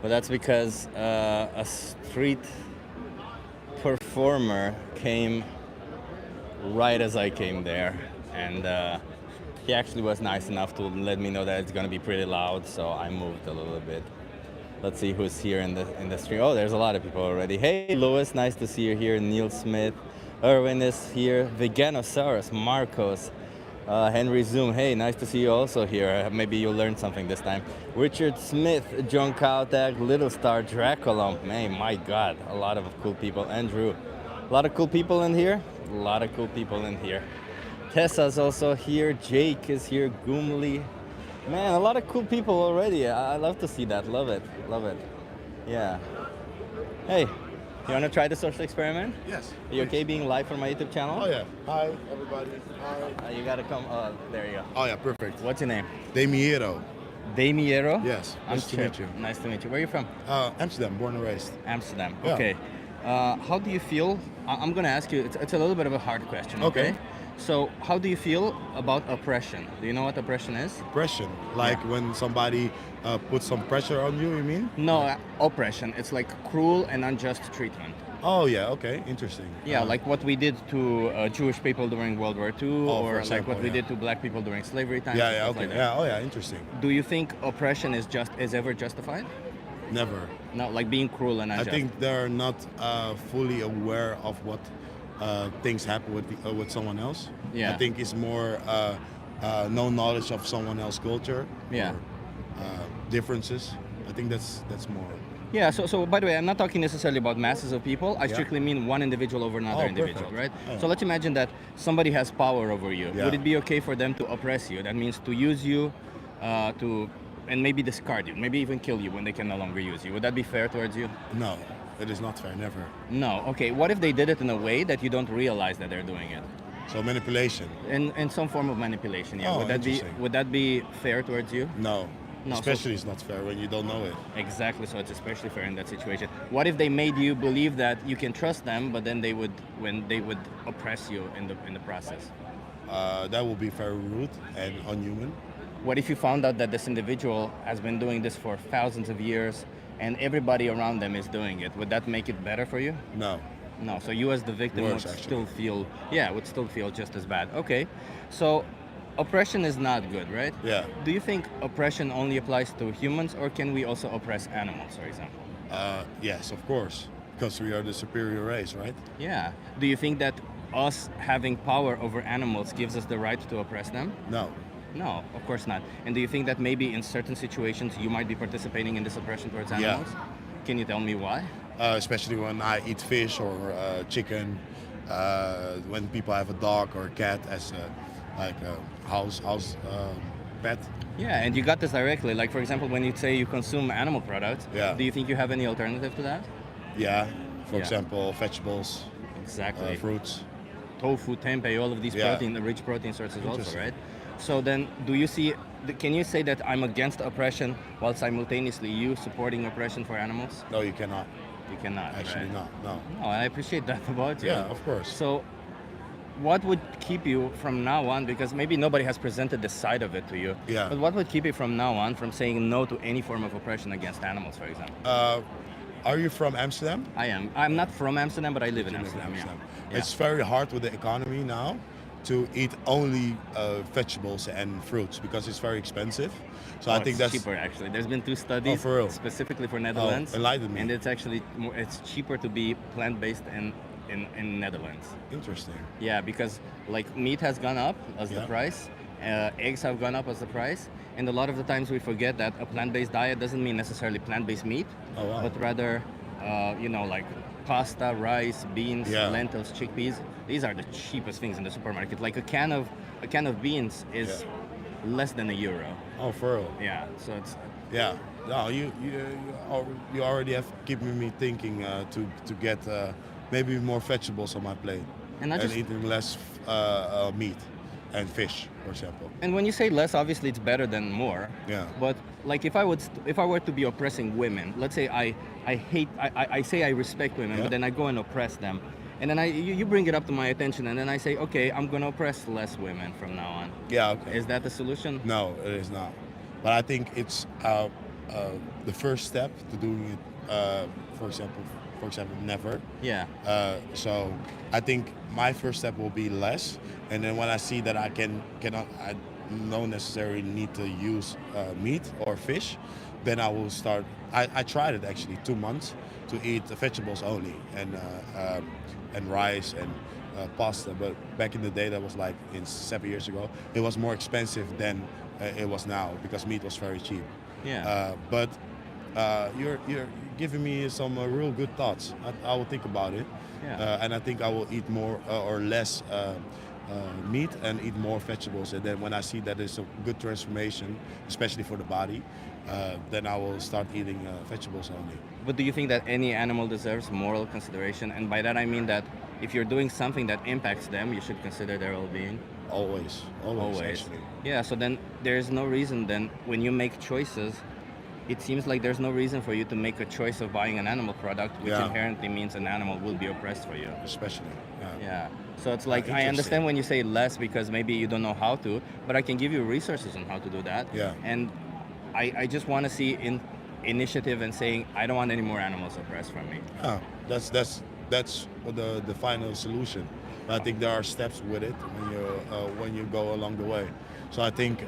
But that's because a street performer came right as I came there, and he actually was nice enough to let me know that it's gonna be pretty loud, so I moved a little bit. Let's see who's here in the stream. Oh, there's a lot of people already. Hey, Louis, nice to see you here. Neil Smith, Erwin is here. Veganosaurus, Marcos, Henry Zoom. Hey, nice to see you also here. Maybe you'll learn something this time. Richard Smith, John Kautak, Little Star, Dracula. Man, my God, a lot of cool people. Andrew, a lot of cool people in here. A lot of cool people in here. Tessa's also here. Jake is here. Goomley. Man, a lot of cool people already. I love to see that. Love it. Love it. Yeah. Hey, you want to try the social experiment? Yes. Are you okay being live on my YouTube channel? Oh, yeah. Hi, everybody. Hi. You got to come. There you go. Oh, yeah, perfect. What's your name? Damiero. Damiero? Yes. Nice to meet you. Nice to meet you. Where are you from? Amsterdam, born and raised. Amsterdam. Yeah. Okay. How do you feel? I'm going to ask you, it's a little bit of a hard question, okay? So, how do you feel about oppression? Do you know what oppression is? Oppression, like when somebody puts some pressure on you, you mean? No, oppression. It's like cruel and unjust treatment. Oh, yeah, okay, interesting. Yeah, like what we did to Jewish people during World War II, or example, like what we did to black people during slavery times. Yeah, yeah, stuff okay. like that. Yeah, oh, yeah, interesting. Do you think oppression is ever justified? Never. No, like being cruel and unjust. I think they're not fully aware of what things happen with someone else. Yeah. I think it's more no knowledge of someone else's culture. Yeah. Or, differences. I think that's more. Yeah, so by the way, I'm not talking necessarily about masses of people. I strictly mean one individual over another individual, perfect. right? Oh. So let's imagine that somebody has power over you. Yeah. Would it be okay for them to oppress you? That means to use you, and maybe discard you, maybe even kill you when they can no longer use you. Would that be fair towards you? No, it is not fair, never. No. Okay, what if they did it in a way that you don't realize that they're doing it? So manipulation. In some form of manipulation, yeah. Oh, Would that be fair towards you? No. No, Especially it's not fair when you don't know it. Exactly, so it's especially fair in that situation. What if they made you believe that you can trust them, but then they would oppress you in the process? That would be very rude and unhuman. What if you found out that this individual has been doing this for thousands of years and everybody around them is doing it? Would that make it better for you? No. No, so you as the victim Worse, would actually. still feel just as bad. Okay, so oppression is not good, right? Yeah. Do you think oppression only applies to humans, or can we also oppress animals, for example? Yes, of course. Because we are the superior race, right? Yeah. Do you think that us having power over animals gives us the right to oppress them? No. No, of course not. And do you think that maybe in certain situations you might be participating in this oppression towards animals? Can you tell me why? Especially when I eat fish or chicken, when people have a dog or a cat as a house pet. Yeah, and you got this directly. Like, for example, when you say you consume animal products, Yeah. do you think you have any alternative to that? Yeah. For Yeah. example, vegetables, Exactly. fruits. Tofu, tempeh, all of these Yeah. rich protein sources also, Interesting. right? So then, can you say that I'm against oppression while simultaneously you supporting oppression for animals? No, you cannot. You cannot, Actually, right? no. No, I appreciate that about you. Yeah, of course. So, what would keep you from now on, because maybe nobody has presented this side of it to you, Yeah. but what would keep you from now on from saying no to any form of oppression against animals, for example? Are you from Amsterdam? I am. I'm not from Amsterdam, but I live in You live in Amsterdam, yeah. It's very hard with the economy now to eat only vegetables and fruits because it's very expensive. So I think It's that's cheaper actually. There's been 2 studies for real? specifically for Netherlands, enlighten me. and it's actually it's cheaper to be plant-based in Netherlands. interesting. Yeah, because like meat has gone up as the Yeah. price, eggs have gone up as the price, and a lot of the times we forget that a plant-based diet doesn't mean necessarily plant-based meat, Oh, wow. but rather, like pasta, rice, beans, Yeah. lentils, chickpeas. These are the cheapest things in the supermarket. Like a can of beans is less than €1. Oh, for real? Yeah, so it's Yeah. No, you already have given me thinking to get maybe more vegetables on my plate And not just- eating less meat and fish, for example. And when you say less, obviously it's better than more. Yeah. But like if I were to be oppressing women, let's say I say I respect women, Yeah. but then I go and oppress them, and then you bring it up to my attention, and then I say, okay, I'm gonna oppress less women from now on. Yeah. Okay. Is that the solution? No, it is not. But I think it's the first step to doing it. For example, never. Yeah. So I think my first step will be less, and then when I see that I don't necessarily need to use meat or fish, then I will start. I tried it actually 2 months to eat vegetables only and rice and pasta. But back in the day, that was like in 7 years ago. It was more expensive than it was now because meat was very cheap. Yeah. But you're giving me some real good thoughts. I will think about it, Yeah. and I think I will eat more or less meat and eat more vegetables. And then when I see that there's a good transformation, especially for the body, then I will start eating vegetables only. But do you think that any animal deserves moral consideration? And by that I mean that if you're doing something that impacts them, you should consider their well-being. Always. Actually. Yeah, so then there's no reason then when you make choices, it seems like there's no reason for you to make a choice of buying an animal product, which Yeah. inherently means an animal will be oppressed for you. Especially. Yeah. So it's like I Interesting. understand when you say less because maybe you don't know how to, but I can give you resources on how to do that. Yeah. And I just want to see initiative and saying I don't want any more animals oppressed from me. Yeah, that's the final solution. But I think there are steps with it when you go along the way. So I think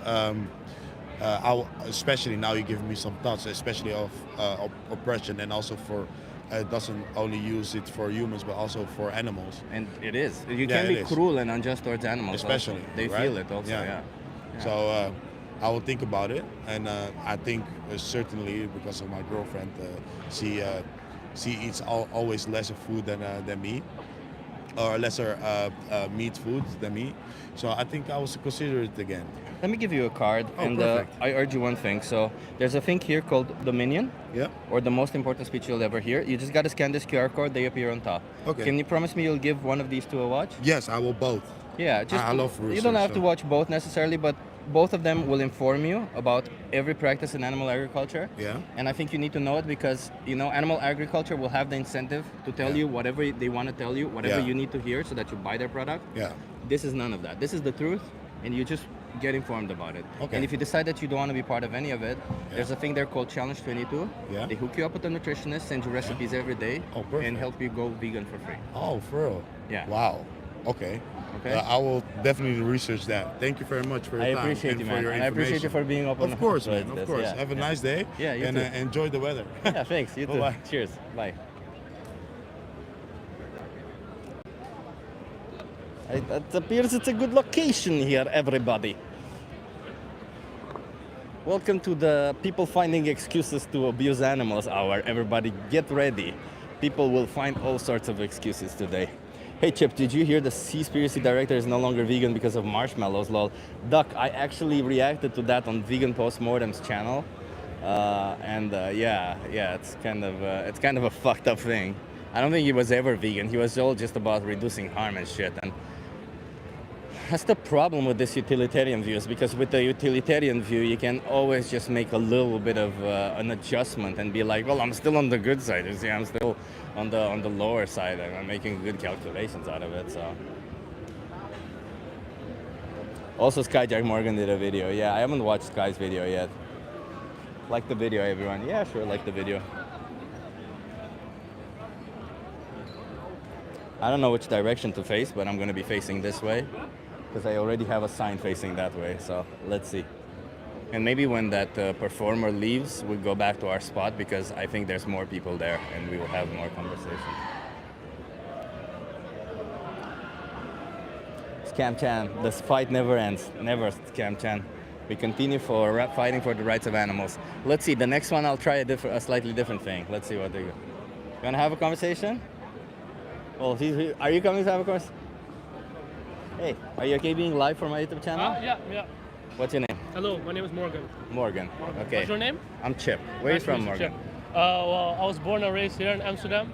especially now you give me some thoughts, especially of oppression, and also for it doesn't only use it for humans but also for animals. And it is. You Yeah, can be it is. cruel and unjust towards animals. Especially, also. They right? feel it also. Yeah. Yeah. So I will think about it, and I think certainly because of my girlfriend, she eats always lesser food than me, or lesser meat food than me. So I think I will consider it again. Let me give you a card, Oh, and perfect. I urge you one thing. So there's a thing here called Dominion, Yeah. or the most important speech you'll ever hear. You just got to scan this QR code; they appear on top. Okay. Can you promise me you'll give one of these to a watch? Yes, I will both. Yeah, just I love you research, don't have to so- watch both necessarily, but both of them will inform you about every practice in animal agriculture. Yeah. And I think you need to know it because animal agriculture will have the incentive to tell Yeah. you whatever they want to tell you, whatever Yeah. you need to hear, so that you buy their product. Yeah. This is none of that. This is the truth, and you just get informed about it. Okay. And if you decide that you don't want to be part of any of it, there's a thing there called Challenge 22. Yeah. They hook you up with a nutritionist, send you recipes every day, Oh, perfect. and help you go vegan for free. Oh, for real? Yeah. Wow. Okay. Okay. I will definitely research that. Thank you very much for your I time appreciate and you, for man. your And I appreciate you information. for being open. Of course, man. towards Of this. course. Yeah, Have a yeah. nice day. Yeah, you and too. Enjoy the weather. Yeah, thanks. You too. Bye-bye. Cheers. Bye. It appears it's a good location here, everybody. Welcome to the People Finding Excuses to Abuse Animals hour. Everybody, get ready. People will find all sorts of excuses today. Hey Chip, did you hear the Seaspiracy director is no longer vegan because of marshmallows? Lol. Duck, I actually reacted to that on Vegan Postmortem's channel, yeah, it's kind of a fucked up thing. I don't think he was ever vegan. He was all just about reducing harm and shit. And that's the problem with this utilitarian views, because with the utilitarian view, you can always just make a little bit of an adjustment and be like, well, I'm still on the good side. You see, I'm still on the lower side, and I'm making good calculations out of it. So, also, Skyjack Morgan did a video. Yeah, I haven't watched Sky's video yet. Like the video, everyone. Yeah, sure, like the video. I don't know which direction to face, but I'm going to be facing this way, because I already have a sign facing that way, so let's see. And maybe when that performer leaves, we'll go back to our spot, because I think there's more people there and we will have more conversation. Scam Chan, this fight never ends. Never, Scam Chan. We continue fighting for the rights of animals. Let's see, the next one I'll try a slightly different thing. Let's see what they do. You want to have a conversation? Well, are you coming to have a conversation? Hey, are you okay being live for my YouTube channel? Yeah. What's your name? Hello, my name is Morgan. Morgan. Okay. What's your name? I'm Chip. Where are you Nice to from, meet Morgan? Chip. Well, I was born and raised here in Amsterdam.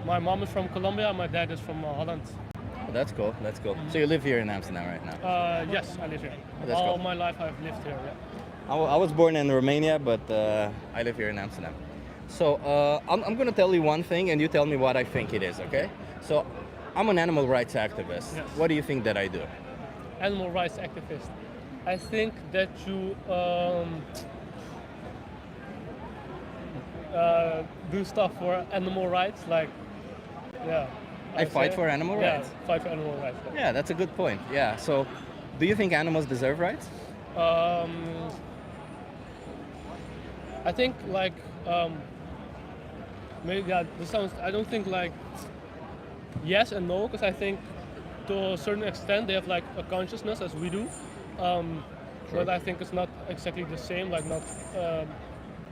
My mom is from Colombia. My dad is from Holland. Oh, that's cool. That's cool. So you live here in Amsterdam right now? Yes, I live here. Oh, that's All cool. my life I've lived here. Yeah. I was born in Romania, but I live here in Amsterdam. So I'm going to tell you one thing, and you tell me what I think it is, okay? So I'm an animal rights activist. Yes. What do you think that I do? Animal rights activist. I think that you do stuff for animal rights, like yeah. I I'd fight say. for animal Yeah, rights. fight for animal rights. Yeah, that's a good point. Yeah. So, do you think animals deserve rights? Um, I think like maybe yeah, this sounds. I don't think like yes and no, because I think to a certain extent they have like a consciousness as we do, but I think it's not exactly the same, like not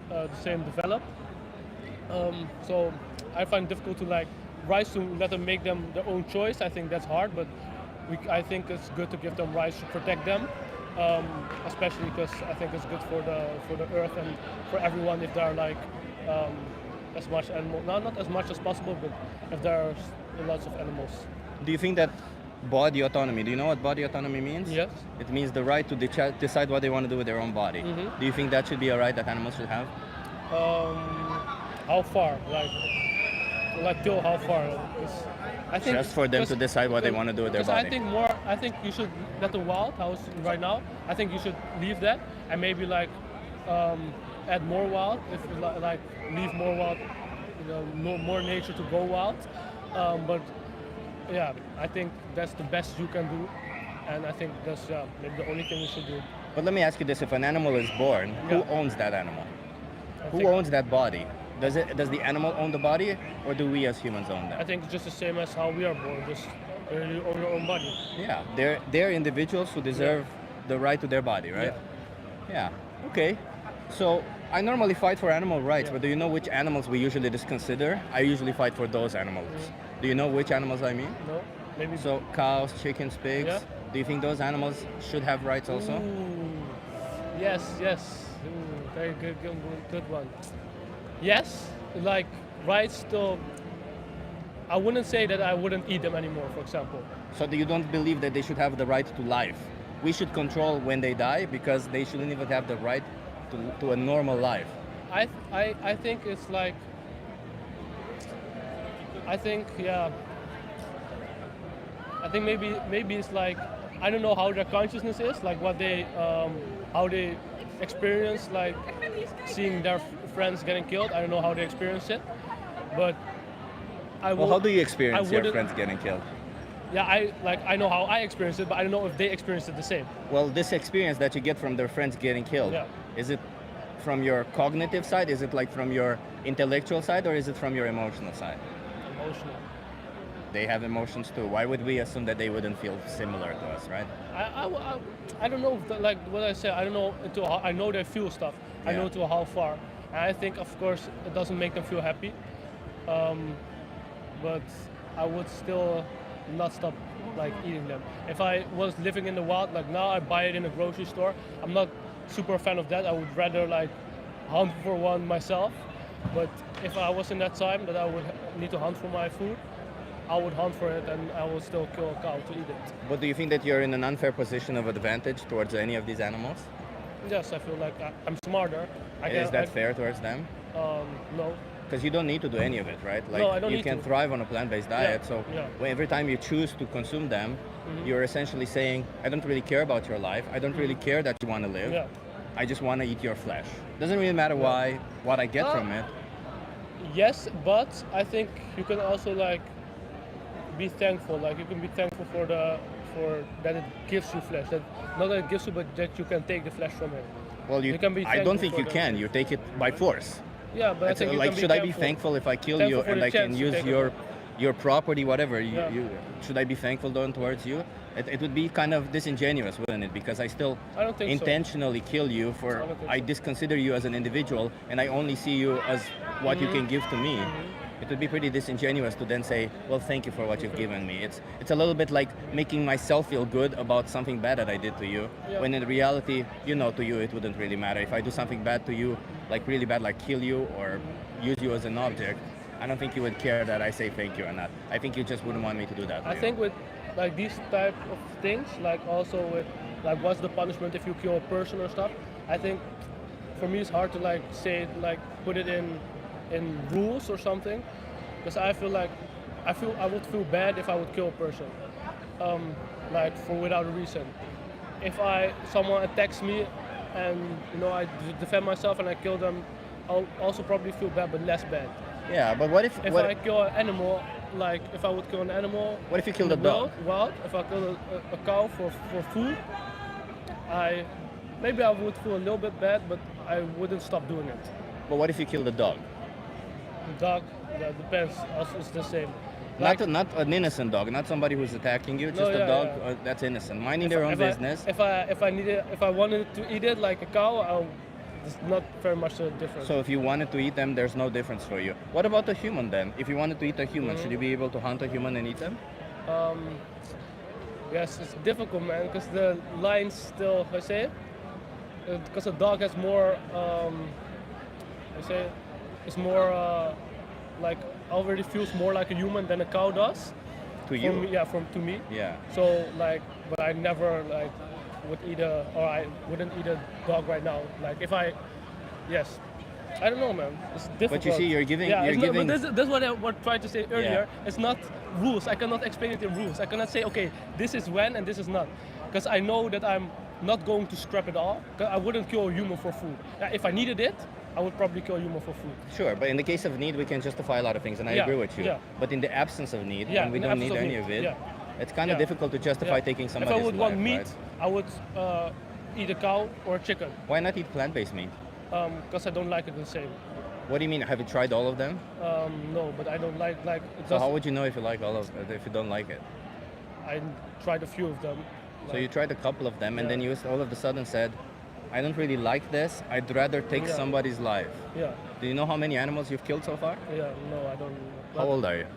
the same developed. So I find it difficult to like rights to let them make them their own choice. I think that's hard, but I think it's good to give them rights to protect them, especially because I think it's good for the earth and for everyone if there are like as much animal, not as much as possible, but if there are lots of animals. Do you think that body autonomy, do you know what body autonomy means? Yes. It means the right to decide what they want to do with their own body. Mm-hmm. Do you think that should be a right that animals should have? How far? Like till how far? I think Just for them to decide what they want to do with their body. I think you should let the wild house right now. I think you should leave that and maybe like add more wild. If you like leave more wild, more nature to go wild. But yeah, I think that's the best you can do, and I think that's maybe the only thing you should do. But let me ask you this: if an animal is born, who Yeah. owns that animal? I Who think- owns that body? Does the animal own the body, or do we as humans own I that? think it's just the same as how we are born. Just you own your own body. Yeah, they're individuals who deserve the right to their body, right? Yeah. Okay. So I normally fight for animal rights, Yeah. but do you know which animals we usually just consider? I usually fight for those animals. Do you know which animals I mean? No, maybe. So cows, chickens, pigs. Yeah. Do you think those animals should have rights also? Ooh. Yes. Ooh, very good one. Yes, like rights to. I wouldn't say that I wouldn't eat them anymore, for example. So you don't believe that they should have the right to life? We should control when they die because they shouldn't even have the right to a normal life. I think it's like. I think I think maybe it's like I don't know how their consciousness is, like what they how they experience like seeing their friends getting killed. I don't know how they experience it, but Well, how do you experience your wouldn't- friends getting killed? Yeah, I know how I experience it, but I don't know if they experience it the same. Well, this experience that you get from their friends getting killed, Yeah. is it from your cognitive side? Is it like from your intellectual side, or is it from your emotional side? Emotional. They have emotions too. Why would we assume that they wouldn't feel similar to us, right? I don't know, like what I said, I don't know until how, I know they feel stuff. I know Yeah. to how far. And I think, of course, it doesn't make them feel happy. But I would still not stop like eating them. If I was living in the wild, like now I buy it in a grocery store. I'm not super fan of that. I would rather like hunt for one myself. But if I was in that time that I would need to hunt for my food, I would hunt for it and I would still kill a cow to eat it. But do you think that you're in an unfair position of advantage towards any of these animals? Yes, I feel like I'm smarter. Is that fair towards them? No. Because you don't need to do any of it, right? Like No, I don't you need can to. thrive on a plant-based diet. So yeah. every time you choose to consume them, you're essentially saying, I don't really care about your life. I don't really care that you want to live. Yeah. I just want to eat your flesh. Doesn't really matter what I get from it. Yes, but I think you can also like be thankful. Like you can be thankful for that it gives you flesh. That not that it gives you, but that you can take the flesh from it. Well, You can be I don't thankful think for you that. can. You take it by force. Yeah, but I It's think you like, can should be I be thankful if I kill Thankful you for and the I can chance to use take it. your property, whatever? Yeah. Should I be thankful then towards you? It would be kind of disingenuous, wouldn't it? Because I still I don't think so. intentionally kill you for I don't think I so. disconsider you as an individual and I only see you as what you can give to me. It would be pretty disingenuous to then say, well, thank you for what you've given me. It's a little bit like making myself feel good about something bad that I did to you, Yeah. when in reality, to you it wouldn't really matter. If I do something bad to you, like really bad, like kill you or use you as an object, I don't think you would care that I say thank you or not. I think you just wouldn't want me to do that. to I you. think with like these type of things, like also with like what's the punishment if you kill a person or stuff. I think for me it's hard to like say like put it in rules or something, because I feel like I would feel bad if I would kill a person, like for without a reason. If someone attacks me and I defend myself and I kill them I'll also probably feel bad, but less bad. Yeah, but what if If I kill an animal, like if I would kill an animal, what if you kill in the the dog? wild, if I kill a cow for food, maybe I would feel a little bit bad, but I wouldn't stop doing it. But what if you kill the dog? The dog, that depends. Also, it's the same. Not an innocent dog, not somebody who's attacking you, just a dog that's innocent, minding their own business. If I wanted to eat it like a cow, it's not very much a difference. So if you wanted to eat them, there's no difference for you. What about a human then? If you wanted to eat a human, should you be able to hunt a human and eat them? Yes, it's difficult, man, because the lines still, I say, because a dog has more, I say, it's more like already feels more like a human than a cow does. To you? To me. Yeah. So like, but I never like would I wouldn't eat a dog right now. Like if I, yes, I don't know, man. It's difficult. But you see, you're giving. But this is what I was trying to say earlier. Yeah. It's not rules. I cannot explain it in rules. I cannot say, okay, this is when and this is not, because I know that I'm not going to scrap it all. 'Cause I wouldn't kill a human for food. If I needed it, I would probably kill a human for food. Sure, but in the case of need, we can justify a lot of things, and I agree with you. Yeah. But in the absence of need, Yeah, when we in the don't need absence of any need, of it, yeah. it's kind of difficult to justify taking If somebody's I would life, want meat, right? I would eat a cow or a chicken, Why not eat plant-based meat? because I don't like it the same. What do you mean? Have you tried all of them? No, but I don't like it. So how would you know if you like all of if you don't like it? I tried a few of them. So you tried a couple of them, and Yeah. then you all of a sudden said, "I don't really like this. I'd rather take Yeah. somebody's life." Yeah, Do you know how many animals you've killed so far? yeah, no, I don't. How old are you?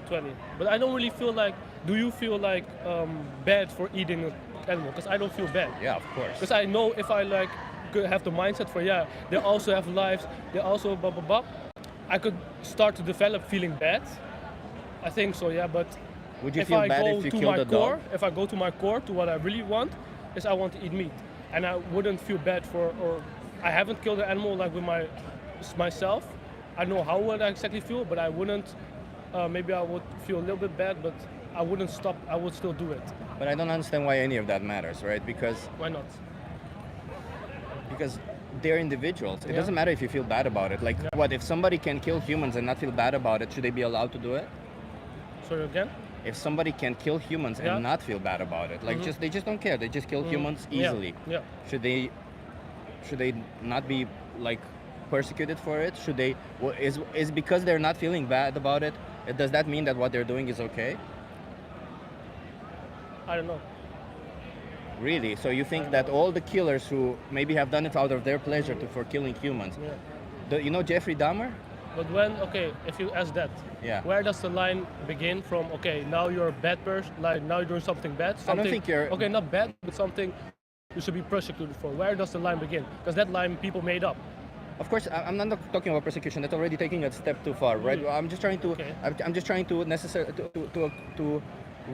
20. But I don't really feel like. Do you feel like bad for eating an animal? Because I don't feel bad. Yeah, of course. Because I know if I like could have the mindset for they also have lives. They also blah blah blah. I could start to develop feeling bad. I think so, yeah. But Would you if feel I bad go if you to killed my a core, dog? if I go to my core, to what I really want, is I want to eat meat, and I wouldn't feel bad or I haven't killed an animal like with myself. I know how would I exactly feel, but I wouldn't. Maybe I would feel a little bit bad, but I wouldn't stop. I would still do it. But I don't understand why any of that matters, right? Because Why not? they're individuals. It Yeah. doesn't matter if you feel bad about it. Like, what if somebody can kill humans and not feel bad about it? Should they be allowed to do it? Sorry again. If somebody can kill humans Yeah. and not feel bad about it, like they just don't care. They just kill humans easily. Yeah. Should they not be like persecuted for it? Should they? Well, is because they're not feeling bad about it? Does that mean that what they're doing is okay? I don't know. Really? So you think that all the killers who maybe have done it out of their pleasure for killing humans? Yeah. You know Jeffrey Dahmer? But if you ask that, Yeah. where does the line begin from? Okay, now you're a bad person. Like now you're doing something bad. Something, think you're- okay, not bad, but something you should be persecuted for. Where does the line begin? Because that line people made up. Of course, I'm not talking about persecution. That's already taking a step too far, right? Really? I'm just trying to. Okay. I'm just trying to to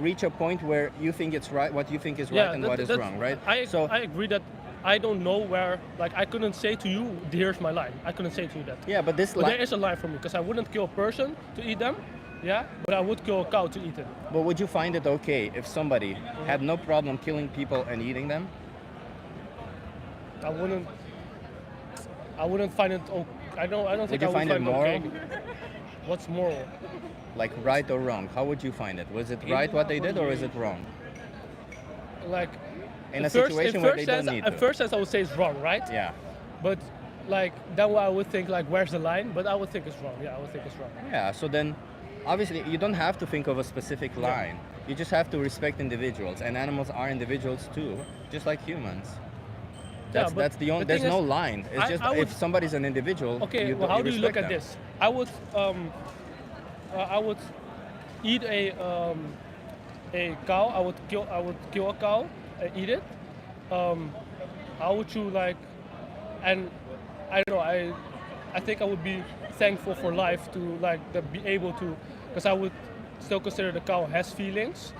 reach a point where you think it's right, what you think is right, and what is wrong, right? I agree that I don't know where. Like I couldn't say to you, here's my line. I couldn't say to you that. Yeah, but this But line. there is a line for me because I wouldn't kill a person to eat them. Yeah, but I would kill a cow to eat it. But would you find it okay if somebody had no problem killing people and eating them? I wouldn't find it. I don't think you I would find it find moral? okay. What's moral? Like right or wrong? How would you find it? Was it right what they did, or is it wrong? Like In a situation where they don't need at to. first sense, I would say it's wrong, right? Yeah. But like then I would think like where's the line? But I would think it's wrong. Yeah, I would think it's wrong. Yeah. So then, obviously, you don't have to think of a specific line. You just have to respect individuals, and animals are individuals too, just like humans. Yeah, but That's the only. the There's thing no is, line. It's just I would- if somebody's an individual. Okay, you well, how do you look respect at them. this? I would eat a cow. I would kill a cow and eat it. How would you like? And I don't know. I think I would be thankful for life to like to be able to, because I would still consider the cow has feelings.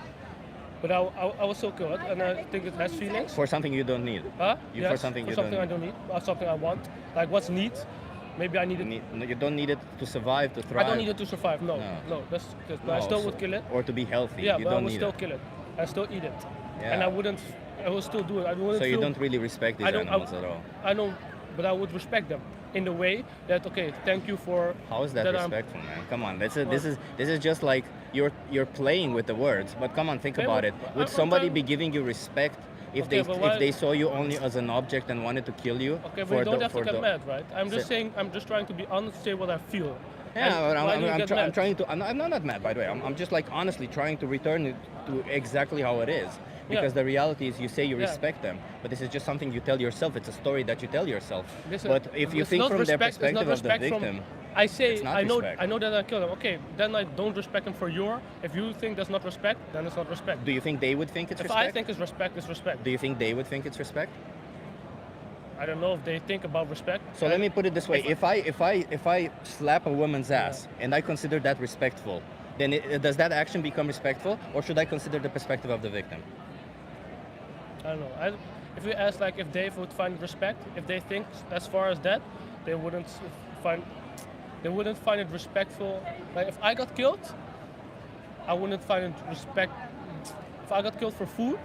But I would still kill it, and I think it has feelings. For something you don't need. Huh? For something you don't I don't need, or something I want. Like what's need? Maybe I need it. You don't need it to survive, to thrive. I don't need it to survive. No, No. that's but I still would kill it. Or to be healthy. Yeah, you but I don't would need still it. kill it. I still eat it. Yeah. And I wouldn't. I would still do it. I wouldn't. So you feel, don't really respect these I don't. animals at all. I don't. But I would respect them. in the way that, okay, thank you for. How is that I'm respectful, man? Come on, this is just like you're playing with the words. But come on, think Wait, about wait, it. I'm Would somebody trying- be giving you respect if Okay, but why- they saw you only as an object and wanted to kill you? Okay, but for you don't the- have to for get the- mad, right? I'm just Say- saying, I'm just trying to be honest, say what I feel. Yeah, And but why do you get I'm mad? trying to. I'm not mad, by the way. I'm just like honestly trying to return it to exactly how it is. Because Yeah. the reality is, you say you Yeah. respect them, but this is just something you tell yourself. It's a story that you tell yourself. Listen, But if you it's think not from their respect- it's not perspective of the respect from- victim, I say, it's not I know, respect. I know that I killed him. Okay, then I don't respect him for your. If you think that's not respect, then it's not respect. do you think they would think it's If respect? I think it's respect, it's respect. Do you think they would think it's respect? I don't know if they think about respect. So let me put it this way: if I slap a woman's ass and I consider that respectful, then does that action become respectful, or should I consider the perspective of the victim? I don't know. If you ask like if they would find respect, if they think as far as that, they wouldn't find it respectful. Like if I got killed, I wouldn't find it respect. If I got killed for food,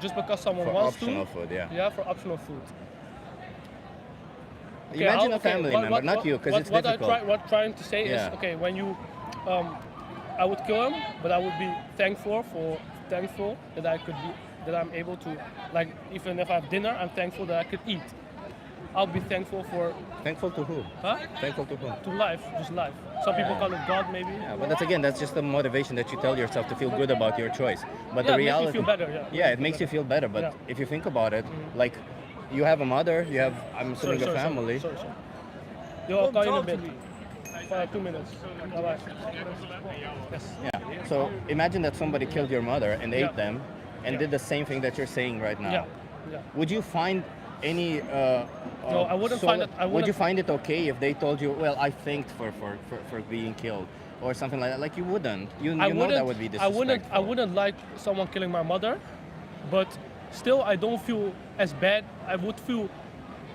just because someone For wants optional to. food, yeah. Yeah, for optional food. Imagine a okay, family what- member, what- not what- you, because what- it's what difficult. What I'm trying to say Yeah. is, okay, when you, I would kill him, but I would be thankful that I could be, that I'm able to, like, even if I have dinner, I'm thankful that I could eat. I'll be thankful for, Thankful to who? huh? Thankful to who? To life, just life. Some people call it God, maybe. Yeah, but that's just the motivation that you tell yourself to feel good about your choice. But Yeah, the it makes you reality, feel better, yeah. yeah, it makes you feel better. But Yeah. if you think about it, like, you have a mother, you have, I'm assuming, a family. Sorry. Yo, I'll call you in a bit. For 2 minutes. Bye-bye. Yes. Yeah. So imagine that somebody killed your mother and Yeah. ate them, and Yeah. did the same thing that you're saying right now. Yeah. Would you find any? No, I wouldn't find it- I Would you wouldn't- find it okay if they told you, well, I thanked for being killed, or something like that? Like, you wouldn't. You know that would be disrespectful. I wouldn't like someone killing my mother, but still I don't feel as bad. I would feel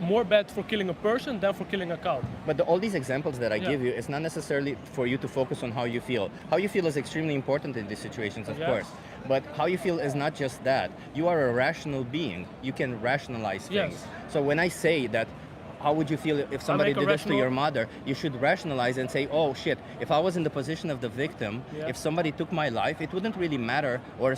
more bad for killing a person than for killing a cow. But all these examples that I Yeah. give you, it's not necessarily for you to focus on how you feel. How you feel is extremely important in these situations, of Yes. course. But how you feel is not just that. You are a rational being. You can rationalize things. Yes. So when I say that, how would you feel if somebody make a did this to rational- your mother? You should rationalize and say, oh shit, if I was in the position of the victim, Yeah. if somebody took my life, it wouldn't really matter, or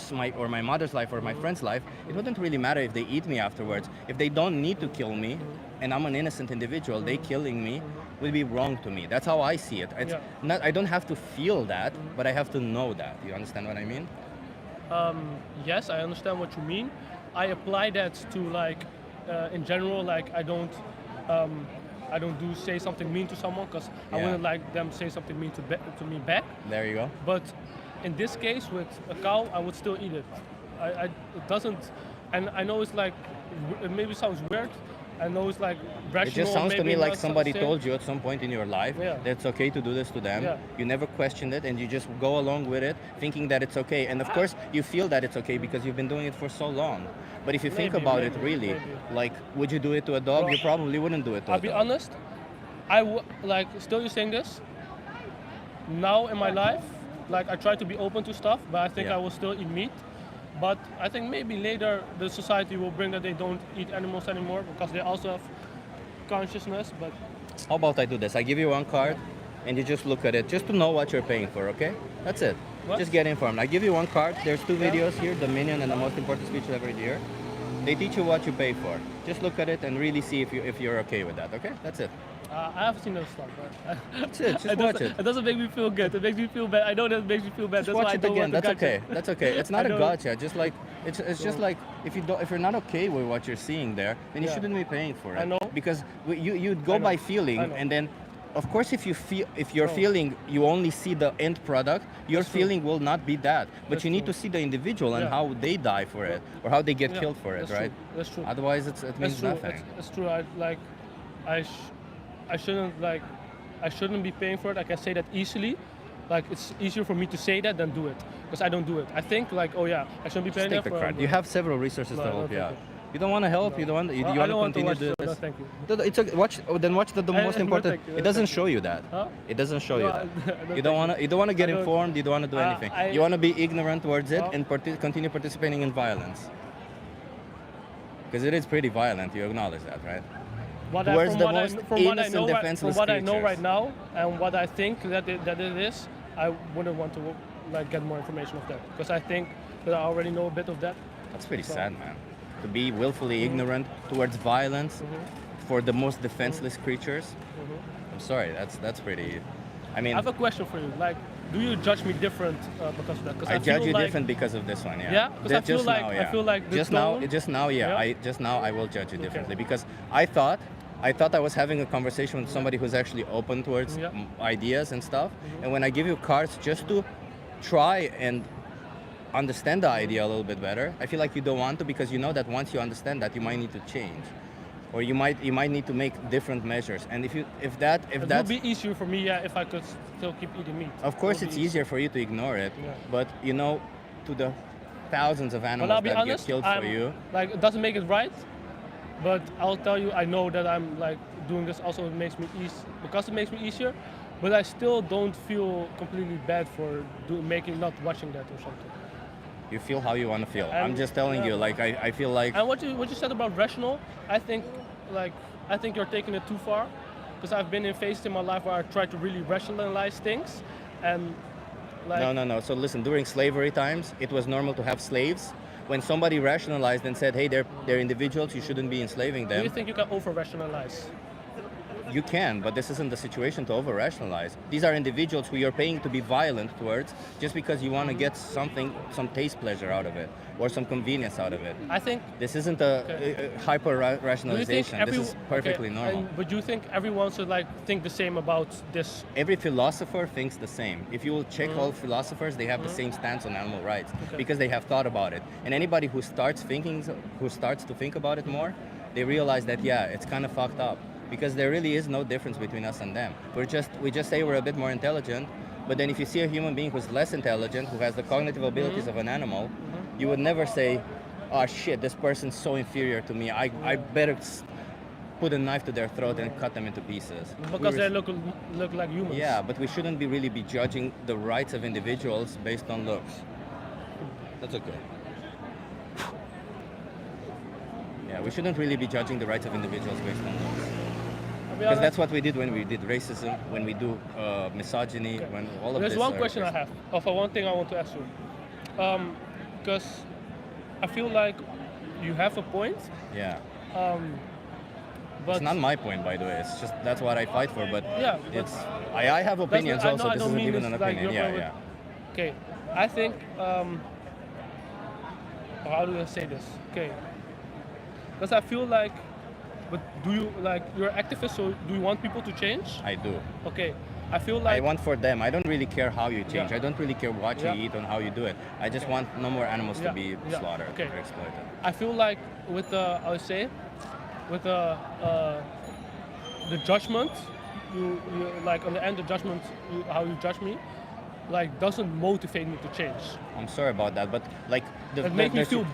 my mother's life or my friend's life, it wouldn't really matter if they eat me afterwards. If they don't need to kill me, and I'm an innocent individual, they killing me would be wrong to me. That's how I see it. It's Yeah. not, I don't have to feel that, but I have to know that. You understand what I mean? Yes, I understand what you mean. I apply that to like, in general, like I don't say something mean to someone because I Yeah. wouldn't like them say something mean to me back. There you go. But in this case with a cow, I would still eat it. It doesn't, and I know it's like, it maybe sounds weird. I know it's like rational. It just sounds to maybe me like not somebody same. told you at some point in your life Yeah. that it's okay to do this to them. Yeah. You never questioned it, and you just go along with it, thinking that it's okay. And of course, you feel that it's okay because you've been doing it for so long. But if you think Maybe, about it maybe, really, maybe. like, would you do it to a dog? Well, You probably wouldn't do it to I'll a be dog. honest. I would like still you saying this. Now in my life, like I try to be open to stuff, but I think Yeah. I will still eat meat. But I think maybe later the society will bring that they don't eat animals anymore because they also have consciousness. But How about I do this? I give you one card, and you just look at it, just to know what you're paying for, okay? That's it. What? Just get informed. I give you one card. There's two Yeah. videos here, the Minion and the Most Important Speech Ever Year. They teach you what you pay for. Just look at it and really see if you're okay with that, okay? That's it. I have seen those stuff. But That's it. Just watch it. It doesn't make me feel good. It makes me feel bad. I know that it makes me feel bad. Just That's why watch I it don't again. want to That's gotcha. okay. That's okay. It's not I a don't- gotcha. Just like it's just like if you're not okay with what you're seeing there, then you Yeah. shouldn't be paying for it. I know. Because you'd go I know. by I feeling, know. and then, of course, if you're No. feeling, you only see the end product. Your That's true. feeling will not be that. But That's you need true. to see the individual and Yeah. how they die for it, or how they get Yeah, killed for it, that's right? True. That's true. Otherwise, it That's means true. nothing. That's true. I shouldn't be paying for it. I can say that easily. Like it's easier for me to say that than do it because I don't do it. I think like, oh yeah, I shouldn't be Just paying take that the for. card. You have several resources No, to no, help you thank out. you. You don't want to help. No. You don't want. You I want don't want to continue watch to do the- this. no, thank you. It's okay. Watch. Then watch the most No, important. thank you, It doesn't thank show you that. Huh? It doesn't show you No, that. no, You don't want to. You don't want to get I don't- informed. You don't want to do anything. You want to be ignorant towards it and continue participating in violence. Because it is pretty violent. You acknowledge that, right? towards from the what most I, from what I innocent, know, from defenseless what I know creatures. right now, and what I think that it is, I wouldn't want to like get more information of that because I think that I already know a bit of that. That's pretty So- sad, man. To be willfully ignorant towards violence for the most defenseless creatures. I'm sorry, that's pretty. I mean, I have a question for you. Like, do you judge me different because of that? Because I judge feel you like, different because of this one, yeah. Yeah? 'Cause I feel Just like- now, I yeah. feel like the just tone- now, yeah. Yeah? I will judge you differently because I thought I was having a conversation with somebody who's actually open towards Yeah. ideas and stuff. And when I give you cards just to try and understand the idea a little bit better, I feel like you don't want to because you know that once you understand that, you might need to change, or you might need to make different measures. And if It that's would be easier for me, yeah, if I could still keep eating meat. of course It would it's be easier for you to ignore it, Yeah. but you know, to the thousands of But animals I'll be that honest, get killed for you. like it doesn't make it right, but I'll tell you, I know that I'm like doing this also makes me because it makes me easier, but I still don't feel completely bad for not watching that or something. You feel how you want to feel. I'm And- just telling yeah. you, like I feel like And what you said about rational, I think you're taking it too far, because I've been in phases in my life where I try to really rationalize things, and like no. So listen, during slavery times, it was normal to have slaves. When somebody rationalized and said, "Hey, they're individuals, you shouldn't be enslaving do you them," think you can over-rationalize? you can, but this isn't the situation to over-rationalize. These are individuals who you're paying to be violent towards just because you want to get some taste pleasure out of it or some convenience out of it. I think. This isn't a Okay. Do you think hyper-rationalization. This is perfectly okay, normal. But do you think everyone should like think the same about this? Every philosopher thinks the same. If you will check all philosophers, they have the same stance on animal rights because they have thought about it. And anybody who starts to think about it more, they realize that yeah, it's kind of fucked up because there really is no difference between us and them. We just say we're a bit more intelligent, but then if you see a human being who's less intelligent, who has the cognitive abilities of an animal, you would never say, "Oh shit, this person's so inferior to me. I better put a knife to their throat and cut them into pieces." Because they look like humans. Yeah, but we shouldn't really be judging the rights of individuals based on looks. That's okay. Yeah, we shouldn't really be judging the rights of individuals based on looks. Because that's what we did when we did racism, when we do misogyny, when all of There's this. one question I have, one thing I want to ask you, because I feel like you have a point, Yeah. but It's not my point, by the way. It's just that's what I fight for. But Yeah, but it's I have opinions I also. This don't isn't mean even this an like opinion. your Yeah, point yeah. Okay, I think. How do I say this? Okay, because I feel like, but do you like you're an activist? So do you want people to change? I do. Okay, I feel like I want for them. I don't really care how you change. Yeah. I don't really care what you Yeah. eat and how you do it. I just want no more animals to Yeah. be Yeah. slaughtered Okay. or exploited. I feel like with the judgment, you like on the end the judgment, how you judge me, like doesn't motivate me to change. I'm sorry about that, but like It makes me feel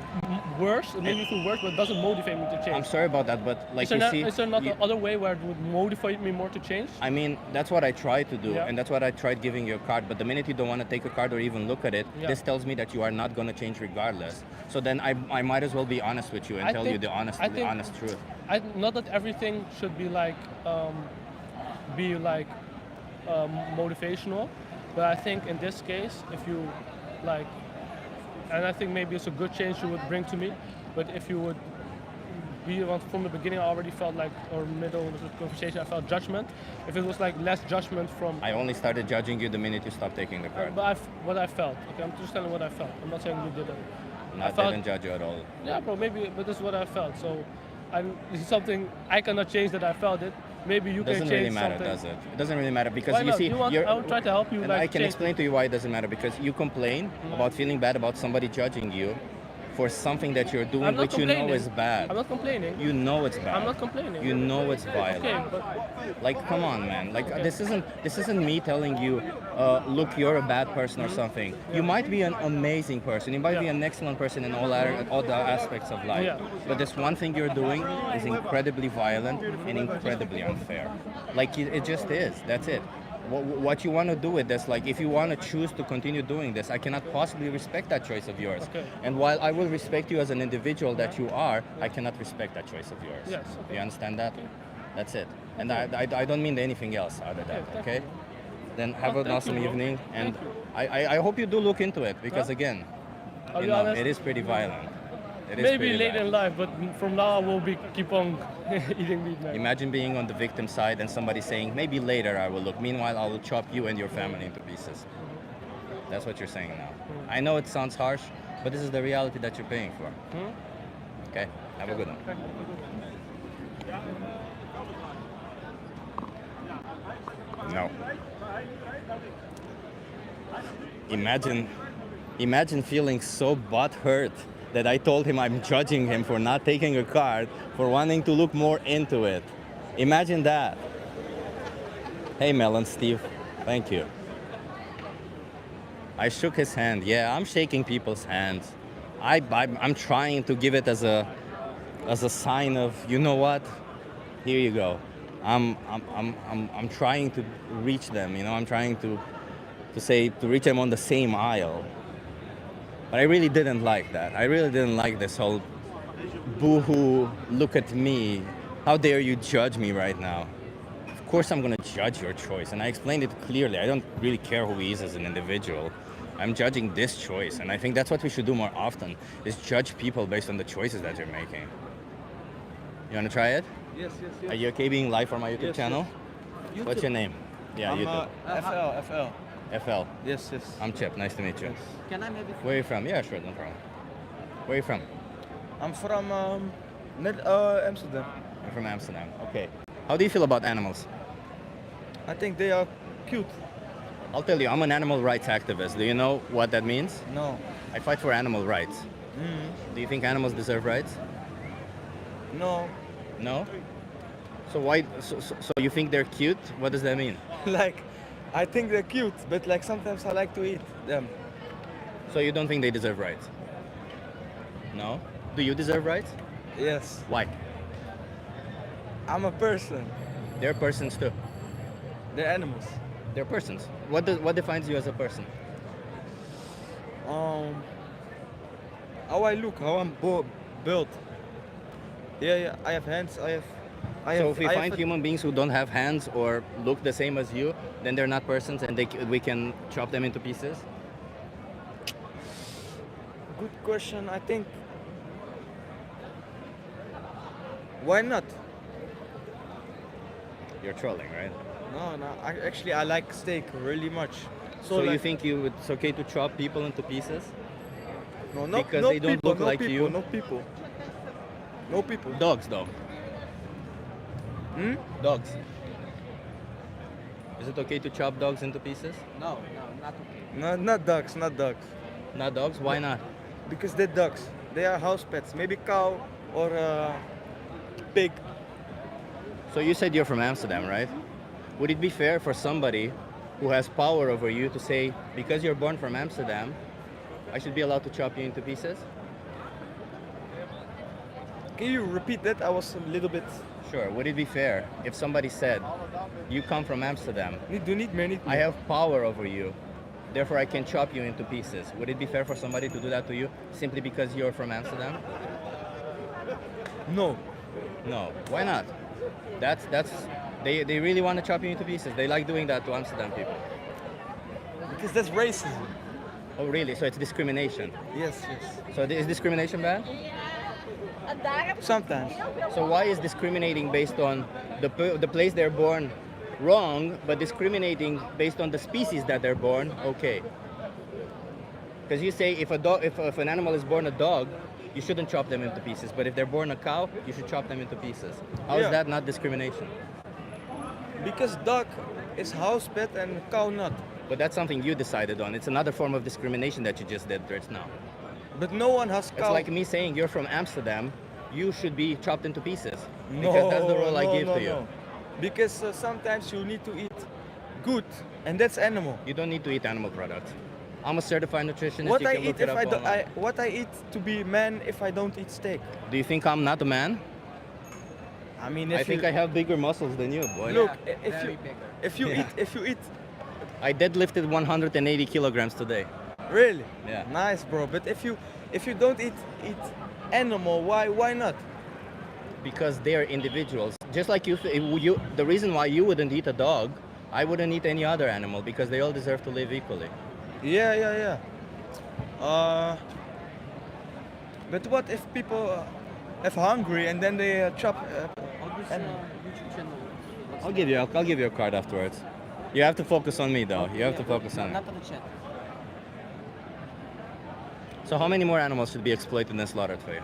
worse. It makes me feel worse, but it doesn't motivate me to change. I'm sorry about that, but like Is there not another way where it would motivate me more to change? I mean, that's what I try to do, Yeah. and that's what I tried giving you a card. But the minute you don't want to take a card or even look at it, Yeah. this tells me that you are not going to change regardless. So then I might as well be honest with you and I tell you think- the honest, I the think- honest truth. Not that everything should be like motivational, but I think in this case, if you like, and I think maybe it's a good change you would bring to me, but if you would be from the beginning, I already felt like, or middle of the conversation, I felt judgment. If it was like less judgment from, I only started judging you the minute you stopped taking the card. but what I felt. Okay, I'm just telling what I felt. I'm not saying you did it. I didn't judge you at all. Yeah, bro, maybe, but this is what I felt. So, it's something I cannot change that I felt it. Maybe you It doesn't can change really matter, something. does it? It doesn't really matter because Why you not? see, I will try to help you. and like, I can change explain to you why it doesn't matter because you complain about feeling bad about somebody judging you for something that you're doing I'm not which you know complaining. is bad. I'm not complaining. You know it's bad. I'm not complaining. You know it's violent. Okay, but Like, come on, man. Like, this isn't me telling you, look, you're a bad person or something. You might be an amazing person. You might be Yeah. an excellent person in all the aspects of life. Yeah. But this one thing you're doing is incredibly violent and incredibly unfair. Like, it just is. That's it. What you want to do with this, like if you want to choose to continue doing this, I cannot possibly respect that choice of yours. Okay. And while I will respect you as an individual that you are, I cannot respect that choice of yours. Yes, okay. You understand that? That's it. And I don't mean anything else other than that, okay? Then have Oh, an thank awesome you, bro. evening. And Thank you. I hope you do look into it because, Huh? again, I'll you be know, honest. it is pretty violent. It is Maybe pretty later in violent. life, but from now on we'll be keep on eating meat, man. Imagine being on the victim side and somebody saying, maybe later I will look. Meanwhile, I will chop you and your family into pieces. That's what you're saying now. I know it sounds harsh, but this is the reality that you're paying for. Okay? Have a good one. No. Imagine feeling so butthurt that I told him I'm judging him for not taking a card, for wanting to look more into it. Imagine that. Hey, Melon Steve. Thank you. I shook his hand. Yeah, I'm shaking people's hands. I'm trying to give it as a sign of, you know what? Here you go. I'm trying to reach them. You know, I'm trying to reach them on the same aisle. But I really didn't like that. I really didn't like this whole boo-hoo, look at me. How dare you judge me right now? Of course I'm gonna judge your choice, and I explained it clearly. I don't really care who he is as an individual. I'm judging this choice, and I think that's what we should do more often, is judge people based on the choices that they're making. You wanna try it? Yes. Are you okay being live on my YouTube Yes, channel? YouTube. What's your name? Yeah, I'm YouTube. FL. FL. Yes. I'm Chip, nice to meet you. Yes. Can I maybe? Where are you from? Yeah, sure, no problem. Where are you from? I'm from Amsterdam. I'm from Amsterdam. Okay. How do you feel about animals? I think they are cute. I'll tell you, I'm an animal rights activist. Do you know what that means? No. I fight for animal rights. Do you think animals deserve rights? No. No? So why? So you think they're cute? What does that mean? Like, I think they're cute, but like sometimes I like to eat them. So you don't think they deserve rights? No? Do you deserve rights? Yes. Why? I'm a person. They're persons too. They're animals. They're persons. What defines you as a person? How I look, how I'm built. Yeah. I have hands. So if we I find have human beings who don't have hands or look the same as you, then they're not persons, and we can chop them into pieces. Good question. I think. Why not? You're trolling, right? No. I like steak really much. So you like- think it's okay to chop people into pieces? No, no, because no they don't people, look no like people, you? No people. No people. Dogs, though. Dogs. Is it okay to chop dogs into pieces? No, not okay. No, not dogs, not dogs. Not dogs? Why not? Because they're dogs. They are house pets. Maybe cow or pig. So you said you're from Amsterdam, right? Would it be fair for somebody who has power over you to say, because you're born from Amsterdam, I should be allowed to chop you into pieces? Can you repeat that? I was a little bit. Sure. Would it be fair if somebody said, you come from Amsterdam, Do niet meer, niet meer. I have power over you, therefore I can chop you into pieces? Would it be fair for somebody to do that to you simply because you're from Amsterdam? No. No. Why not? They really want to chop you into pieces. They like doing that to Amsterdam people. Because that's racism. Oh, really? So it's discrimination. Yes. So is discrimination bad? Sometimes. So why is discriminating based on the place they're born wrong, but discriminating based on the species that they're born okay? Because you say if an animal is born a dog, you shouldn't chop them into pieces. But if they're born a cow, you should chop them into pieces. How is Yeah. that not discrimination? Because dog is house pet and cow not. But that's something you decided on. It's another form of discrimination that you just did just now. But no one has cow. It's like me saying you're from Amsterdam, you should be chopped into pieces. No, Because that's the role I give no, to you. no. Because sometimes you need to eat good, and that's animal. You don't need to eat animal products. I'm a certified nutritionist. What You I can look eat it if up I do, online. what I eat to be man if I don't eat steak. Do you think I'm not a man? I mean, I think I have bigger muscles than you, boy. look Yeah, if very you bigger. if you eat I deadlifted 180 kilograms today. really Yeah. nice, bro. But if you don't eat animal, why not? because they're individuals. Just like the reason why you wouldn't eat a dog, I wouldn't eat any other animal because they all deserve to live equally. Yeah. But what if people have hungry and then they chop? YouTube channel. I'll give you a card afterwards. You have to focus on me though. You have to focus on. Not on the chat. So how many more animals should be exploited and slaughtered for you?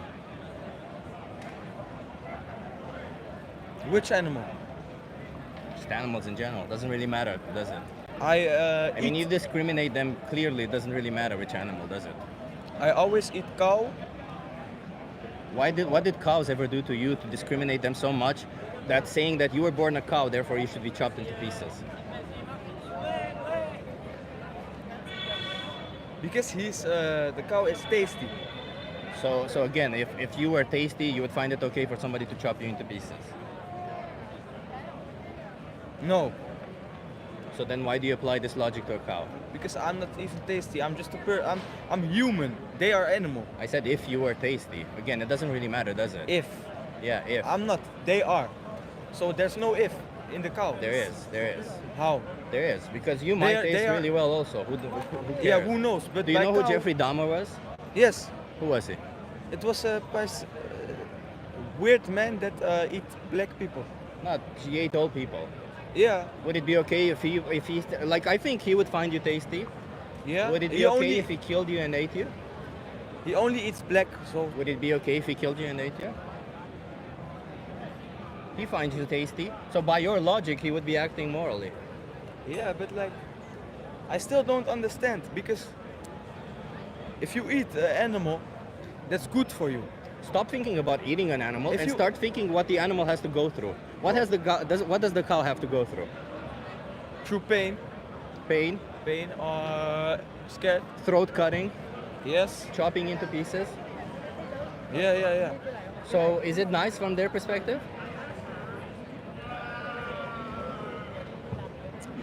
Which animal? Just animals in general. Doesn't really matter, does it? I I mean, eat- you discriminate them clearly. It doesn't really matter which animal, does it? I always eat cow. What did cows ever do to you to discriminate them so much that saying that you were born a cow, therefore you should be chopped into pieces? Because the cow is tasty. So again, if you were tasty, you would find it okay for somebody to chop you into pieces. No, So then why do you apply this logic to a cow? because I'm not even tasty. I'm just I'm human. They are animal. I said if you were tasty. Again, it doesn't really matter, does it? If Yeah, if. I'm not, they are. So there's no if in the cow. There is. How? There is. Because you might They taste are- really well also. Who cares? Yeah, who knows? But Do you by know who cow- Jeffrey Dahmer was? Yes, Who was he? it was a weird man that eat black people. Not, he ate all people. Yeah, Would it be okay if he, like, I think he would find you tasty. yeah. Would it be he okay only, if he killed you and ate you? he only eats black, so Would it be okay if he killed you and ate you? He finds you tasty, so by your logic, he would be acting morally. yeah. But like, I still don't understand because if you eat an animal, that's good for you. Stop thinking about eating an animal If and you- start thinking what the animal has to go through. What does the cow have to go through? Through pain, Pain, scared. throat cutting, Yes. chopping into pieces. Yeah. So is it nice from their perspective?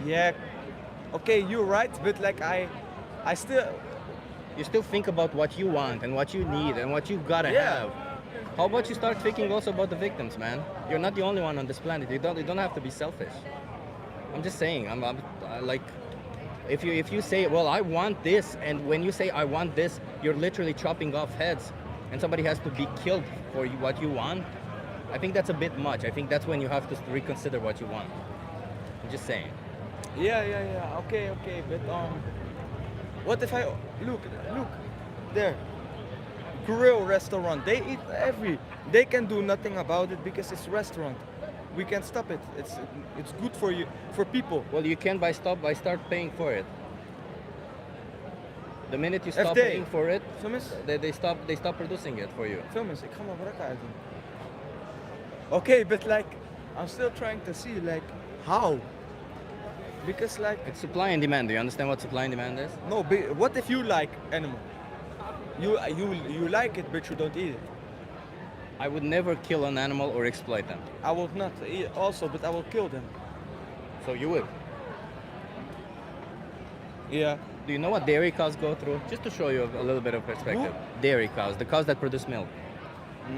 Yeah. Okay, you're right, but like I still. You still think about what you want and what you need and what you gotta Yeah. have. How about you start thinking also about the victims, man? You're not the only one on this planet. You don't have to be selfish. I'm just saying. I like, if you say, well, I want this, and when you say I want this, you're literally chopping off heads, and somebody has to be killed for what you want. I think that's a bit much. I think that's when you have to reconsider what you want. I'm just saying. Yeah. Okay, but what if I look there, grill restaurant? They eat They can do nothing about it because it's restaurant. We can stop it. It's good for you, for people. Well, you can start paying for it. The minute you stop they- paying for it, Films? they stop producing it for you. Films. Ik ga mijn brak uitdoen. Okay, but like I'm still trying to see like how. Because like It's supply and demand. Do you understand what supply and demand is? no, what if you like animal? You like it, but you don't eat it. I would never kill an animal or exploit them. I will not eat also, but I will kill them. So you would. Yeah. Do you know what dairy cows go through? Just to show you a little bit of perspective. Dairy cows, the cows that produce milk.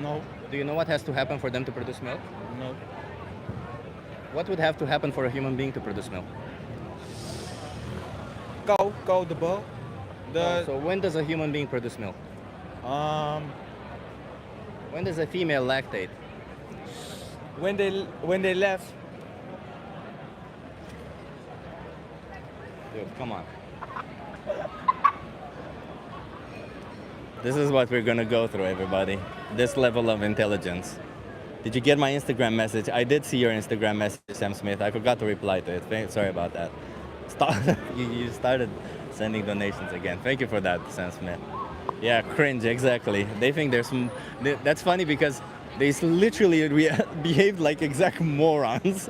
No. Do you know what has to happen for them to produce milk? No. What would have to happen for a human being to produce milk? Cow the ball. So when does a human being produce milk? When does a female lactate? When they left. Dude, come on. This is what we're gonna go through, everybody. This level of intelligence. Did you get my Instagram message? I did see your Instagram message, Sam Smith. I forgot to reply to it. Sorry about that. You started sending donations again. Thank you for that, Sam Smith. Yeah, cringe, exactly. They think there's some... That's funny because they literally behaved like exact morons.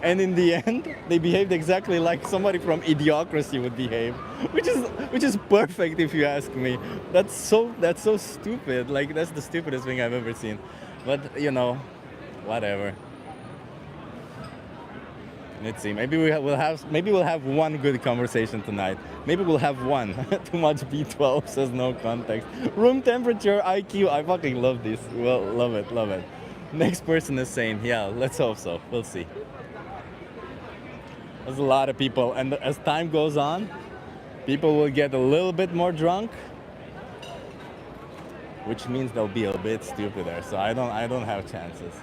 And in the end, they behaved exactly like somebody from Idiocracy would behave, which is perfect if you ask me. That's so stupid. Like that's the stupidest thing I've ever seen. But you know, whatever. Let's see. Maybe we'll have one good conversation tonight. Maybe we'll have one. Too much B12 says no context. Room temperature IQ. I fucking love this. Well, love it. Next person is sane. Yeah, let's hope so. We'll see. There's a lot of people, and as time goes on, people will get a little bit more drunk, which means they'll be a bit stupider. So I don't have chances.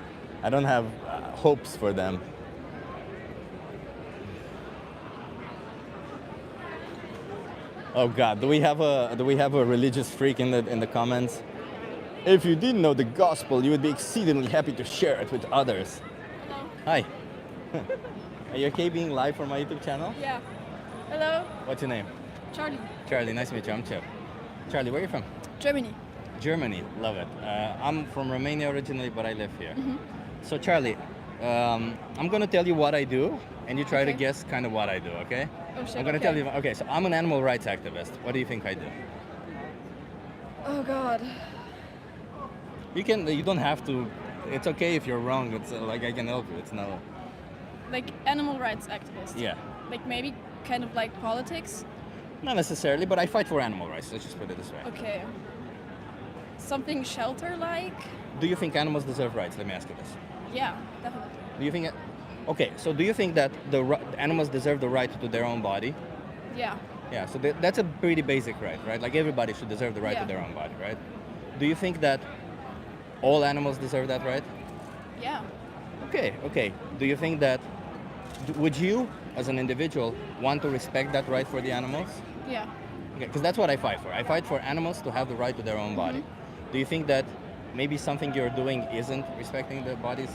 I don't have hopes for them. Oh God, do we have a religious freak in the comments? If you didn't know the gospel, you would be exceedingly happy to share it with others. Hello. Hi. Are you okay being live for my YouTube channel? Yeah. Hello. What's your name? Charlie. Charlie, nice to meet you. I'm Chip. Charlie, where are you from? Germany. Germany, love it. I'm from Romania originally, but I live here. Mm-hmm. So Charlie, I'm gonna tell you what I do, and you try to Okay. guess kind of what I do, okay? Oh shit. I'm gonna okay. tell you. Okay, so I'm an animal rights activist. What do you think I do? Oh God. You don't have to. It's okay if you're wrong. It's like I can help you. It's no. Like animal rights activist. Yeah, Like maybe kind of like politics. not necessarily, but I fight for animal rights. Let's just put it this way. Okay. Something shelter-like. Do you think animals deserve rights? Let me ask you this. Yeah, definitely. Do you think? Okay, so do you think that the animals deserve the right to their own body? Yeah. Yeah, so that's a pretty basic right, right? Like everybody should deserve the right to Yeah. their own body, right? Do you think that all animals deserve that right? Yeah. Okay, okay. Do you think that, would you, as an individual, want to respect that right for the animals? Yeah. Okay, because that's what I fight for. I fight for animals to have the right to their own body. Do you think that maybe something you're doing isn't respecting the bodies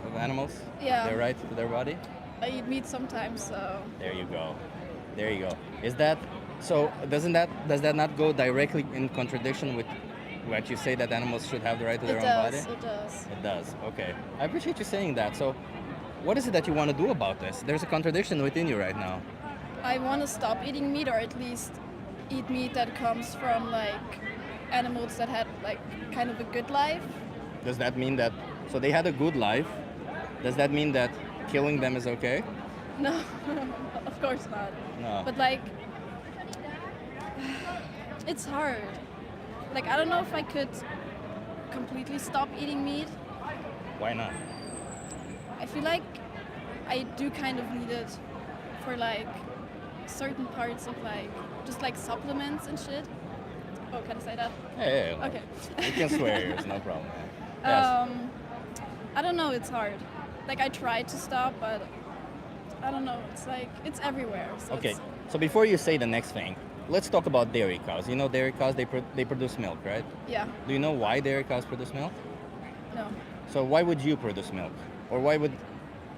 of animals? Yeah. Their right to their body? I eat meat sometimes, so There you go. There you go. Is that so? Does that not go directly in contradiction with what you say that animals should have the right to their it own does. body? It does. It does. Okay. I appreciate you saying that. So, what is it that you want to do about this? There's a contradiction within you right now. I want to stop eating meat, or at least eat meat that comes from like animals that had like kind of a good life. Does that mean that so they had a good life? Does that mean that killing them is okay? No, of course not. No. But like, it's hard. Like, I don't know if I could completely stop eating meat. Why not? I feel like I do kind of need it for like certain parts of like just like supplements and shit. Oh, can I say that? Hey, Okay. you can swear here. It's no problem. Yes. I don't know. It's hard. Like I try to stop, but I don't know. It's like it's everywhere. So Okay, it's- so before you say the next thing, let's talk about dairy cows. You know dairy cows, they produce milk, right? Yeah. Do you know why dairy cows produce milk? No. So why would you produce milk? Or why would,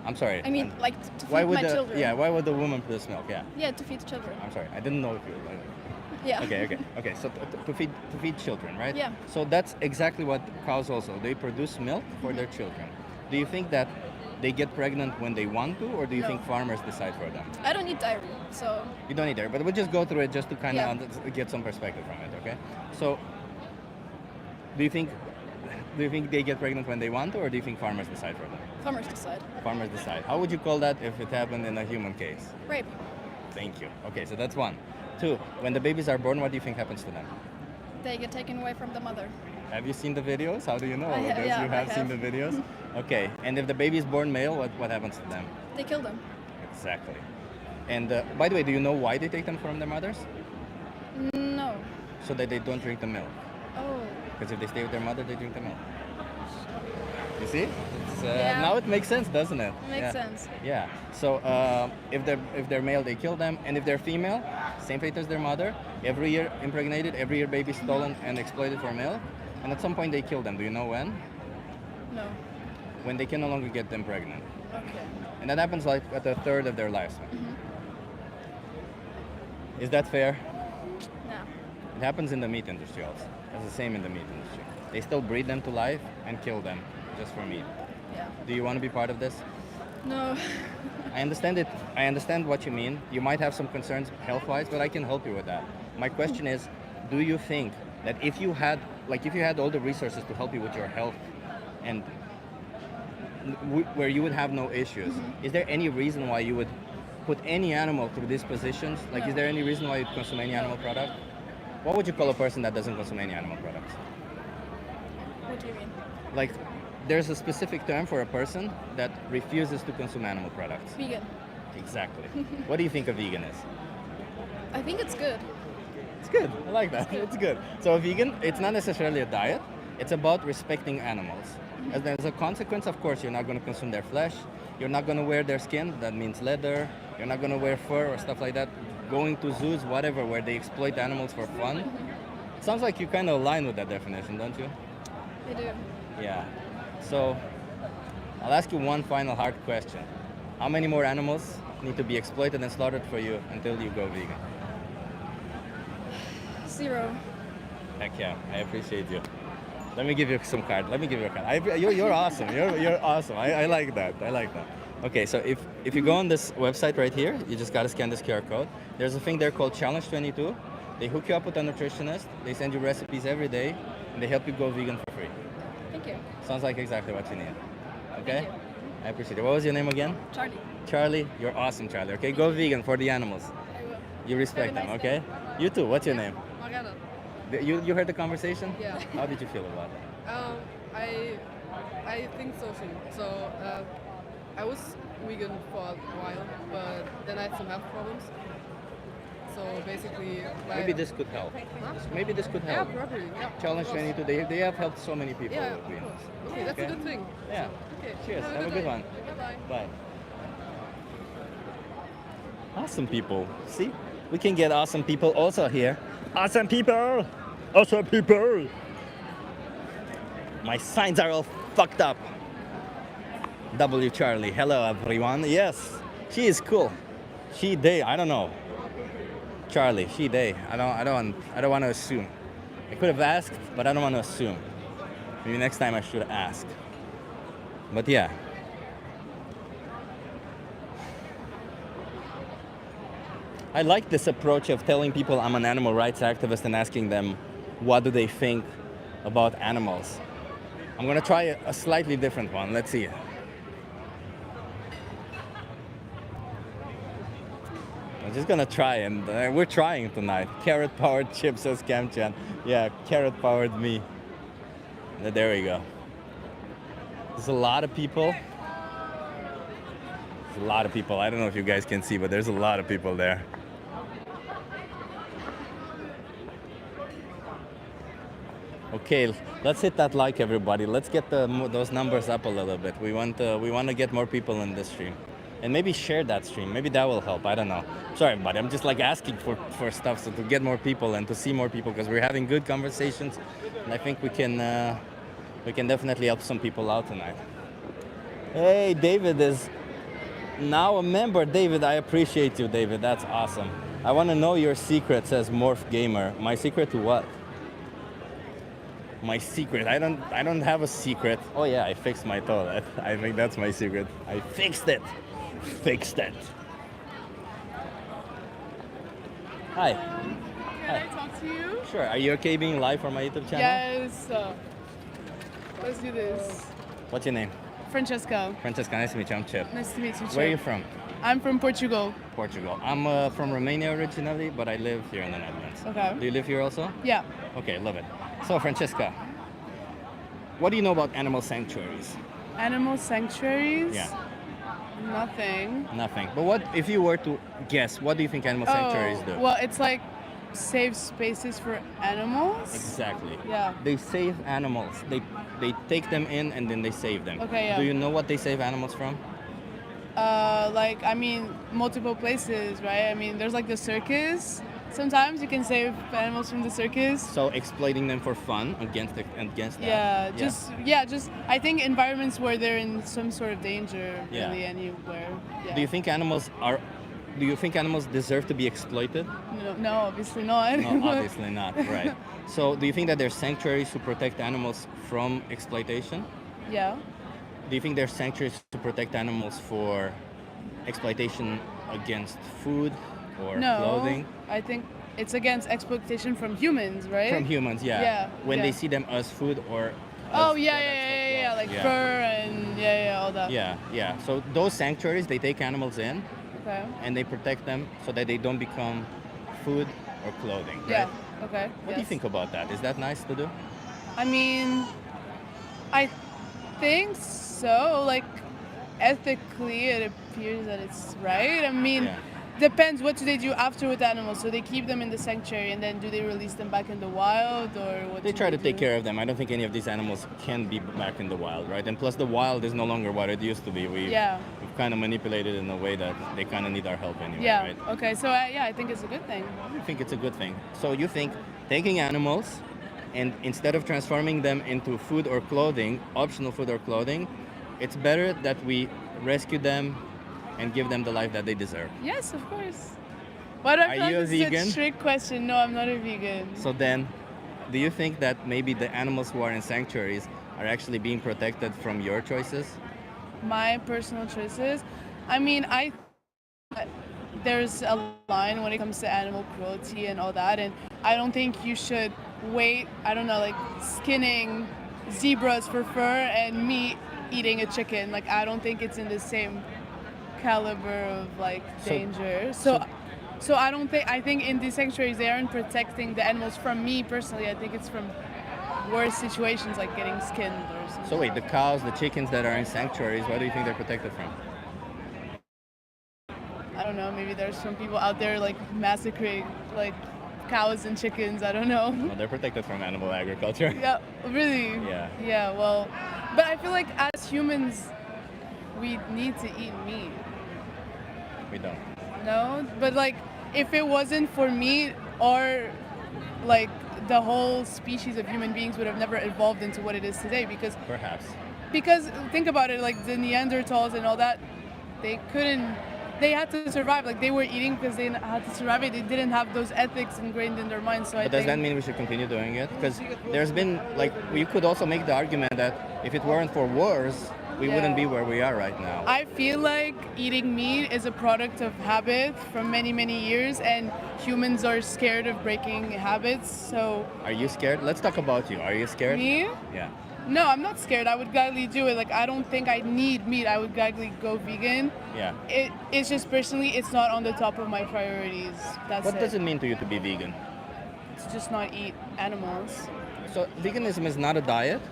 I'm sorry. I mean, like to why feed would my the, children. Yeah, why would the woman produce milk? Yeah, Yeah, to feed children. I'm sorry. I didn't know if you like, Yeah. Okay. So to feed children, right? Yeah. So that's exactly what cows also. They produce milk for their children. Do you think that they get pregnant when they want to, or do you No. think farmers decide for them? I don't eat dairy, so You don't need dairy, but we'll just go through it just to kind Yeah. of get some perspective from it, okay? So, do you think they get pregnant when they want to, or do you think farmers decide for them? farmers decide. Farmers decide. How would you call that if it happened in a human case? Rape. Thank you. Okay, so that's one. Two, when the babies are born, what do you think happens to them? They get taken away from the mother. Have you seen the videos? How do you know? I ha- Those yeah, you I have seen have. the videos? Okay, and if the baby is born male, what happens to them? They kill them. Exactly. And by the way, do you know why they take them from their mothers? No. So that they don't drink the milk. Oh. Because if they stay with their mother, they drink the milk. You see? It's, Yeah. Now it makes sense, doesn't it? Makes Yeah. sense. Yeah. So if they're male, they kill them, and if they're female, same fate as their mother. Every year impregnated, every year baby stolen and exploited for milk, and at some point they kill them. Do you know when? No. When they can no longer get them pregnant, Okay. and that happens like at a third of their lifespan. Mm-hmm. Is that fair? No. It happens in the meat industry also. It's the same in the meat industry. They still breed them to life and kill them just for meat. Yeah. Do you want to be part of this? No. I understand it. I understand what you mean. You might have some concerns health-wise, but I can help you with that. My question is, do you think that if you had all the resources to help you with your health and where you would have no issues, is there any reason why you would put any animal through these positions? Like, No. is there any reason why you'd consume any animal product? What would you call a person that doesn't consume any animal products? What do you mean? Like, there's a specific term for a person that refuses to consume animal products. Vegan. Exactly. What do you think a vegan is? I think it's good. It's good. I like that. It's good. So a vegan, it's not necessarily a diet. It's about respecting animals. As there's a consequence, of course, you're not going to consume their flesh. You're not going to wear their skin. That means leather. You're not going to wear fur or stuff like that. Going to zoos, whatever, where they exploit animals for fun. Sounds like you kind of align with that definition, don't you? I do. Yeah. So I'll ask you one final hard question. How many more animals need to be exploited and slaughtered for you until you go vegan? 0. Heck yeah, I appreciate you. Let me give you some card. Let me give you a card. You're awesome. You're awesome. I like that. I like that. Okay, so if you go on this website right here, you just gotta scan this QR code. There's a thing there called Challenge 22. They hook you up with a nutritionist. They send you recipes every day, and they help you go vegan for free. Thank you. Sounds like exactly what you need. Okay? Thank you. I appreciate it. What was your name again? Charlie. Charlie. You're awesome, Charlie. Okay, go vegan for the animals. I will. You respect Have a them, nice okay? day. Bye-bye. You too. What's your name? Mariana. You heard the conversation? Yeah. How did you feel about it? I think so too. So I was vegan for a while, but then I had some health problems. So basically, like, Maybe this could help. Huh? Maybe this could Yeah, help. probably. Yeah. Challenge of course. 22, they have helped so many people. Yeah, with of vegan. course. Okay, that's Okay. a good thing. Yeah. Okay. Cheers. Have a good one. Bye bye. Bye. Awesome people. See? We can get awesome people also here. Awesome people! Awesome people! My signs are all fucked up. W Charlie. Hello everyone. Yes. She is cool. She, they, I don't know. Charlie, she, they. I don't want to assume. I could have asked, but I don't want to assume. Maybe next time I should ask. But yeah. I like this approach of telling people I'm an animal rights activist and asking them what do they think about animals. I'm gonna try a slightly different one. Let's see. I'm just gonna try, and we're trying tonight. Carrot powered chip, says Camchan. Yeah, carrot powered me. There we go. There's a lot of people. There's a lot of people. I don't know if you guys can see, but there's a lot of people there. Okay, let's hit that like, everybody. Let's get those numbers up a little bit. We want to get more people in this stream, and maybe share that stream. Maybe that will help. I don't know. Sorry, everybody. I'm just like asking for stuff, so to get more people and to see more people, because we're having good conversations, and I think we can definitely help some people out tonight. Hey, David is now a member. David, I appreciate you, David. That's awesome. I want to know your secret, says Morph Gamer. My secret to what? My secret. I don't have a secret. Oh yeah, I fixed my toilet. I think that's my secret. I fixed it. Fixed it. Hi. Can I talk to you? Sure. Are you okay being live for my YouTube channel? Yes. Let's do this. What's your name? Francesca. Francesca. Nice to meet you. I'm Chip. Nice to meet you. Where are you Chip. from? I'm from Portugal. Portugal. I'm from Romania originally, but I live here in the Netherlands. Okay. Do you live here also? Yeah. Okay, love it. So, Francesca, what do you know about animal sanctuaries? Animal sanctuaries? Yeah. Nothing. Nothing. But what if you were to guess? What do you think animal sanctuaries do? Well, it's like safe spaces for animals. Exactly. Yeah. They save animals. They take them in and then they save them. Okay, yeah. Do you know what they save animals from? Like, I mean, multiple places, right? I mean, there's like the circus. Sometimes you can save animals from the circus. So exploiting them for fun against that. Yeah, just I think environments where they're in some sort of danger, Yeah. really anywhere. Yeah. Do you think animals deserve to be exploited? No, obviously not. No, obviously not. Right. So do you think that there's sanctuaries to protect animals from exploitation? Yeah. Do you think there's sanctuaries to protect animals for exploitation against food or No. clothing? I think it's against exploitation from humans, right? From humans, yeah. Yeah, When they yeah. see them as food or Oh as yeah, products for yeah, cloth. like fur and all that. Yeah. So those sanctuaries, they take animals in Okay. and they protect them so that they don't become food or clothing. Right? Yeah. Okay. What do you think about that? Is that nice to do? I mean, I think so. Like, ethically, it appears that it's right. I mean, Yeah. depends what do they do after with animals. So they keep them in the sanctuary, and then do they release them back in the wild, or what? They do try to take do? care of them. I don't think any of these animals can be back in the wild, right? And plus, the wild is no longer what it used to be. We've kind of manipulated it in a way that they kind of need our help anyway, Yeah. right? Okay. So yeah, I think it's a good thing. I think it's a good thing. So you think taking animals and instead of transforming them into food or clothing, optional food or clothing, it's better that we rescue them and give them the life that they deserve. Yes, of course. But I Are feel like you a this is vegan? a trick question. No, I'm not a vegan. So then, do you think that maybe the animals who are in sanctuaries are actually being protected from your choices? My personal choices. I mean, there's a line when it comes to animal cruelty and all that, and I don't think you should wait. I don't know, like skinning zebras for fur and me eating a chicken. Like, I don't think it's in the same caliber of like danger. So I don't think. I think in these sanctuaries they aren't protecting the animals from me personally. I think it's from worse situations like getting skinned or something. So wait, the cows, the chickens that are in sanctuaries, what do you think they're protected from? I don't know. Maybe there's some people out there like massacring like cows and chickens. I don't know. Well, they're protected from animal agriculture. Yeah, really. Yeah. Yeah. Well, but I feel like as humans, we need to eat meat. We don't. No, but like if it wasn't for meat, or like the whole species of human beings would have never evolved into what it is today. Perhaps. Because think about it, like the Neanderthals and all that, they couldn't. They had to survive. Like they were eating because they had to survive. They didn't have those ethics ingrained in their minds. So I But does think. that mean we should continue doing it? Because there's been, like, you could also make the argument that if it weren't for wars, we wouldn't be where we are right now. I feel like eating meat is a product of habit from many, many years, and humans are scared of breaking habits. So Are you scared? Let's talk about you. Are you scared? me? Yeah. No, I'm not scared. I would gladly do it. Like I don't think I need meat. I would gladly go vegan. Yeah. It's just personally, it's not on the top of my priorities. That's What it. does it mean to you to be vegan? To just not eat animals. So veganism is not a diet.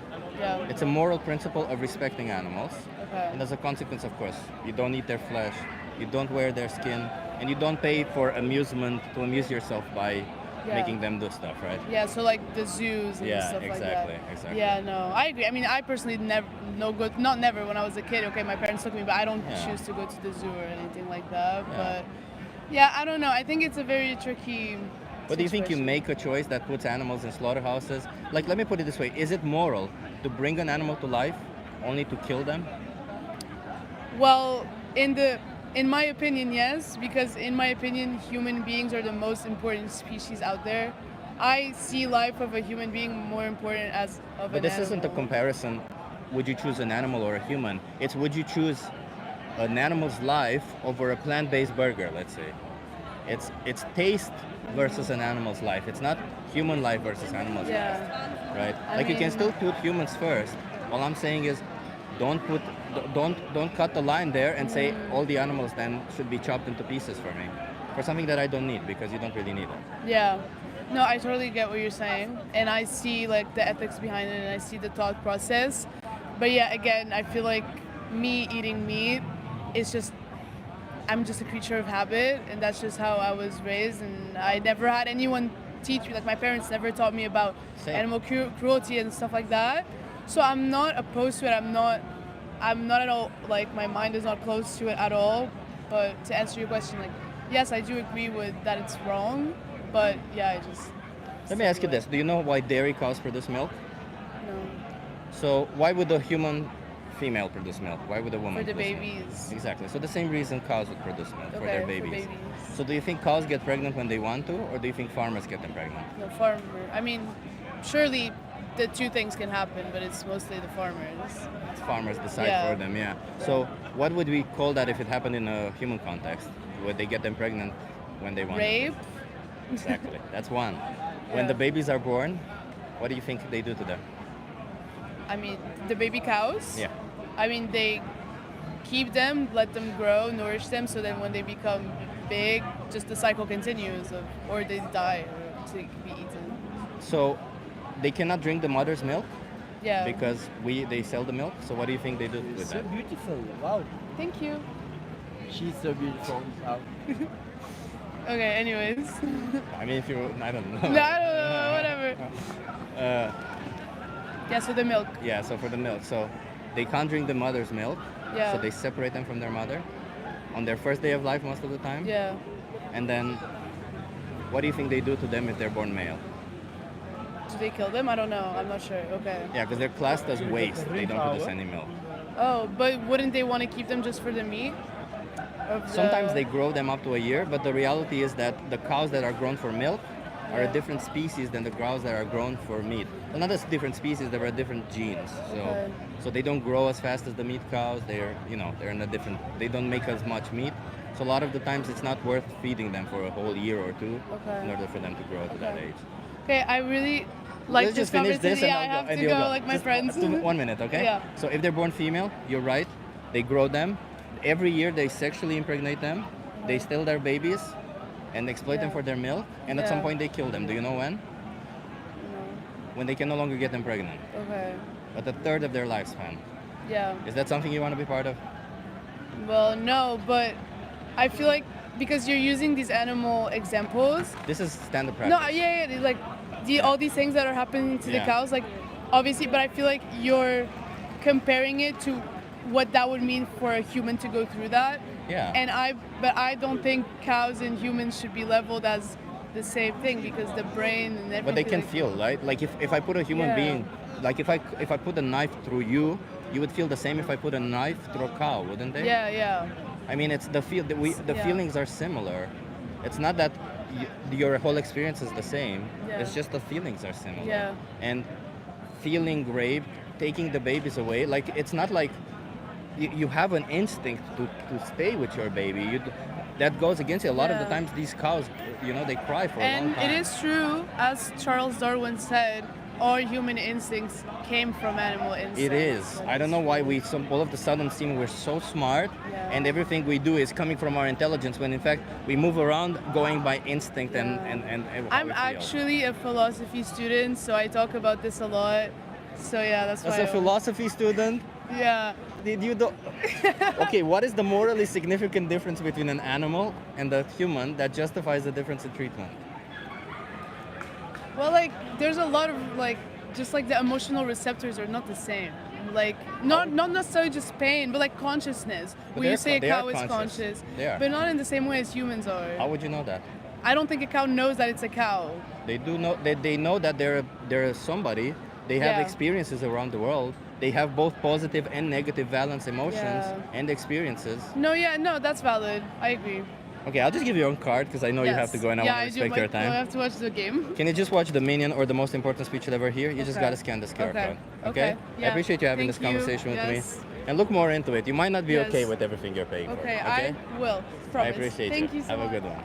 Yeah. It's a moral principle of respecting animals. Okay. And as a consequence, of course, you don't eat their flesh, you don't wear their skin, and you don't pay for amusement to amuse yourself by making them do stuff, right? Yeah, so like the zoos and Yeah, stuff exactly, like that. exactly. Yeah, no, I agree. I mean, I personally not never. When I was a kid, okay, my parents took me, but I don't choose to go to the zoo or anything like that. Yeah. But yeah, I don't know. I think it's a very tricky. But do you think you situation. make a choice that puts animals in slaughterhouses? Like, let me put it this way: is it moral to bring an animal to life only to kill them? Well, in my opinion, yes, because in my opinion, human beings are the most important species out there. I see life of a human being more important as of But an this animal. isn't a comparison. Would you choose an animal or a human? It's would you choose an animal's life over a plant-based burger? Let's say. It's taste versus an animal's life. It's not human life versus animal's Yeah. life, right? I Like you can mean- still put humans first. All I'm saying is, don't cut the line there and say all the animals then should be chopped into pieces for me, for something that I don't need because you don't really need it. Yeah. No, I totally get what you're saying. And I see like the ethics behind it and I see the thought process. But yeah, again, I feel like me eating meat is just I'm just a creature of habit and that's just how I was raised and I never had anyone teach me, like my parents never taught me about Same. animal cruelty and stuff like that. So I'm not opposed to it. I'm not at all like my mind is not close to it at all. But to answer your question, like yes, I do agree with that it's wrong. But yeah, I just. Let me ask you this: do you know why dairy cows produce milk? No. So why would a human female produce milk? Why would a woman? For the produce milk? babies. Exactly. So the same reason cows would produce milk for their Okay, for babies. babies. So do you think cows get pregnant when they want to, or do you think farmers get them pregnant? The farmer. I mean, surely the two things can happen, but it's mostly the farmers. Farmers decide Yeah. for them, yeah. So what would we call that if it happened in a human context? Would they get them pregnant when they want? Rape. Exactly. That's one. When Yeah. the babies are born, what do you think they do to them? I mean, the baby cows. Yeah. I mean, they keep them, let them grow, nourish them, so then when they become big, just the cycle continues, or they die or to be eaten. So they cannot drink the mother's milk? Yeah. because they sell the milk. So what do you think they do with So that? beautiful. Wow. Thank you. She's so beautiful. Wow. Okay, anyways. I mean, if you, I don't know. No, I don't know, whatever. Yeah, so the milk. Yeah, so for the milk, so they can't drink the mother's milk, Yeah. so they separate them from their mother on their first day of life most of the time. Yeah. And then, what do you think they do to them if they're born male? Do they kill them? I don't know. I'm not sure. Okay. Yeah, because they're classed as waste. They don't produce any milk. Oh, but wouldn't they want to keep them just for the meat? Sometimes they grow them up to a year, but the reality is that the cows that are grown for milk are a different species than the cows that are grown for meat. Well, not as different species, there are different genes. So, Okay. so they don't grow as fast as the meat cows. They're in a different. They don't make as much meat. So a lot of the times it's not worth feeding them for a whole year or two Okay. in order for them to grow to that Okay. age. Okay, I really like Let's this just finish this conversation. and Yeah, I I'll have and to you'll go like my Just friends. 1 minute, okay? Yeah. So if they're born female, you're right. They grow them. Every year they sexually impregnate them. They steal their babies and exploit them Yeah. for their milk. And at some Yeah. point they kill them. Do you know when? When they can no longer get them pregnant. Okay. But a third of their lifespan. Yeah. Is that something you want to be part of? Well, no, but I feel like because you're using these animal examples. This is standard practice. No, yeah, like all these things that are happening to the Yeah. cows, like obviously, but I feel like you're comparing it to what that would mean for a human to go through that. Yeah. But I don't think cows and humans should be leveled as the same thing because the brain and everything. But they can like- feel, right? Like if I put a human Yeah. being, like if I put a knife through you, you would feel the same if I put a knife through a cow, wouldn't they? Yeah, yeah. I mean, it's the Yeah. feelings are similar. It's not that your whole experience is the same. Yeah. It's just the feelings are similar. Yeah. And feeling raped, taking the babies away, like it's not like you have an instinct to stay with your baby. That goes against you. A lot of the Yeah. times these cows, they cry for a long And time. it is true, as Charles Darwin said, all human instincts came from animal instincts. It is. I don't know why all of a sudden seem we're so smart Yeah. and everything we do is coming from our intelligence when in fact we move around going by instinct and how I'm we feel. actually a philosophy student, so I talk about this a lot. So yeah, that's why. As a philosophy student, Yeah. did you do Okay, what is the morally significant difference between an animal and a human that justifies the difference in treatment? Well, like there's a lot of like just like the emotional receptors are not the same. Like not necessarily just pain, but like consciousness. But When you they're say a they are cow is conscious. conscious, They are. but not in the same way as humans are. How would you know that? I don't think a cow knows that it's a cow. They do know they know that they're somebody. They have Yeah. experiences around the world. They have both positive and negative valence emotions Yeah. and experiences. No, that's valid. I agree. Okay, I'll just give you your own card because I know you have to go and I yeah, want to I do. respect your Like, I time. have to watch the game. Can you just watch the minion or the most important speech you'll ever hear? You just Okay. gotta scan this QR Okay. code. Okay. I Yeah. appreciate you having Thank this you. conversation with Yes. me. And look more into it. You might not be Yes. okay with everything you're paying Okay, for. Okay? I will. Promise. I appreciate Thank you. you so Have much. a good one.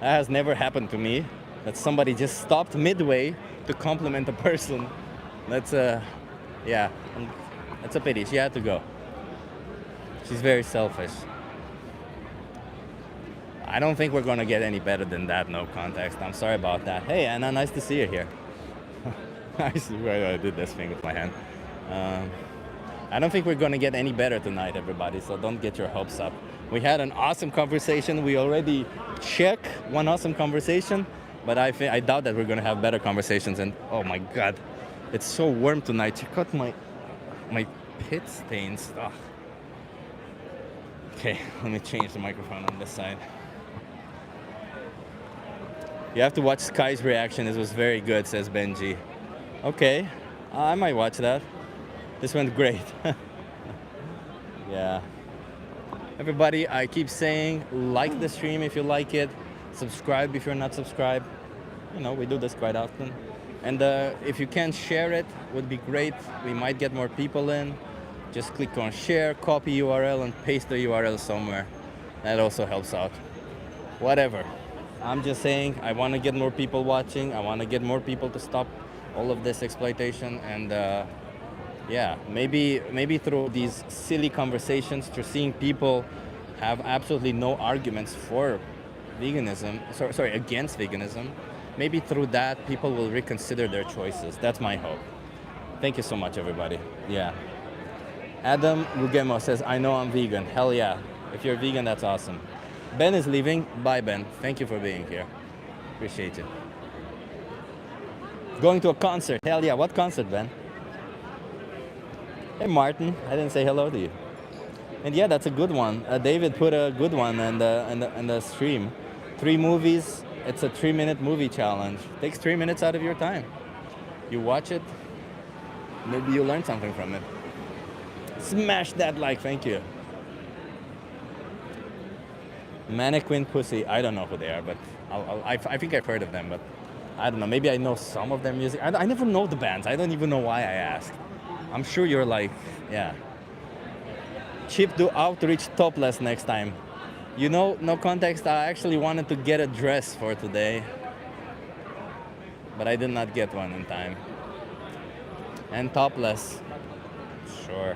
That has never happened to me. That somebody just stopped midway to compliment a person. That's that's a pity. She had to go. She's very selfish. I don't think we're gonna get any better than that. No context. I'm sorry about that. Hey, Anna, nice to see you here. I did this thing with my hand. I don't think we're gonna get any better tonight, everybody. So don't get your hopes up. We had an awesome conversation. We already checked one awesome conversation, but I doubt that we're gonna have better conversations. And oh my God, it's so warm tonight. Check out my pit stains. Ugh. Okay, let me change the microphone on this side. You have to watch Sky's reaction. It was very good, says Benji. Okay, I might watch that. This went great. Yeah. Everybody, I keep saying, like the stream if you like it. Subscribe if you're not subscribed. We do this quite often. And if you can share it, would be great. We might get more people in. Just click on share, copy URL, and paste the URL somewhere. That also helps out. Whatever. I'm just saying, I want to get more people watching. I want to get more people to stop all of this exploitation. And maybe through these silly conversations, through seeing people have absolutely no arguments for veganism, against veganism, maybe through that, people will reconsider their choices. That's my hope. Thank you so much, everybody. Yeah. Adam Gugemo says, I know I'm vegan. Hell yeah. If you're vegan, that's awesome. Ben is leaving. Bye, Ben. Thank you for being here. Appreciate it. Going to a concert. Hell yeah. What concert, Ben? Hey, Martin. I didn't say hello to you. And yeah, that's a good one. David put a good one in the stream. 3 movies. It's a 3-minute movie challenge. Takes 3 minutes out of your time. You watch it. Maybe you learn something from it. Smash that like. Thank you. Mannequin Pussy. I don't know who they are, but I think I've heard of them, but I don't know. Maybe I know some of their music. I never know the bands. I don't even know why I asked. I'm sure you're like, yeah. Chip, do outreach topless next time. You know, no context, I actually wanted to get a dress for today, but I did not get one in time. And topless, sure.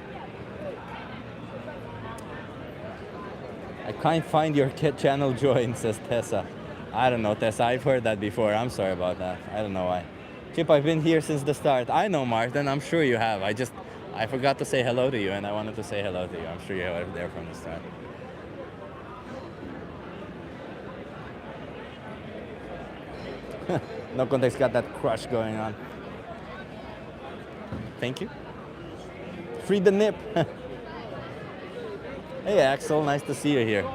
I can't find your channel join, says Tessa. I don't know, Tessa, I've heard that before. I'm sorry about that. I don't know why. Chip, I've been here since the start. I know, Martin, I'm sure you have. I forgot to say hello to you, and I wanted to say hello to you. I'm sure you were there from the start. No context got that crush going on. Thank you. Free the nip. Hey Axel, nice to see you here.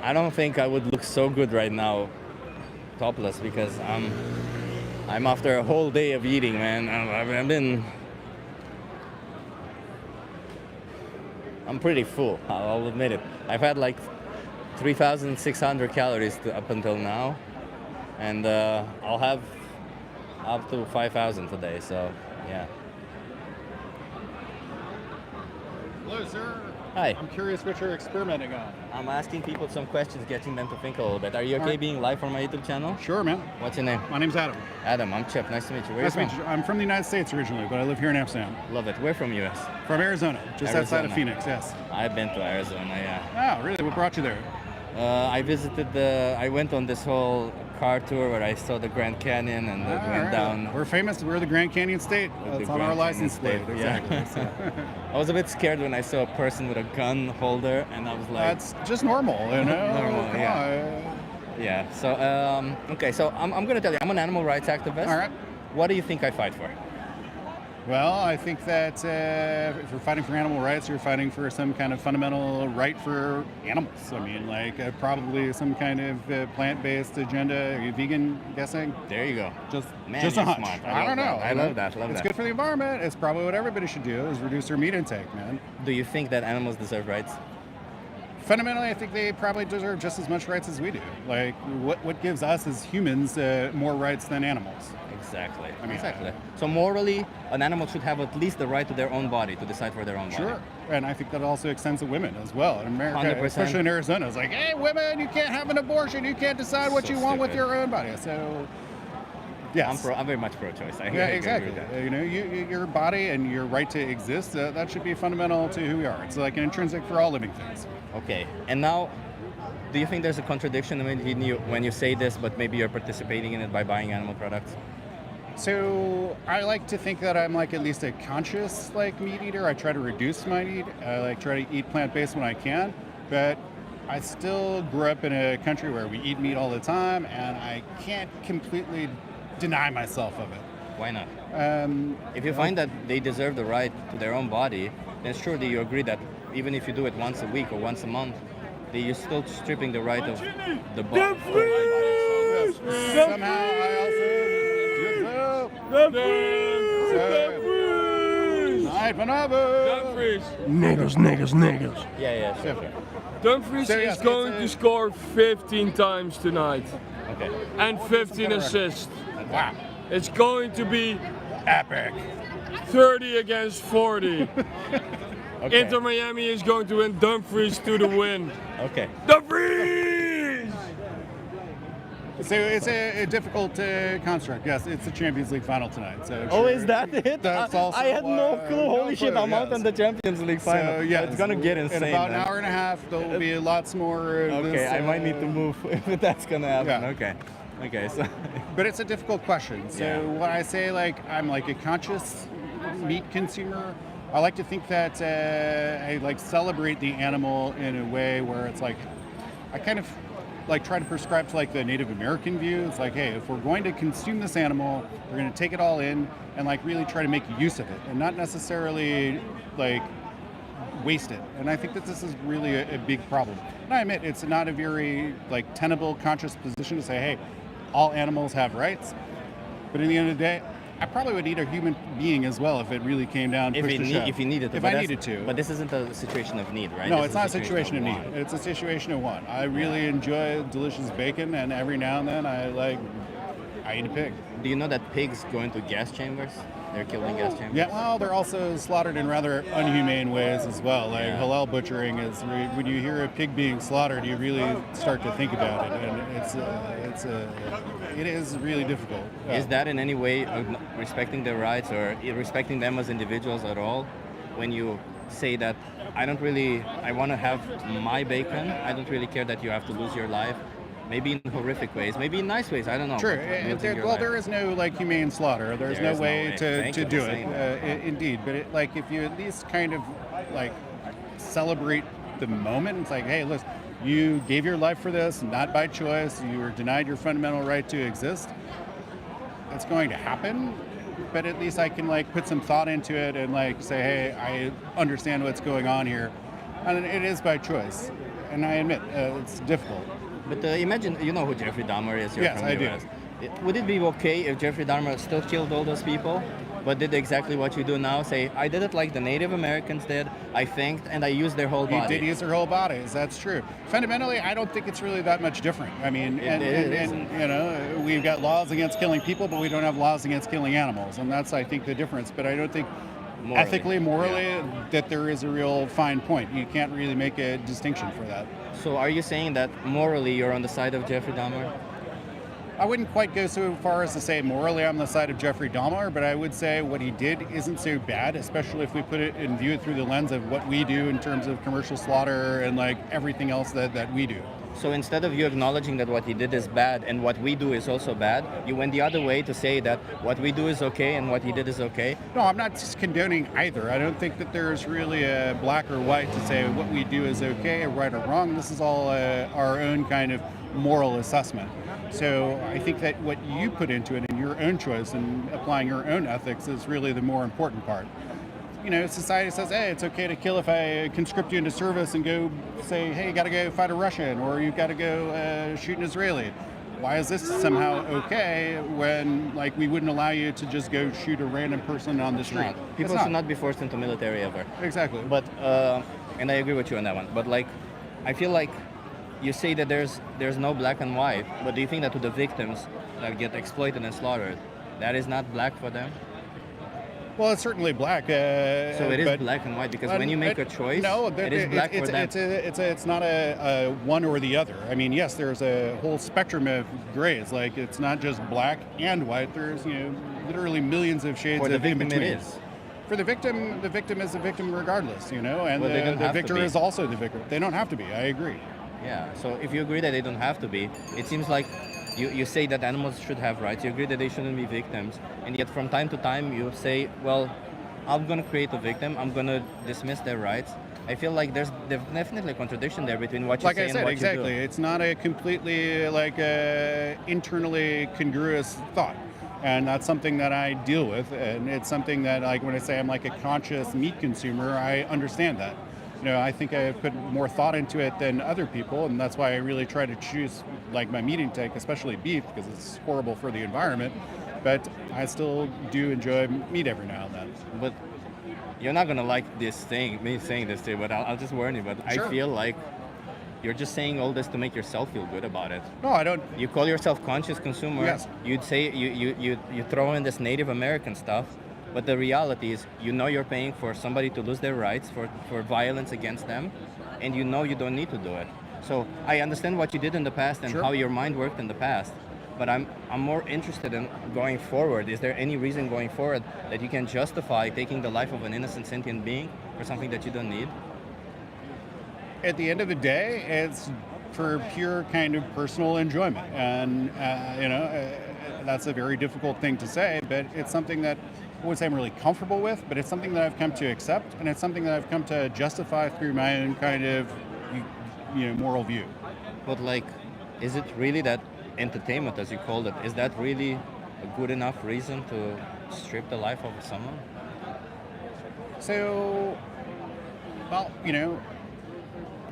I don't think I would look so good right now topless because I'm after a whole day of eating, man. I'm pretty full, I'll admit it. I've had like 3,600 calories up until now, and I'll have up to 5,000 today, so yeah. Hello, sir. Hi. I'm curious what you're experimenting on. I'm asking people some questions, getting them to think a little bit. Are you okay being live on my YouTube channel? Sure, man. What's your name? My name's Adam. Adam, I'm Chip. Nice to meet you. Where Nice are to you meet from? you. I'm from the United States originally, but I live here in Amsterdam. Love it. Where from US? From Arizona, just outside of Arizona. Phoenix, yes. I've been to Arizona, yeah. Oh, really? What brought you there? I went on this whole car tour where I saw the Grand Canyon and went Alright. down. We're famous. We're the Grand Canyon State. the It's on our Grand license Canyon plate. State, yeah. Exactly. So, I was a bit scared when I saw a person with a gun holder, and I was like, that's just normal, you know? Normal, Come yeah. on. yeah. So, okay, so I'm going to tell you, I'm an animal rights activist. All right. What do you think I fight for? Well, I think that if you're fighting for animal rights, you're fighting for some kind of fundamental right for animals. I mean, like probably some kind of plant-based agenda. Are you vegan, guessing? There you go. Just Man, just a you're hunch. smart. I don't know. I love that. It's good for the environment. It's probably what everybody should do is reduce their meat intake, man. Do you think that animals deserve rights? Fundamentally, I think they probably deserve just as much rights as we do. Like, what gives us as humans more rights than animals? Exactly. I mean, exactly. So morally, an animal should have at least the right to their own body, to decide for their own body. Sure. And I think that also extends to women as well. In America, 100%. especially in Arizona, it's like, hey, women, you can't have an abortion. You can't decide what So you want with stupid. your own body. So, yes. I'm very much pro-choice. I Yeah, agree exactly. with that. You know, your body and your right to exist, that should be fundamental to who we are. It's like an intrinsic for all living things. Okay. And now, do you think there's a contradiction when you say this, but maybe you're participating in it by buying animal products? So I like to think that I'm like at least a conscious like meat eater. I try to reduce my meat. I like try to eat plant-based when I can, but I still grew up in a country where we eat meat all the time, and I can't completely deny myself of it. Why not? If you find that they deserve the right to their own body, then surely you agree that even if you do it once a week or once a month, you're still stripping the right of the body. somehow I also Niggas. Yeah, sure. Dumfries So, is yes, going it's, to score 15 times tonight Okay. and 15 assists. Wow. It's going to be Epic. 30 against 40. Okay. Inter Miami is going to win Dumfries to the win. Okay. Dumfries! So it's a difficult construct. Yes, it's the Champions League final tonight. So Oh, sure, is that it? That's also I had no clue. Holy shit, clue, I'm out yes. in the Champions League final. So yeah, It's gonna get insane. In about then. an hour and a half, there will be lots more. Of Okay, this, I might need to move if that's gonna happen. Yeah. Okay, so But it's a difficult question. So Yeah. when I say like I'm like a conscious meat consumer, I like to think that I like celebrate the animal in a way where it's like I kind of like try to prescribe to like the Native American view. It's like, hey, if we're going to consume this animal, we're going to take it all in and like really try to make use of it and not necessarily like waste it. And I think that this is really a big problem. And I admit it's not a very like tenable, conscious position to say, hey, all animals have rights. But in the end of the day, I probably would eat a human being as well if it really came down. if you needed to. If but I that's- needed to. But this isn't a situation of need, right? No, This it's is not a situation of need. want. It's a situation of want. I really enjoy delicious bacon, and every now and then I eat a pig. Do you know that pigs go into gas chambers? They're killed in gas chambers. Yeah, well, they're also slaughtered in rather unhumane ways as well. Like Yeah. halal butchering is when you hear a pig being slaughtered, you really start to think about it, and it is really difficult. Is that in any way respecting their rights or respecting them as individuals at all? When you say that I want to have my bacon, I don't really care that you have to lose your life. Maybe in horrific ways, maybe in nice ways. I don't know. True. Losing your Well, life. there is no like humane slaughter. There's There no is no way way. to Thank you do for it. saying that. Indeed, but like if you at least kind of like celebrate the moment, it's like, hey, listen, you gave your life for this, not by choice. You were denied your fundamental right to exist. It's going to happen, but at least I can like put some thought into it and like say, hey, I understand what's going on here, and it is by choice. And I admit it's difficult. But imagine, you know who Jeffrey Dahmer is. You're Yes, from I the do. US. Would it be okay if Jeffrey Dahmer still killed all those people, but did exactly what you do now? Say, I did it like the Native Americans did. I thanked and I used their whole He body. did use their whole bodies. That's true. Fundamentally, I don't think it's really that much different. I mean, It isn't. you know, we've got laws against killing people, but we don't have laws against killing animals, and that's I think the difference. But I don't think Morally. ethically, morally, that there is a real fine point. You can't really make a distinction for that. So are you saying that morally you're on the side of Jeffrey Dahmer? I wouldn't quite go so far as to say morally I'm on the side of Jeffrey Dahmer, but I would say what he did isn't so bad, especially if we put it and view it through the lens of what we do in terms of commercial slaughter and like everything else that we do. So instead of you acknowledging that what he did is bad and what we do is also bad, you went the other way to say that what we do is okay and what he did is okay. No, I'm not condoning either. I don't think that there's really a black or white to say what we do is okay or right or wrong. This is all our own kind of moral assessment. So I think that what you put into it and your own choice and applying your own ethics is really the more important part. You know, society says, hey, it's okay to kill if I conscript you into service and go say, hey, you got to go fight a Russian or you've got to go shoot an Israeli. Why is this somehow okay when, like, we wouldn't allow you to just go shoot a random person on the street? People It's should not be forced into military ever. Exactly. But and I agree with you on that one. But like, I feel like you say that there's no black and white. But do you think that to the victims that get exploited and slaughtered, that is not black for them? Well, it's certainly black. So it is but- black and white because when you make a choice, no, it is black for them. it's not a one or the other. I mean, yes, there's a whole spectrum of grays. Like it's not just black and white. There's literally millions of shades For the of in victim, between. it is. For the victim is a victim regardless, and Well, they don't the have to victor be. is also the victim. They don't have to be. I agree. Yeah. So if you agree that they don't have to be, it seems like you say that animals should have rights. You agree that they shouldn't be victims, and yet from time to time you say, well, I'm going to create a victim. I'm going to dismiss their rights. I feel like there's definitely a contradiction there between what you Like say I and said, what exactly. you do. It's not a completely internally congruous thought. And that's something that I deal with. And it's something that, like, when I say I'm like a conscious meat consumer, I understand that. I think I put more thought into it than other people, and that's why I really try to choose like my meat intake, especially beef, because it's horrible for the environment. But I still do enjoy meat every now and then. But you're not gonna like me saying this to you, but I'll just warn you. But Sure. I feel like you're just saying all this to make yourself feel good about it. No, I don't. You call yourself conscious consumer. Yes. You'd say you throw in this Native American stuff, but the reality is you're paying for somebody to lose their rights for violence against them, and you don't need to do it. So I understand what you did in the past and Sure. how your mind worked in the past, But I'm more interested in going forward. Is there any reason going forward that you can justify taking the life of an innocent sentient being for something that you don't need? At the end of the day, it's for pure kind of personal enjoyment, and that's a very difficult thing to say, but it's something that I would say I'm really comfortable with, but it's something that I've come to accept, and it's something that I've come to justify through my own kind of moral view. But like, is it really that entertainment, as you called it, is that really a good enough reason to strip the life of someone? So, well,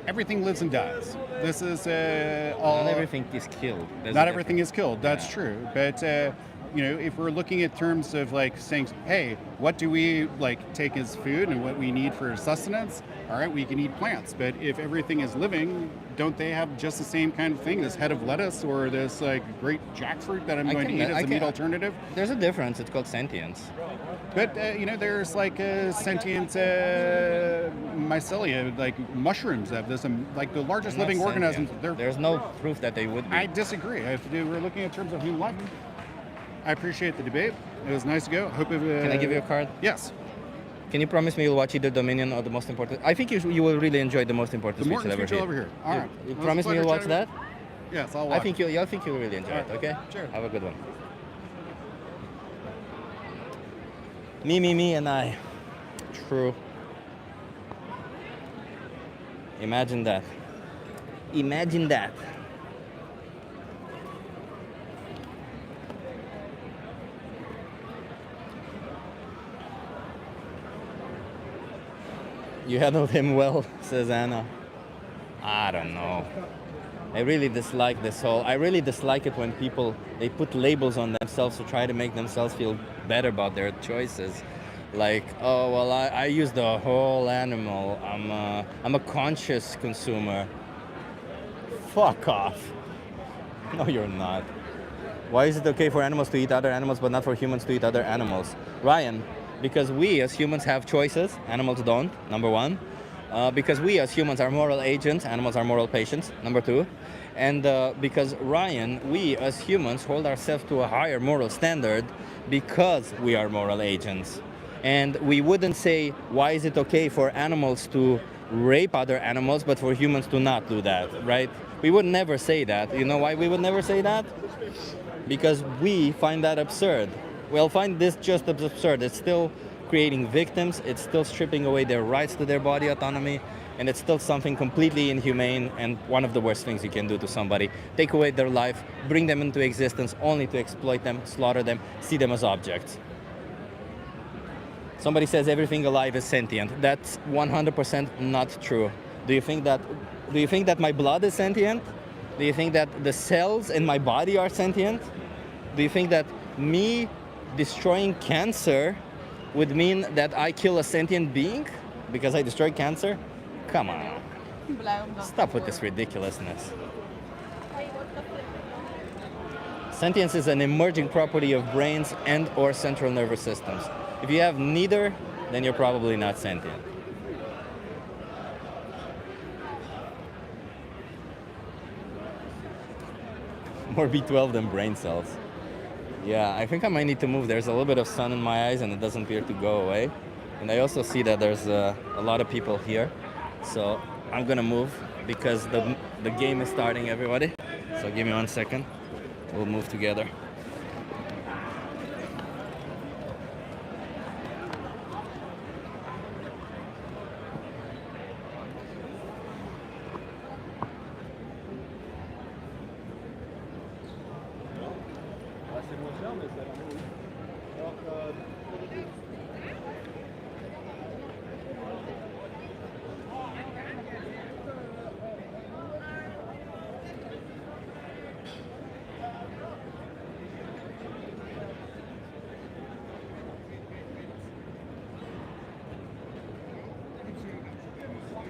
everything lives and dies. This is all. Not everything is killed. Not everything is killed. That's true. But if we're looking at terms of like saying, hey, what do we like take as food and what we need for sustenance? All right, we can eat plants. But if everything is living, don't they have just the same kind of thing? This head of lettuce or this like great jackfruit that I'm going to eat as a meat alternative? There's a difference. It's called sentience. But there's like sentient mycelia, like mushrooms have this, like the largest living organisms. There's no proof that they would be. I disagree. If we're looking in terms of human life, I appreciate the debate. It was nice to go. Hope Can I give you a card? Yes. Can you promise me you'll watch either Dominion or the most important? I think you will really enjoy the most important speech you'll ever hear. Over here. All right. You promise me you'll watch that? Yes, I'll watch. I think you'll really enjoy it. Okay. Sure. Have a good one. Me, and I. True. Imagine that. Imagine that. You handled him well, says Anna. I don't know. I really dislike I really dislike it when people, they put labels on themselves to try to make themselves feel better about their choices. Like, oh, well, I use the whole animal. I'm a conscious consumer. Fuck off. No, you're not. Why is it okay for animals to eat other animals, but not for humans to eat other animals? Ryan, because we as humans have choices, animals don't, number one. Because we as humans are moral agents, animals are moral patients, number two. And because Ryan, we as humans hold ourselves to a higher moral standard because we are moral agents. And we wouldn't say, why is it okay for animals to rape other animals, but for humans to not do that, right? We would never say that. You know why we would never say that? Because we find that absurd. We'll find this just as absurd. It's still creating victims, it's still stripping away their rights to their body autonomy, and it's still something completely inhumane and one of the worst things you can do to somebody. Take away their life, bring them into existence only to exploit them, slaughter them, see them as objects. Somebody says everything alive is sentient. That's 100% not true. Do you think that my blood is sentient? Do you think that the cells in my body are sentient? Do you think that me destroying cancer would mean that I kill a sentient being because I destroy cancer? Come on. Stop with this ridiculousness. Sentience is an emerging property of brains and or central nervous systems. If you have neither, then you're probably not sentient. More B12 than brain cells. Yeah, I think I might need to move. There's a little bit of sun in my eyes and it doesn't appear to go away. And I also see that there's a lot of people here. So I'm gonna move because the game is starting, everybody. So give me 1 second. We'll move together.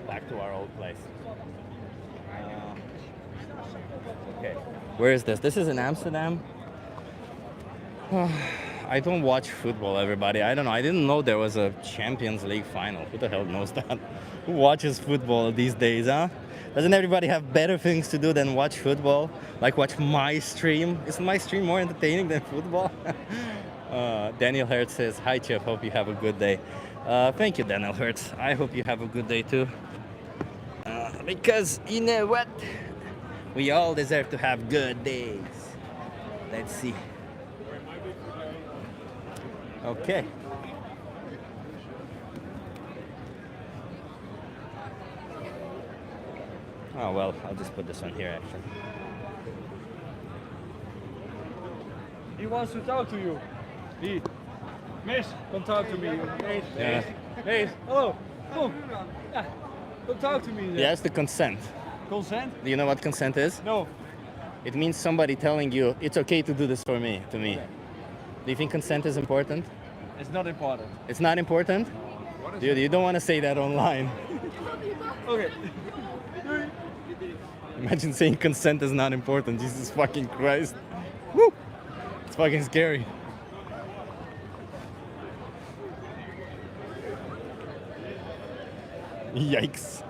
Back to our old place. Okay, where is this? This is in Amsterdam. I don't watch football, everybody. I don't know. I didn't know there was a Champions League final. Who the hell knows that? Who watches football these days, huh? Doesn't everybody have better things to do than watch football? Like watch my stream? Isn't my stream more entertaining than football? Daniel Hertz says, hi Chip, hope you have a good day. Thank you, Daniel Hertz. I hope you have a good day too. Because you know what? We all deserve to have good days. Let's see. Okay. Oh well, I'll just put this one here actually. He wants to talk to you. He. Miss, come talk to me. Hey, Yeah. hey, hello. Come. Yeah. Come talk to me. Yeah, it's the consent. Consent? Do you know what consent is? No. It means somebody telling you it's okay to do this for me, to me. Do you think consent is important? It's not important. It's not important? Dude, you don't want to say that online. Okay. Imagine saying consent is not important. Jesus fucking Christ. Woo! It's fucking scary. Yikes.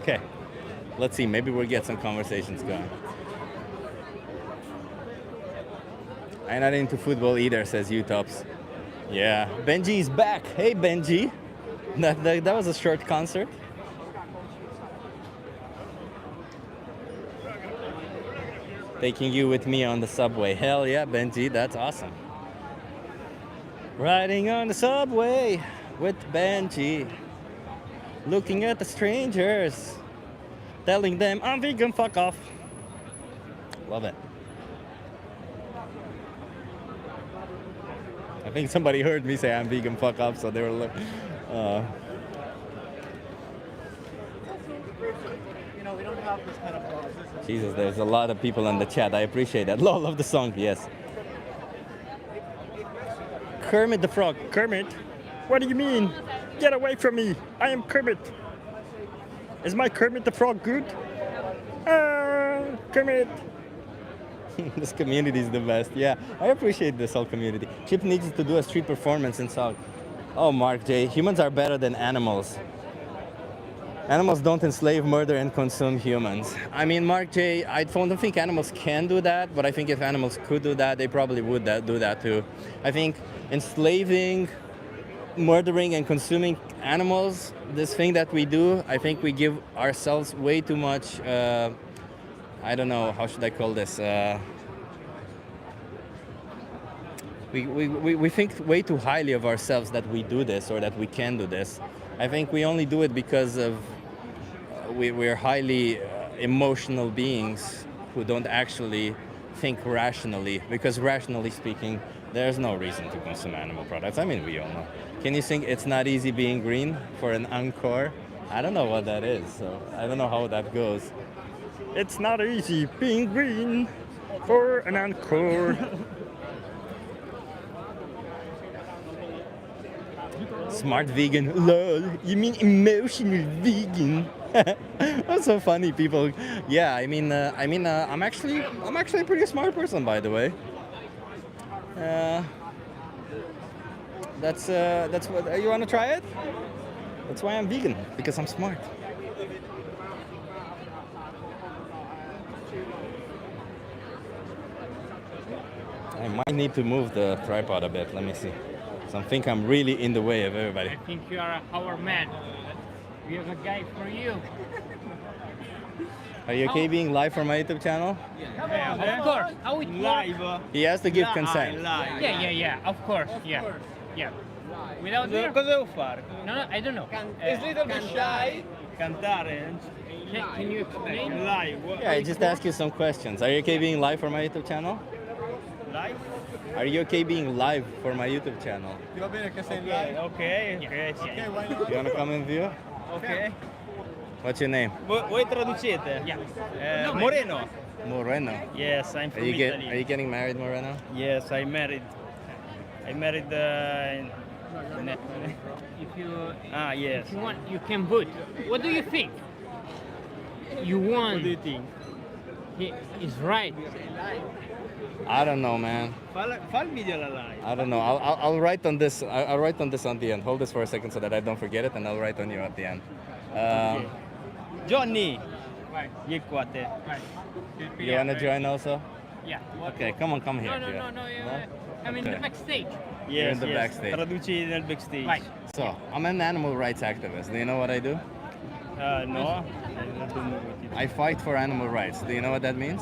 Okay. Let's see. Maybe we'll get some conversations going. I'm not into football either, says Utops. Yeah. Benji's back. Hey, Benji. That was a short concert. Taking you with me on the subway. Hell yeah, Benji. That's awesome. Riding on the subway with Benji. Looking at the strangers. Telling them I'm vegan, fuck off. Love it. I think somebody heard me say I'm vegan, fuck off, so they were like, We don't have this kind of process. Jesus, there's a lot of people in the chat. I appreciate that. Lol, love the song, yes. Kermit the Frog. Kermit? What do you mean? Get away from me. I am Kermit. Is my Kermit the Frog good? Kermit. This community is the best. Yeah, I appreciate this whole community. Chip needs to do a street performance in South. Oh, Mark J. Humans are better than animals. Animals don't enslave, murder, and consume humans. I mean, Mark J., I don't think animals can do that, but I think if animals could do that, they probably would do that too. I think enslaving, murdering, and consuming animals, this thing that we do, I think we give ourselves way too much, I don't know, how should I call this? We think way too highly of ourselves that we do this or that we can do this. I think we only do it because of we're highly emotional beings who don't actually think rationally, because rationally speaking, there's no reason to consume animal products. I mean, we all know. Can you sing It's Not Easy Being Green for an encore? I don't know what that is, so I don't know how that goes. It's not easy being green for an encore. Smart vegan, lol. You mean emotional vegan? That's so funny, people. Yeah, I'm actually a pretty smart person, by the way. That's what you want to try it. That's why I'm vegan, because I'm smart. I might need to move the tripod a bit. Let me see. So I think I'm really in the way of everybody. I think you are our man. We have a guy for you. Are you okay being live for my YouTube channel? Yeah, of course. How it live? He has to give consent. Yeah. Of course. Yeah. Without Cosa devo fare? No, I don't know. Is little bit shy. Cantare. Can you explain? Live. Yeah, I just ask you some questions. Are you okay being live for my YouTube channel? Live? Are you okay being live for my YouTube channel? Ti va bene che sei live? Ok. Why not? You wanna come and view? Ok. What's your name? Voi traducete? Yeah. Moreno. Moreno. Yes, I'm Are from you Italy. are you getting married, Moreno? Yes, I married. I married If you yes. if you want, you can vote. What do you think? You won. What do you think? He is right. I don't know, man. Fa il video alla live. I don't know. I'll write on this. I'll write on this on the end. Hold this for a second so that I don't forget it, and I'll write on you at the end. Ok. Johnny, Vai, vieni qua a te. vai. You wanna join also? Yeah. Okay, come here. No, no, yeah. no, I'm in the Okay. backstage. You're in Yes, the yes. backstage. Traduci nel backstage. Vai. So, I'm an animal rights activist. Do you know what I do? No, I don't know what it is. I fight for animal rights. Do you know what that means?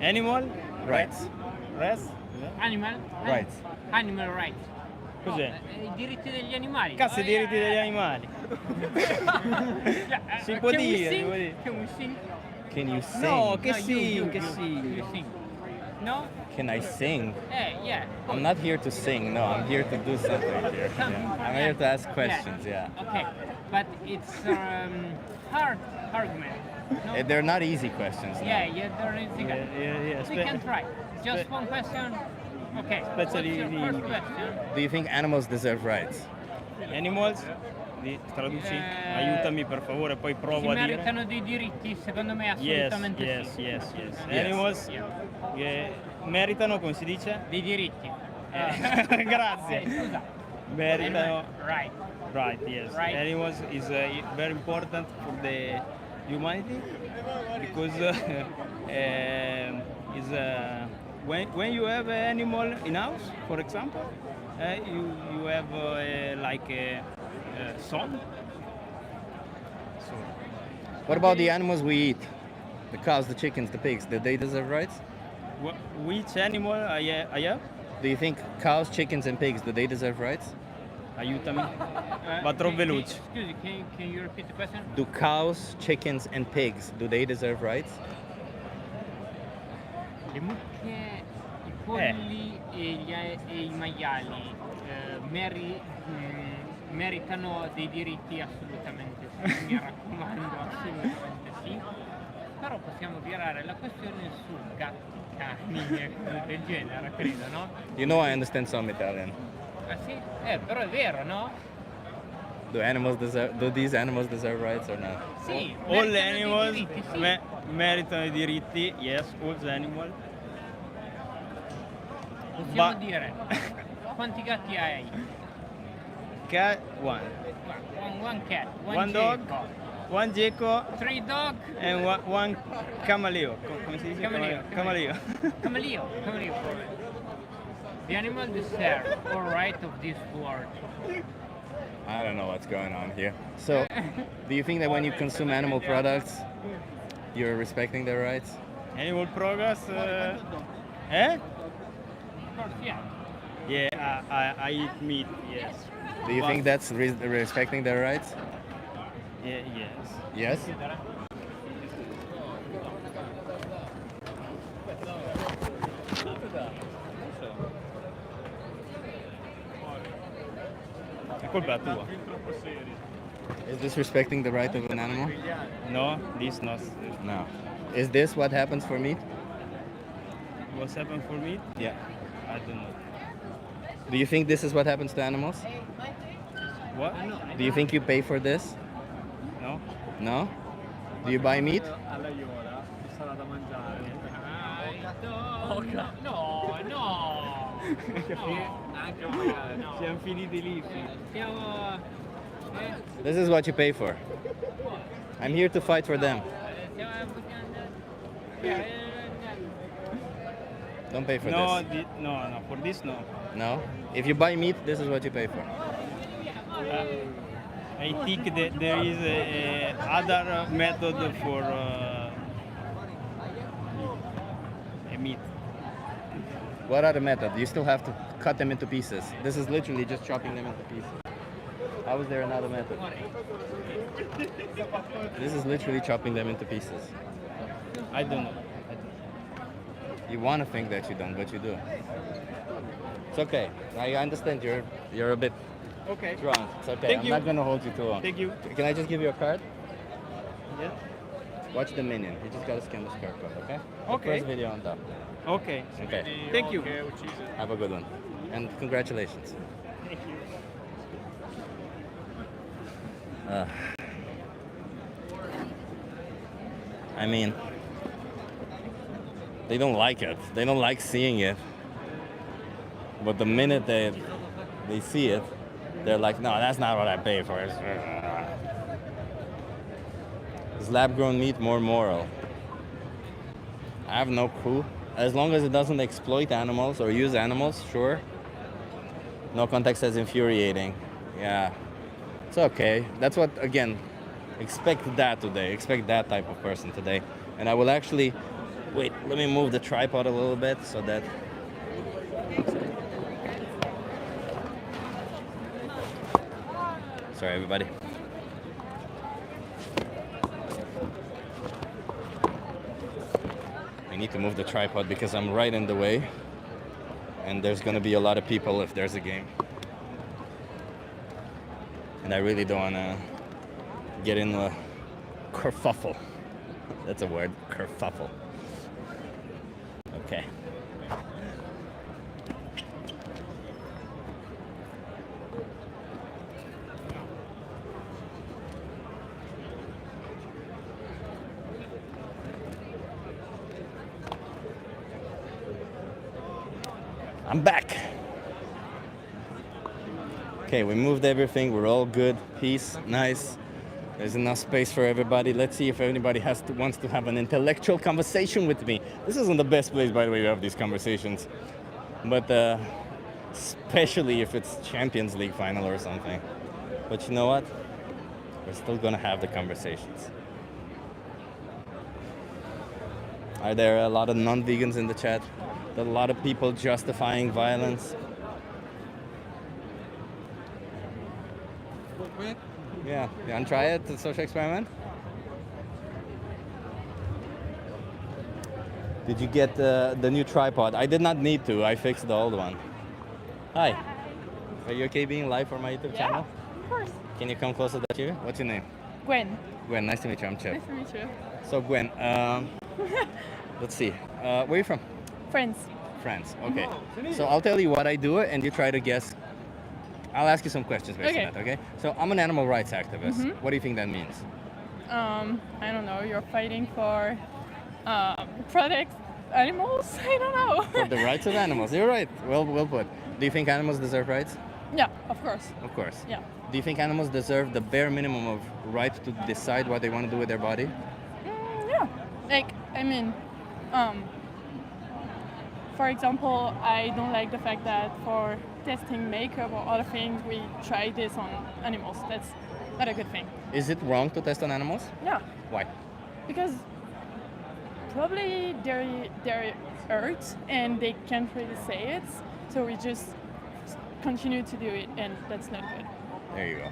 Animal? Rights. Res? Animal? Rights. Animal rights. Cos'è? I diritti degli animali. Cazzo, i diritti degli animali. Si può Can we dire, sing? si può dire. Can we sing? Can you sing? No, che No, sì, you che sì. You sing. No? Can I sing? Yeah. I'm not here to sing. No, I'm here to do something here. Something Yeah. for I'm them. here to ask questions. Yeah. Okay, but it's hard argument. No? They're not easy questions. No. Yeah, there is. Yeah. We can try. Just one question. Okay. What's Specially your in first English. question? Do you think animals deserve rights? Animals? Traduci? Aiutami per favore, poi Si provo a dire. meritano dei diritti? Secondo me Yes, assolutamente yes, sì. yes, yes. Yes. Animals Yeah. meritano, come si dice? Dei diritti. Grazie. Scusa. Meritano. Right. Right, yes. Right. Animals is very important for the humanity because is when you have an animal in house, for example, you have like a son. So What about the animals we eat? The cows, the chickens, the pigs. Do they deserve rights? which animal I have? Do you think cows, chickens, and pigs, do they deserve rights? Aiutami. Va troppo veloce. Scusi, can you repeat the question? Do cows, chickens, and pigs, do they deserve rights? Le mucche, i polli e i maiali meritano dei diritti assolutamente sì, mi raccomando, assolutamente sì. Però possiamo virare la questione su gatti, cani e cose del genere, credo, no? You know I understand some Italian. Ah sì? Però è vero, no? Do these animals deserve rights or not? Sì, All meritano dei animals diritti, sì. meritano i diritti, yes, all the animal. Possiamo Ba- dire quanti gatti hai? Cat, one. One cat, One dog, gecko, one gecko, 3 dog, and one camaleo. Come si dice? Camaleo. Camaleo. Cameleo. The animal deserve all right of this world. I don't know what's going on here. So, do you think that when you consume animal products, you're respecting their rights? Animal progress. Of course, yeah. Yeah, I eat meat. Yes. Do you think that's respecting their rights? Yeah, yes. Yes? È colpa tua. Is this respecting the right of an animal? No, this not. No. Is this what happens for meat? What's happened for me? Yeah. I don't know. Do you think this is what happens to animals? What? Do you think you pay for this? No. No? Do you buy meat? Alla Iola ci sarà da mangiare. No. Siamo finiti lì. This is what you pay for. I'm here to fight for them. Don't pay for No, this. no, for this no. No? If you buy meat, this is what you pay for. I think that there is a other method for a meat. What other method? You still have to cut them into pieces. This is literally just chopping them into pieces. How is there another method? This is literally chopping them into pieces. I don't know. You want to think that you don't, but you do. It's okay. I understand you're a bit Okay. drunk. It's okay. Thank I'm you. not gonna hold you too long. Thank you. Can I just give you a card? Yeah. Watch the minion. You just gotta scan this QR code, okay? The Okay. first video on top. Okay. Okay. Thank you. Have a good one. And congratulations. Thank you. I mean, They don't like it. They don't like seeing it. But the minute they see it, they're like, no, that's not what I pay for. Is lab-grown meat more moral? I have no clue. As long as it doesn't exploit animals or use animals, sure. No context says infuriating. Yeah, it's okay. That's what, again, expect that today. Expect that type of person today. And I will actually, wait, let me move the tripod a little bit so that. Sorry, everybody. I need to move the tripod because I'm right in the way. And there's gonna be a lot of people if there's a game. And I really don't wanna get in a kerfuffle. That's a word, kerfuffle. Okay. I'm back. Okay, we moved everything. We're all good. Peace, nice. There's enough space for everybody. Let's see if anybody wants to have an intellectual conversation with me. This isn't the best place, by the way, to have these conversations. But especially if it's Champions League final or something. But you know what? We're still gonna have the conversations. Are there a lot of non-vegans in the chat? A lot of people justifying violence. Yeah, you want to try it, the social experiment? Did you get the new tripod? I did not need to, I fixed the old one. Hi. Are you okay being live for my YouTube channel? Of course. Can you come closer to you? What's your name? Gwen. Gwen, nice to meet you, I'm Chip. Nice to meet you. So Gwen, let's see, where are you from? France. France, okay. So I'll tell you what I do and you try to guess. I'll ask you some questions based on that, okay? So I'm an animal rights activist. What do you think that means? I don't know. You're fighting for protect animals? I don't know. For the rights of animals, you're right. Well put. Do you think animals deserve rights? Yeah, of course. Of course. Yeah. Do you think animals deserve the bare minimum of right to decide what they want to do with their body? Yeah. Like, I mean, for example, I don't like the fact that for testing makeup or other things, we try this on animals. That's not a good thing. Is it wrong to test on animals? Yeah. Why? Because probably they're hurt and they can't really say it, so we just continue to do it, and that's not good. There you go.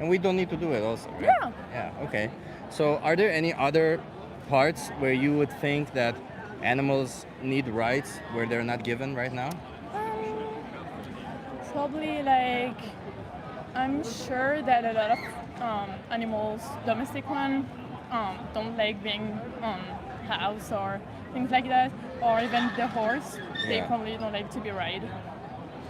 And we don't need to do it also, right? Yeah. Yeah, okay. So are there any other parts where you would think that animals need rights where they're not given right now? Probably like, I'm sure that a lot of animals, domestic ones, don't like being on house or things like that, or even the horse, they probably don't like to be ride.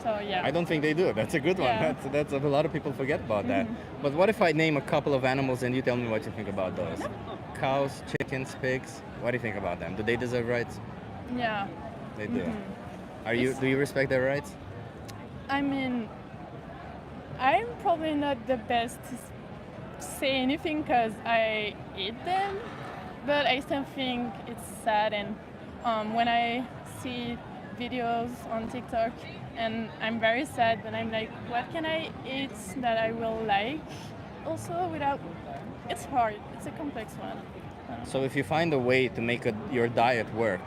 So yeah. I don't think they do. That's a good one. Yeah. That's a lot of people forget about that. But what if I name a couple of animals and you tell me what you think about those? Cows, chickens, pigs. What do you think about them? Do they deserve rights? Yeah. They do. Do you respect their rights? I mean, I'm probably not the best to say anything because I eat them, but I still think it's sad. And when I see videos on TikTok, and I'm very sad, but I'm like, what can I eat that I will like also without, it's hard, it's a complex one. So if you find a way to make your diet work,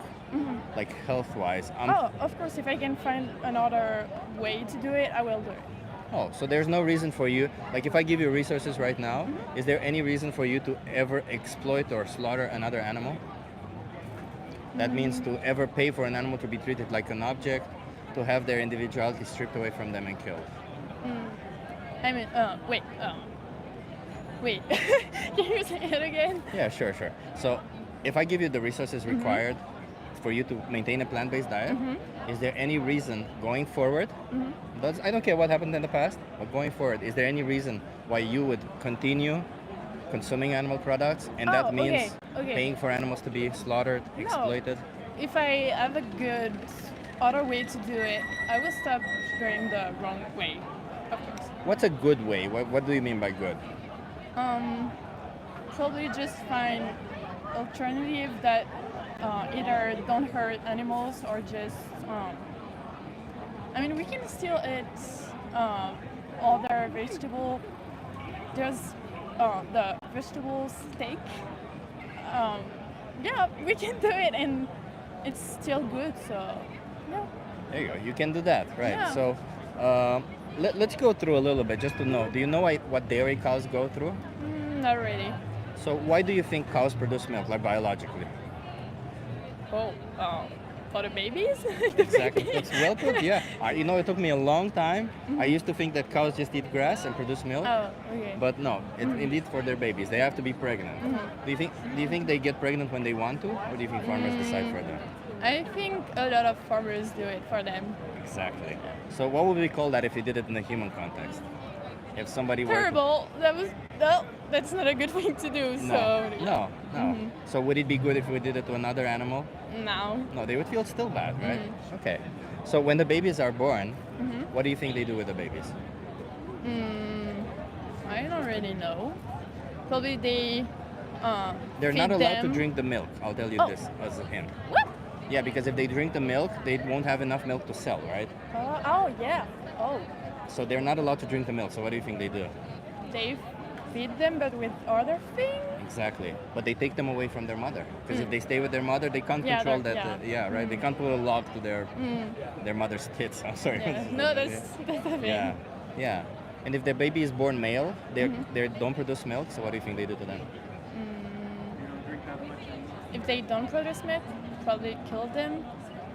like health-wise, of course, if I can find another way to do it, I will do it. Oh, so there's no reason for you, like if I give you resources right now, is there any reason for you to ever exploit or slaughter another animal? That means to ever pay for an animal to be treated like an object, to have their individuality stripped away from them and killed. I mean, wait, can you say it again? Yeah, sure. So if I give you the resources required for you to maintain a plant-based diet, is there any reason going forward, I don't care what happened in the past, but going forward, is there any reason why you would continue consuming animal products, and that means paying for animals to be slaughtered, exploited? if I have a good other way to do it, I will stop going the wrong way, of course. What's a good way? What do you mean by good? Probably just find alternative that either don't hurt animals or just I mean, we can still eat other vegetable. There's the vegetable steak. Yeah, we can do it, and it's still good. So, yeah. There you go. You can do that, right? Yeah. So, let's go through a little bit just to know. Do you know what dairy cows go through? Not really. So, why do you think cows produce milk, like biologically? Oh, for the babies. Exactly. That's well put. Yeah. You know, it took me a long time. I used to think that cows just eat grass and produce milk. Oh, okay. But no, it's indeed for their babies. They have to be pregnant. Do you think they get pregnant when they want to, or do you think farmers decide for them? I think a lot of farmers do it for them. Exactly. So what would we call that if you did it in a human context? If somebody were Terrible. That's not a good thing to do. So no. So would it be good if we did it to another animal? no. No, they would feel still bad, right? Okay. So when the babies are born, what do you think they do with the babies? I don't really know. Probably they. They're feed not allowed to them. drink the milk. I'll tell you Oh. this as a hint. What? Yeah, because if they drink the milk, they won't have enough milk to sell, right? Oh yeah. Oh, So they're not allowed to drink the milk. So what do you think they do? they feed them, but with other things. Exactly. But they take them away from their mother. Because if they stay with their mother, they can't Yeah, control that- that. yeah. Right? They can't put a log to their mother's tits. I'm sorry. Yeah. No, that's a thing. Yeah. Yeah. And if the baby is born male, they don't produce milk. So what do you think they do to them? If they don't produce milk, probably kill them.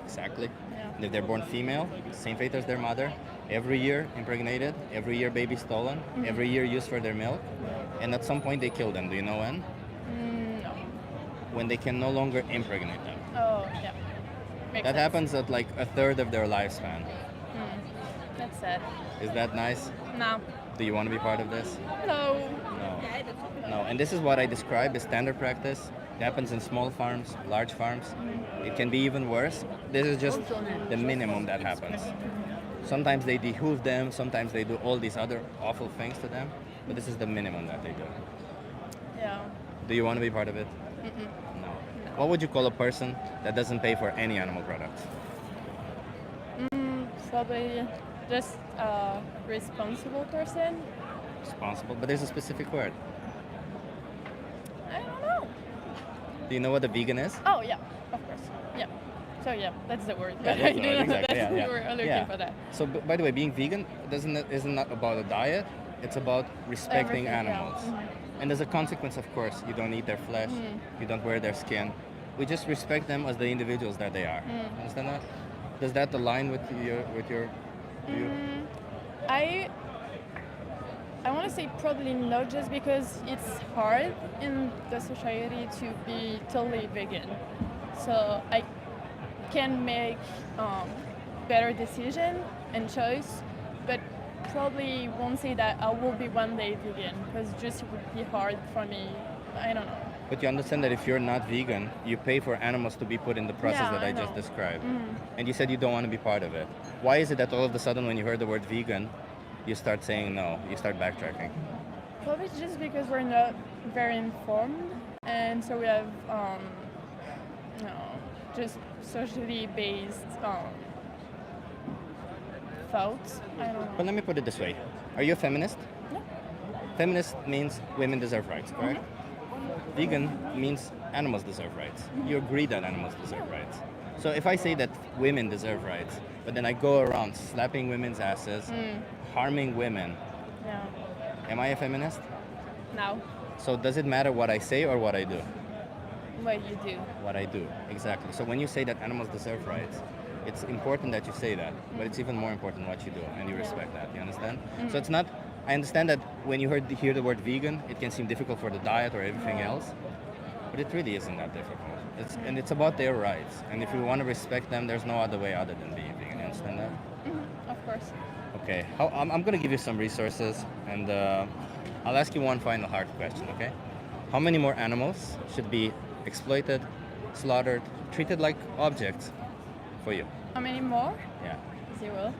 Exactly. Yeah. And if they're born female, same fate as their mother. Every year impregnated, every year baby stolen, every year used for their milk. And at some point they kill them. Do you know when? No. When they can no longer impregnate them. Oh yeah. Makes That sense. happens at like a third of their lifespan. That's sad. Is that nice? No. Do you want to be part of this? No. No. No. And this is what I describe as standard practice. It happens in small farms, large farms. It can be even worse. This is just the minimum that happens. Sometimes they dehoof them, sometimes they do all these other awful things to them, but this is the minimum that they do. Yeah. Do you want to be part of it? No. What would you call a person that doesn't pay for any animal products? Probably just a responsible person. Responsible, but there's a specific word. I don't know. Do you know what a vegan is? Oh yeah, of course. Yeah. So yeah, that's the word. Yeah, But I that's the do word, know exactly. that's Yeah, the word. I'm looking yeah. for that. So, by the way, being vegan isn't not about a diet. It's about respecting Everything, yeah. animals. And as a consequence, of course, you don't eat their flesh. You don't wear their skin. We just respect them as the individuals that they are. Understand that? Does that align with your view? I want to say probably no, just because it's hard in the society to be totally vegan. So I can make better decision and choice, but probably won't say that I will be one day vegan, because just it would be hard for me. I don't know. But you understand that if you're not vegan, you pay for animals to be put in the process Yeah, that I I just know. described. And you said you don't want to be part of it. Why is it that all of a sudden when you heard the word vegan, you start saying no, you start backtracking? Probably just because we're not very informed, and so we have just socially based thoughts. I don't know. But let me put it this way. Are you a feminist? No. Feminist means women deserve rights, correct? Vegan means animals deserve rights. You agree that animals deserve rights. So if I say that women deserve rights, but then I go around slapping women's asses, harming women, Yeah. am I a feminist? Now, So does it matter what I say or what I do? what you do. What I do, exactly. So when you say that animals deserve rights, it's important that you say that, but it's even more important what you do, and you respect that. You understand? So it's not. I understand that when you hear the word vegan, it can seem difficult for the diet or everything else, but it really isn't that difficult. And it's about their rights, and if you want to respect them, there's no other way other than being vegan. You understand that? Of course. Okay. I'm going to give you some resources, and I'll ask you one final hard question. Okay? How many more animals should be exploited, slaughtered, treated like objects for you? How many more? Yeah, 0.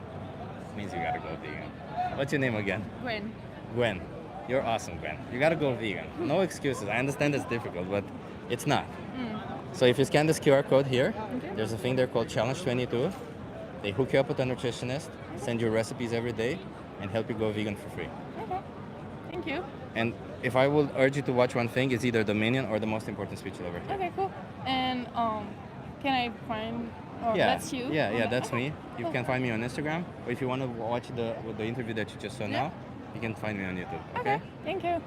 means you gotta go vegan. What's your name again? Gwen. Gwen. You're awesome, Gwen. You gotta go vegan. No excuses. I understand it's difficult, but it's not. So if you scan this QR code here, there's a thing there called Challenge 22. They hook you up with a nutritionist, send you recipes every day, and help you go vegan for free. Okay. Thank you. And if I would urge you to watch one thing, it's either the Minion or the most important speech you'll ever hear. Okay, cool. And can I find? Oh, Yeah, that's you. yeah, Okay. that's me. You Cool. can find me on Instagram, or if you want to watch the interview that you just saw now, you can find me on YouTube. Okay? Thank you.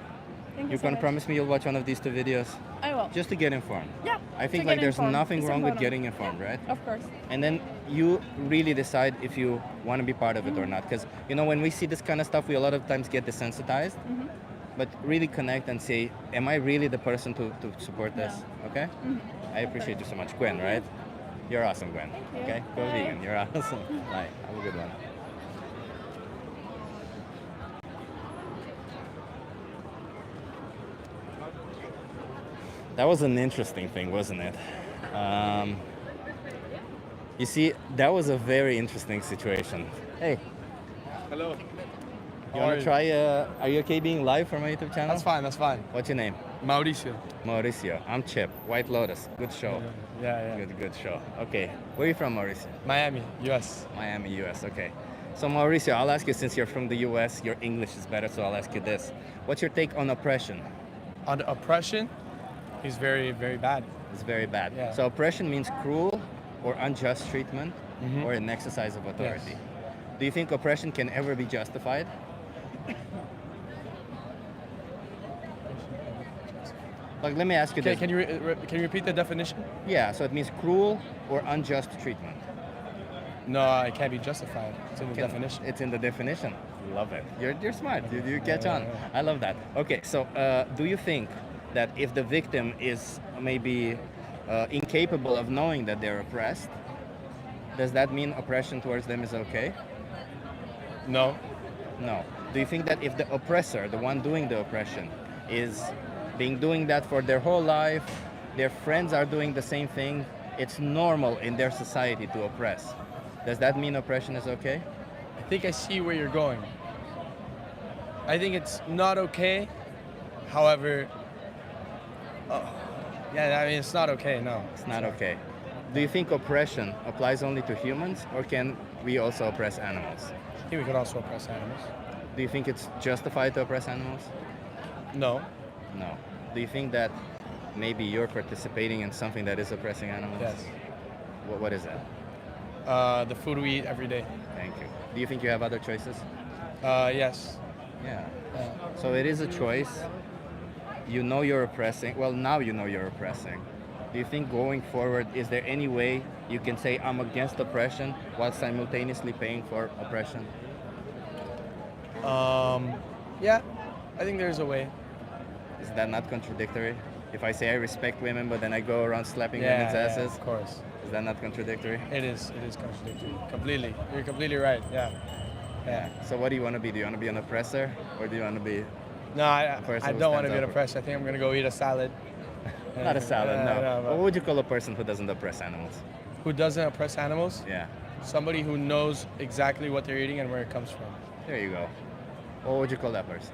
Thank you You so can much. promise me you'll watch one of these 2 videos I will. just to get informed. Yeah. I think to like get there's informed. nothing It's wrong with important. getting informed, right? Of course. And then you really decide if you want to be part of it or not. Because, when we see this kind of stuff, we a lot of times get desensitized. But really connect and say, am I really the person to support this? Okay? I appreciate you so much. Gwen, right? You're awesome, Gwen. Thank you. Okay? Go Bye. vegan. You're awesome. Bye. Have a good one. That was an interesting thing, wasn't it? You see, that was a very interesting situation. Hey, Hello. you want to try? Are you okay being live for my YouTube channel? That's fine. That's fine. What's your name? Mauricio. Mauricio. I'm Chip. White Lotus. Good show. Yeah. Good show. Okay. Where are you from, Mauricio? Miami, U.S. Miami, U.S. Okay. So Mauricio, I'll ask you, since you're from the U.S., your English is better, so I'll ask you this. What's your take on oppression? On oppression, is very, very bad. It's very bad. Yeah. So oppression means cruel or unjust treatment or an exercise of authority. Yes. Do you think oppression can ever be justified? Like, let me ask you Okay, this. can you repeat the definition? Yeah, so it means cruel or unjust treatment. No, it can't be justified. It's in the Can- definition. It's in the definition. Love it. You're smart. You catch Yeah, on. yeah. I love that. Okay, so do you think that if the victim is maybe incapable of knowing that they're oppressed, does that mean oppression towards them is okay? No. No. Do you think that if the oppressor, the one doing the oppression, is doing that for their whole life, their friends are doing the same thing, it's normal in their society to oppress, does that mean oppression is okay? I think I see where you're going. I think it's not okay. However, I mean, it's not okay, no. It's not okay. Do you think oppression applies only to humans, or can we also oppress animals? I think we could also oppress animals. Do you think it's justified to oppress animals? No. No. Do you think that maybe you're participating in something that is oppressing animals? Yes. What is that? The food we eat every day. Thank you. Do you think you have other choices? Yes. Yeah. So it is a choice. You know you're oppressing. Well, now you know you're oppressing. Do you think going forward, is there any way you can say I'm against oppression while simultaneously paying for oppression? Yeah, I think there's a way. Is that not contradictory? If I say I respect women, but then I go around slapping women's asses, of course. is that not contradictory? It is contradictory. Completely. You're completely right. Yeah. So what do you want to be? Do you want to be an oppressor, or do you want to be No, I person who don't want to stands be an up for- oppressor. I think I'm gonna go eat a salad. not a salad? Yeah, No. no, What would you call a person who doesn't oppress animals? Who doesn't oppress animals? Yeah. Somebody who knows exactly what they're eating and where it comes from. There you go. What would you call that person?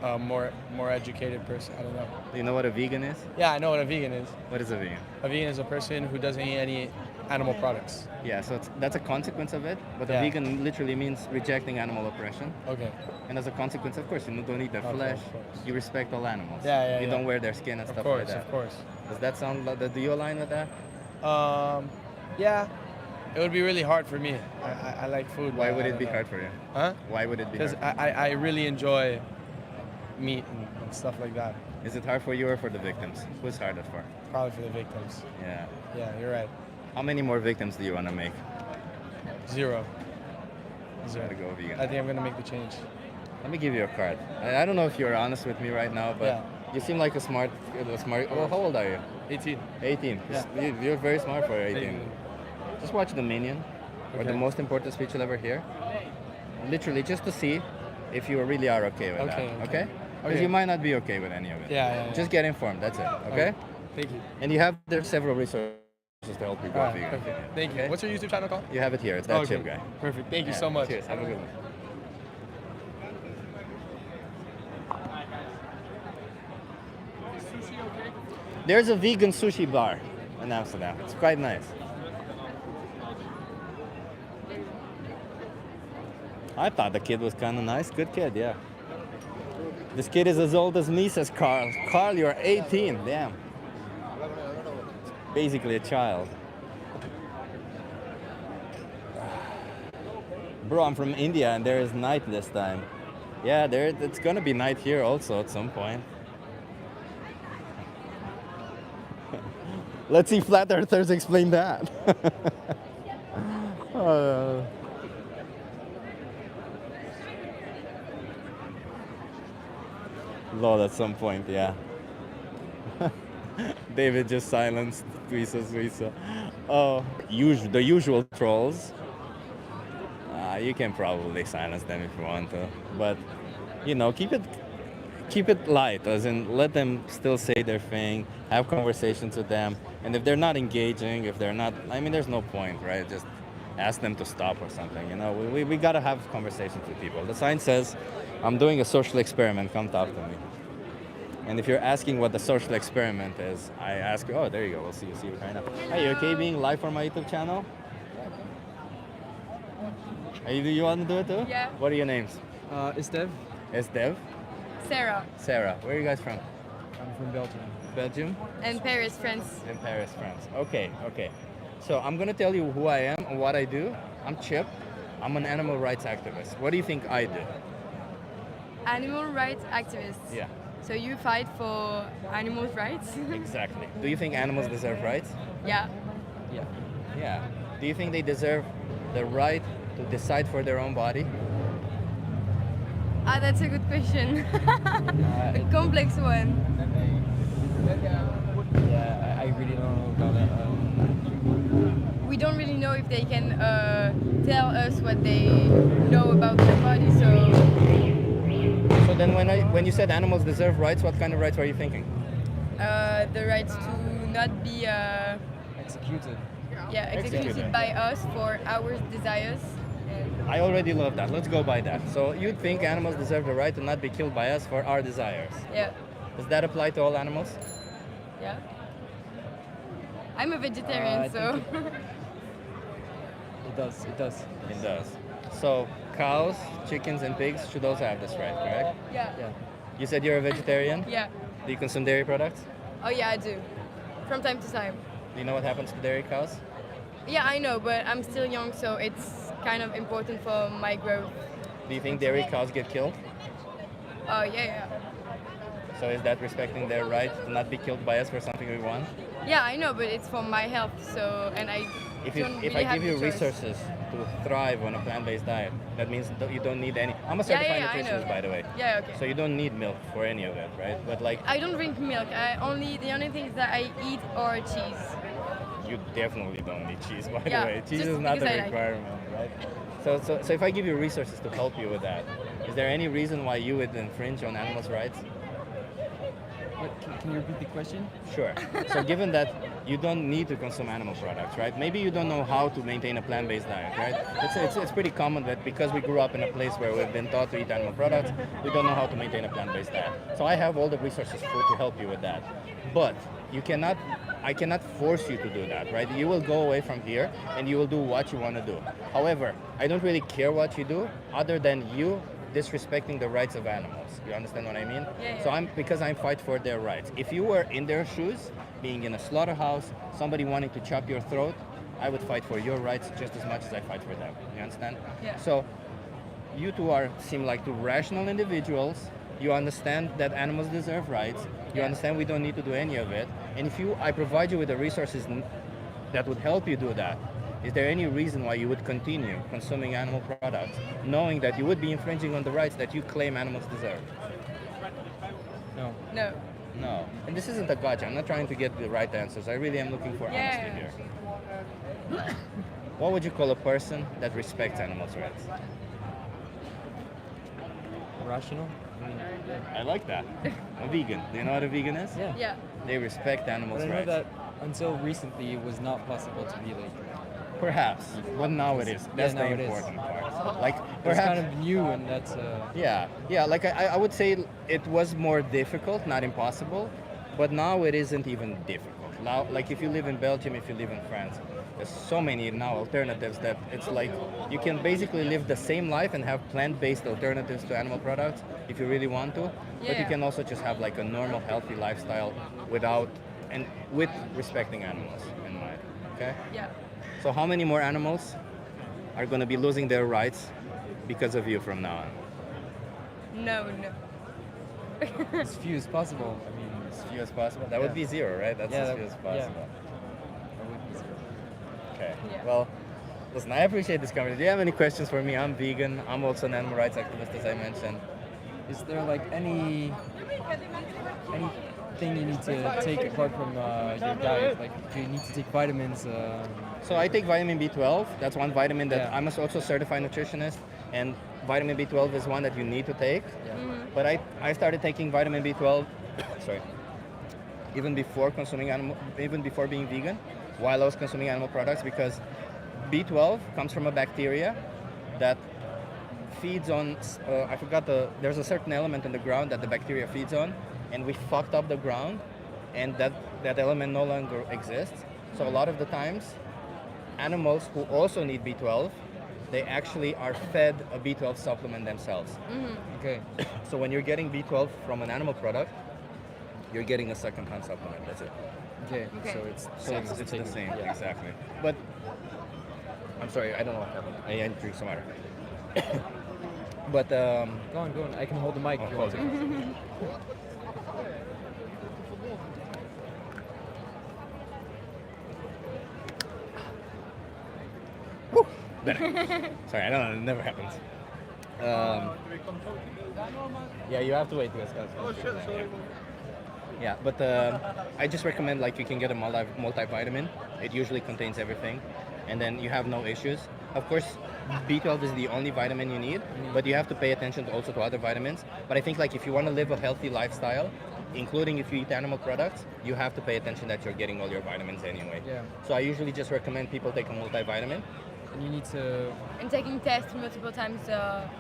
A more educated person. I don't know. Do you know what a vegan is? Yeah, I know what a vegan is. What is a vegan? A vegan is a person who doesn't eat any animal products. Yeah, so that's a consequence of it, but Yeah. a vegan literally means rejecting animal oppression. Okay. And as a consequence, of course, you don't eat their Of flesh. course. You respect all animals. Yeah, You yeah. don't wear their skin and Of stuff course, like that. of course. Does that sound like, do you align with that? Yeah. It would be really hard for me. I like food. Why but would I it don't be know. hard for you? Huh? Why would it be Because hard? I really enjoy meat and stuff like that. Is it hard for you or for the victims? Who's harder for? Probably for the victims. Yeah. Yeah, you're right. How many more victims do you want to make? Zero. Gotta go vegan. I think I'm gonna make the change. Let me give you a card. I don't know if you're honest with me right now, but Yeah. you seem like a smart. Well, how old are you? 18. 18. Yeah. You're very smart for 18. Thank you. Just watch The Minion, or the Okay. most important speech you'll ever hear. Literally, just to see if you really are okay with Okay, that. okay. Okay? Because you might not be okay with any of it. Yeah. Just get informed. That's it. Okay? Thank you. And you have there several resources to help you go All right, vegan. perfect. Thank you. Okay? What's your YouTube channel called? You have it here. It's that Okay, chip guy. Perfect. Thank you Yeah, so much. Cheers. Have a good one. There's a vegan sushi bar in Amsterdam. It's quite nice. I thought the kid was kind of nice. Good kid, yeah. This kid is as old as me, says Carl. Carl, you're 18. Damn. Basically a child. Bro, I'm from India and there is night this time. Yeah, it's gonna be night here also at some point. Let's see flat earthers explain that. Lord, at some point, yeah. David just silenced Suisa. Oh, the usual trolls. You can probably silence them if you want to, but keep it light, as in let them still say their thing, have conversations with them, and if they're not engaging, if they're not, there's no point, right? Just ask them to stop or something. We gotta have conversations with people. The sign says, "I'm doing a social experiment. Come talk to me." And if you're asking what the social experiment is, I ask you, oh, there you go. We'll see you kind of. Are you okay being live for my YouTube channel? You want to do it too? Yeah. What are your names? Estev. Estev? Sarah. Sarah. Where are you guys from? I'm from Belgium. Belgium? And Paris, France. In Paris, France. Okay. So I'm going to tell you who I am and what I do. I'm Chip. I'm an animal rights activist. What do you think I do? Animal rights activist. Yeah. So you fight for animals' rights? Exactly. Do you think animals deserve rights? Yeah. Yeah. Do you think they deserve the right to decide for their own body? That's a good question. A complex one. Yeah, I really don't know about that. We don't really know if they can tell us what they know about their body, so... So then when you said animals deserve rights, what kind of rights were you thinking? The right to not be... Executed. Yeah, executed by us for our desires. I already love that. Let's go by that. So you think animals deserve the right to not be killed by us for our desires? Yeah. Does that apply to all animals? Yeah. I'm a vegetarian, so... It does. It does. So cows, chickens, and pigs should also have this right, correct? Yeah. You said you're a vegetarian? Yeah. Do you consume dairy products? Oh yeah, I do. From time to time. Do you know what happens to dairy cows? Yeah, I know, but I'm still young, so it's kind of important for my growth. Do you think dairy cows get killed? Oh yeah. So is that respecting their right to not be killed by us for something we want? Yeah, I know, but it's for my health, so, and I If don't really I have give you the choice. resources to thrive on a plant-based diet, that means you don't need any. I'm a certified I know. nutritionist, by the way. Yeah, okay. So you don't need milk for any of it, right? But like, I don't drink milk. The only things that I eat are cheese. you definitely don't need cheese, by Yeah, the way. Cheese just is not a because I like it. requirement, right? So if I give you resources to help you with that, is there any reason why you would infringe on animals' rights? Can you repeat the question? Sure. So given that you don't need to consume animal products, right? Maybe you don't know how to maintain a plant-based diet, right? It's pretty common that because we grew up in a place where we've been taught to eat animal products, we don't know how to maintain a plant-based diet. So I have all the resources to help you with that. But I cannot force you to do that, right? You will go away from here and you will do what you want to do. However, I don't really care what you do other than you disrespecting the rights of animals. You understand what I mean? Yeah. So I fight for their rights. If you were in their shoes, being in a slaughterhouse, somebody wanting to chop your throat, I would fight for your rights just as much as I fight for them. You understand? Yeah. So you two seem like two rational individuals. You understand that animals deserve rights. You understand we don't need to do any of it. And if I provide you with the resources that would help you do that, is there any reason why you would continue consuming animal products, knowing that you would be infringing on the rights that you claim animals deserve? No. No. And this isn't a gotcha. I'm not trying to get the right answers. I really am looking for honesty here. What would you call a person that respects animals' rights? rational. I mean, I like that. A vegan. Do you know what a vegan is? yeah. Yeah. They respect animals' But I know rights. that until recently it was not possible to be like. Perhaps, but now it is. That's now the it is. important part. Like It's perhaps. kind of new, and that's. Yeah. Like I would say it was more difficult, not impossible, but now it isn't even difficult. Now, like if you live in Belgium, if you live in France, there's so many now alternatives that it's like you can basically live the same life and have plant-based alternatives to animal products if you really want to. But you Yeah. can also just have like a normal, healthy lifestyle without and with respecting animals in mind. Okay. Yeah. So how many more animals are going to be losing their rights because of you from now on? No. As few as possible. I mean, As few as possible? That would be zero, right? That's as few as possible. That would be zero. Okay. Yeah. Well, listen, I appreciate this conversation. Do you have any questions for me? I'm vegan. I'm also an animal rights activist, as I mentioned. Is there like anything you need to take apart from your diet? Like, do you need to take vitamins? So I take vitamin B12. That's one vitamin that Yeah. I'm also a certified nutritionist, and vitamin B12 is one that you need to take. But I started taking vitamin B12, sorry, even before being vegan, while I was consuming animal products, because B12 comes from a bacteria that feeds on, there's a certain element in the ground that the bacteria feeds on, and we fucked up the ground, and that element no longer exists. So a lot of the times, animals who also need B12, they actually are fed a B12 supplement themselves. Okay. So when you're getting B12 from an animal product, you're getting a second-hand supplement. That's it. Okay. Okay. So it's It's the same, exactly. But I'm sorry, I don't know what happened. I need to drink some water. But Go on. I can hold the mic if you want to. better. Sorry, I don't know. It never happens. Yeah, you have to wait. Yeah, but I just recommend like you can get a multivitamin. It usually contains everything, and then you have no issues. Of course, B12 is the only vitamin you need, but you have to pay attention also to other vitamins. But I think like if you want to live a healthy lifestyle, including if you eat animal products, you have to pay attention that you're getting all your vitamins anyway. Yeah. So I usually just recommend people take a multivitamin. And you need to. And taking tests multiple times.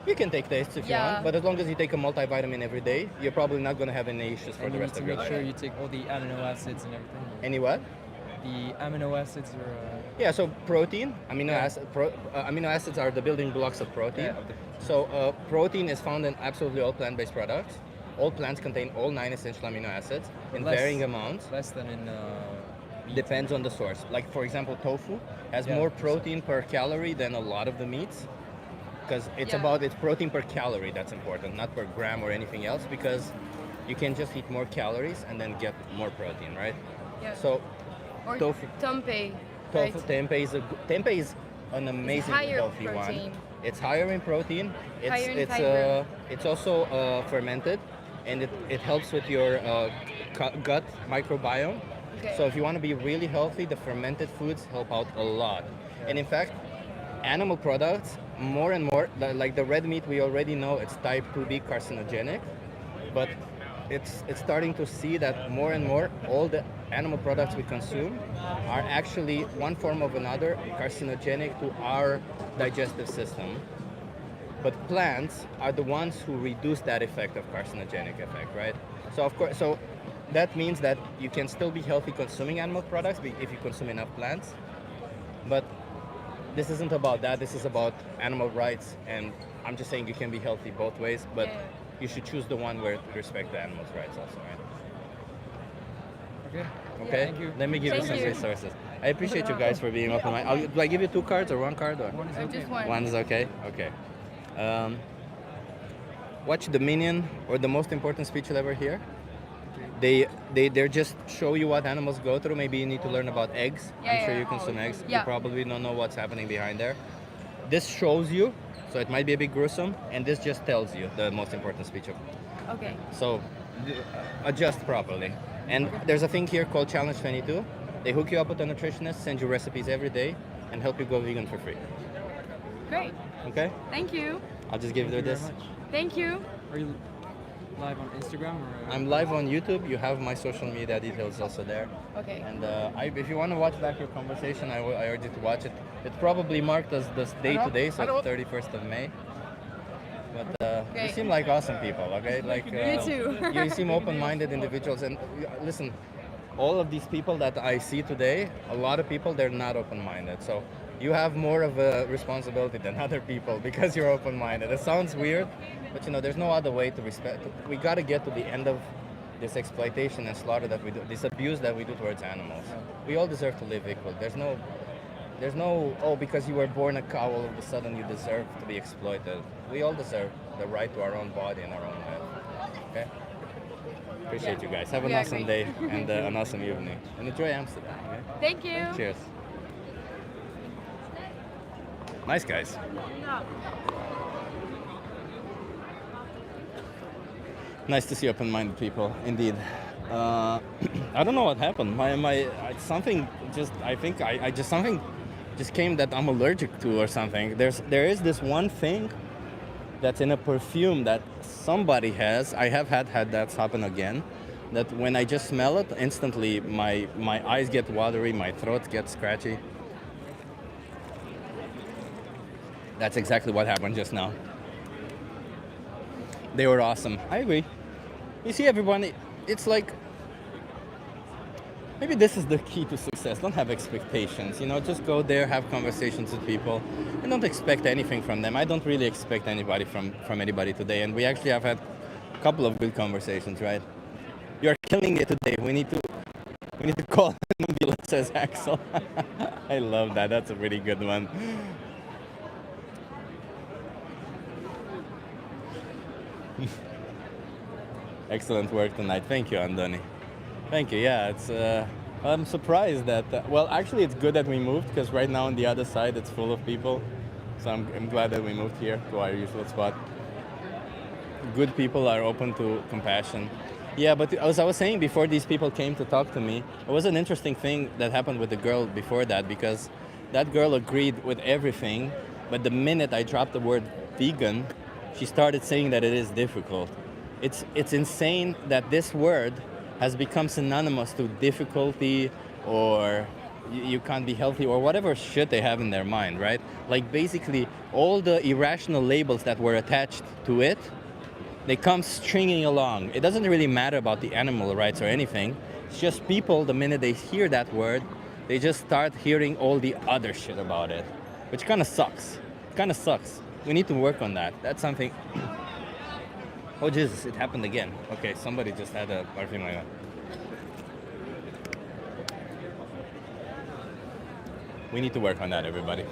You can take tests if you Yeah. want, but as long as you take a multivitamin every day, you're probably not going to have any issues for And the you need rest to of your make life. sure you take all the amino acids and everything. Any what? The amino acids are. Yeah, so protein, amino acids are the building blocks of protein. Yeah, So protein is found in absolutely all plant-based products. All plants contain all 9 essential amino acids in Less- varying amounts. Less than in. Meat. Depends on the source. Like for example, tofu has Yeah. more protein per calorie than a lot of the meats, because it's Yeah. about its protein per calorie that's important, not per gram or anything else. Because you can just eat more calories and then get more protein, right? Yeah. So Or tofu. tempeh. Tofu, right? tempeh is an amazing higher healthy protein. one. It's higher in protein. Higher in fiber. It's also fermented, and it helps with your gut microbiome. Okay. So if you want to be really healthy, the fermented foods help out a lot. And in fact, animal products more and more, like the red meat, we already know it's type 2B carcinogenic, but it's starting to see that more and more all the animal products we consume are actually one form of another carcinogenic to our digestive system. But plants are the ones who reduce that effect of carcinogenic effect, right? So of course, that means that you can still be healthy consuming animal products if you consume enough plants. But this isn't about that. This is about animal rights, and I'm just saying you can be healthy both ways, but Yeah. you should choose the one where you respect the animals' rights also, right? Okay. Okay? Thank you. Let me give you Thank some you. resources. I appreciate you guys for being open-minded. Do I give you 2 cards or 1 card? Or? Just one. One's okay? Okay. Watch the Minion or the most important speech you'll ever hear. They're just show you what animals go through. Maybe you need to learn about eggs. I'm sure Yeah. you consume eggs. Yeah. You probably don't know what's happening behind there. This shows you, so it might be a bit gruesome, and this just tells you the most important speech of. Okay. So adjust properly. And there's a thing here called Challenge 22. They hook you up with a nutritionist, send you recipes every day, and help you go vegan for free. Great. Okay? Thank you. I'll just give you this. Thank you. Are you live on Instagram or? I'm live on YouTube. You have my social media details also there. Okay. And if you want to watch back your conversation, I urge you to watch it. It's probably marked as this day today, so 31st of May. But you Great. seem like awesome people, okay? Like You too. you seem open-minded individuals. And listen, all of these people that I see today, a lot of people, they're not open-minded. So you have more of a responsibility than other people because you're open-minded. It sounds weird, but you know, there's no other way to respect. We got to get to the end of this exploitation and slaughter that we do, this abuse that we do towards animals. We all deserve to live equal. There's no, oh, because you were born a cow, all of a sudden you deserve to be exploited. We all deserve the right to our own body and our own life. Okay? Appreciate you guys. Have an awesome day and an awesome evening. And enjoy Amsterdam. Okay? Thank you. Cheers. Nice guys. Nice to see open-minded people, indeed. I don't know what happened. Something just, I think I just something just came that I'm allergic to or something. There is this one thing that's in a perfume that somebody has. I have had that happen again. That when I just smell it, instantly my eyes get watery, my throat gets scratchy. That's exactly what happened just now. They were awesome. I agree. You see, everyone, it's like, maybe this is the key to success. Don't have expectations, you know, just go there, have conversations with people, and don't expect anything from them. I don't really expect anybody from anybody today, and we actually have had a couple of good conversations, right? You're killing it today. We need to call an ambulance, says Axel. I love that. That's a pretty good one. Excellent work tonight. Thank you, Andoni. Thank you. Yeah, it's. I'm surprised that. Well, actually, it's good that we moved because right now on the other side it's full of people. So I'm glad that we moved here to our usual spot. Good people are open to compassion. Yeah, but as I was saying before, these people came to talk to me. It was an interesting thing that happened with the girl before that because that girl agreed with everything, but the minute I dropped the word vegan, she started saying that it is difficult. It's insane that this word has become synonymous to difficulty or you can't be healthy or whatever shit they have in their mind, right? Like basically all the irrational labels that were attached to it, they come stringing along. It doesn't really matter about the animal rights or anything. It's just people, the minute they hear that word, they just start hearing all the other shit about it, which kind of sucks. Kind of sucks. We need to work on that. That's something. Oh Jesus, it happened again. Okay, somebody just had a perfume like that. We need to work on that, everybody.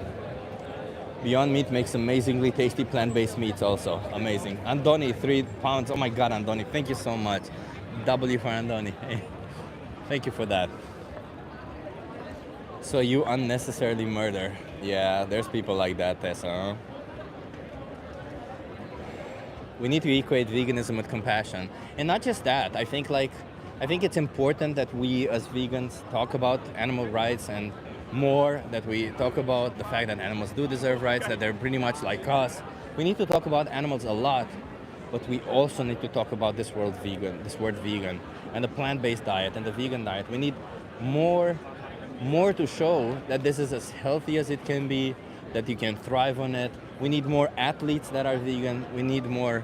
Beyond Meat makes amazingly tasty plant-based meats also. Amazing. Andoni, 3 pounds. Oh my God, Andoni, thank you so much. W for Andoni. Thank you for that. So you unnecessarily murder. Yeah, there's people like that, Tessa. Huh? We need to equate veganism with compassion. And not just that, I think it's important that we as vegans talk about animal rights and more, that we talk about the fact that animals do deserve rights, that they're pretty much like us. We need to talk about animals a lot, but we also need to talk about this word vegan, and the plant-based diet and the vegan diet. We need more to show that this is as healthy as it can be, that you can thrive on it. We need more athletes that are vegan. We need more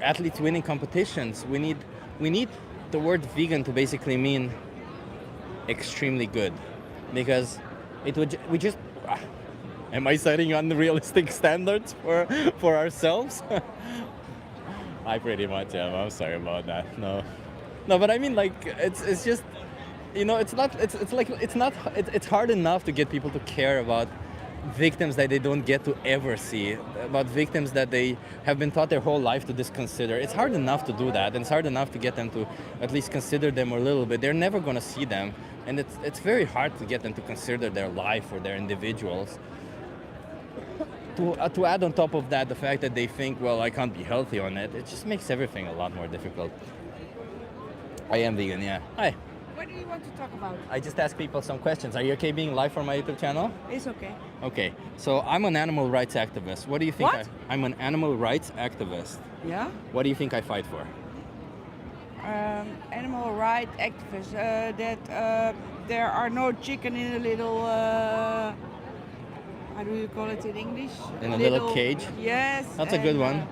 athletes winning competitions. We need the word vegan to basically mean extremely good, because we just am I setting unrealistic standards for ourselves? I pretty much am. I'm sorry about that. No, but I mean, like, it's just, you know, it's hard enough to get people to care about victims that they don't get to ever see, about victims that they have been taught their whole life to disconsider. It's hard enough to do that, and it's hard enough to get them to at least consider them a little bit. They're never going to see them, and it's very hard to get them to consider their life or their individuals. To add on top of that the fact that they think, well, I can't be healthy on it, it just makes everything a lot more difficult. I am vegan, yeah. Hi. What do you want to talk about? I just ask people some questions. Are you okay being live on my YouTube channel? It's okay. Okay, so I'm an animal rights activist. What do you think? What? I'm an animal rights activist. Yeah? What do you think I fight for? Animal rights activists. That there are no chicken in a little. How do you call it in English? In a little cage? Yes. That's a good one.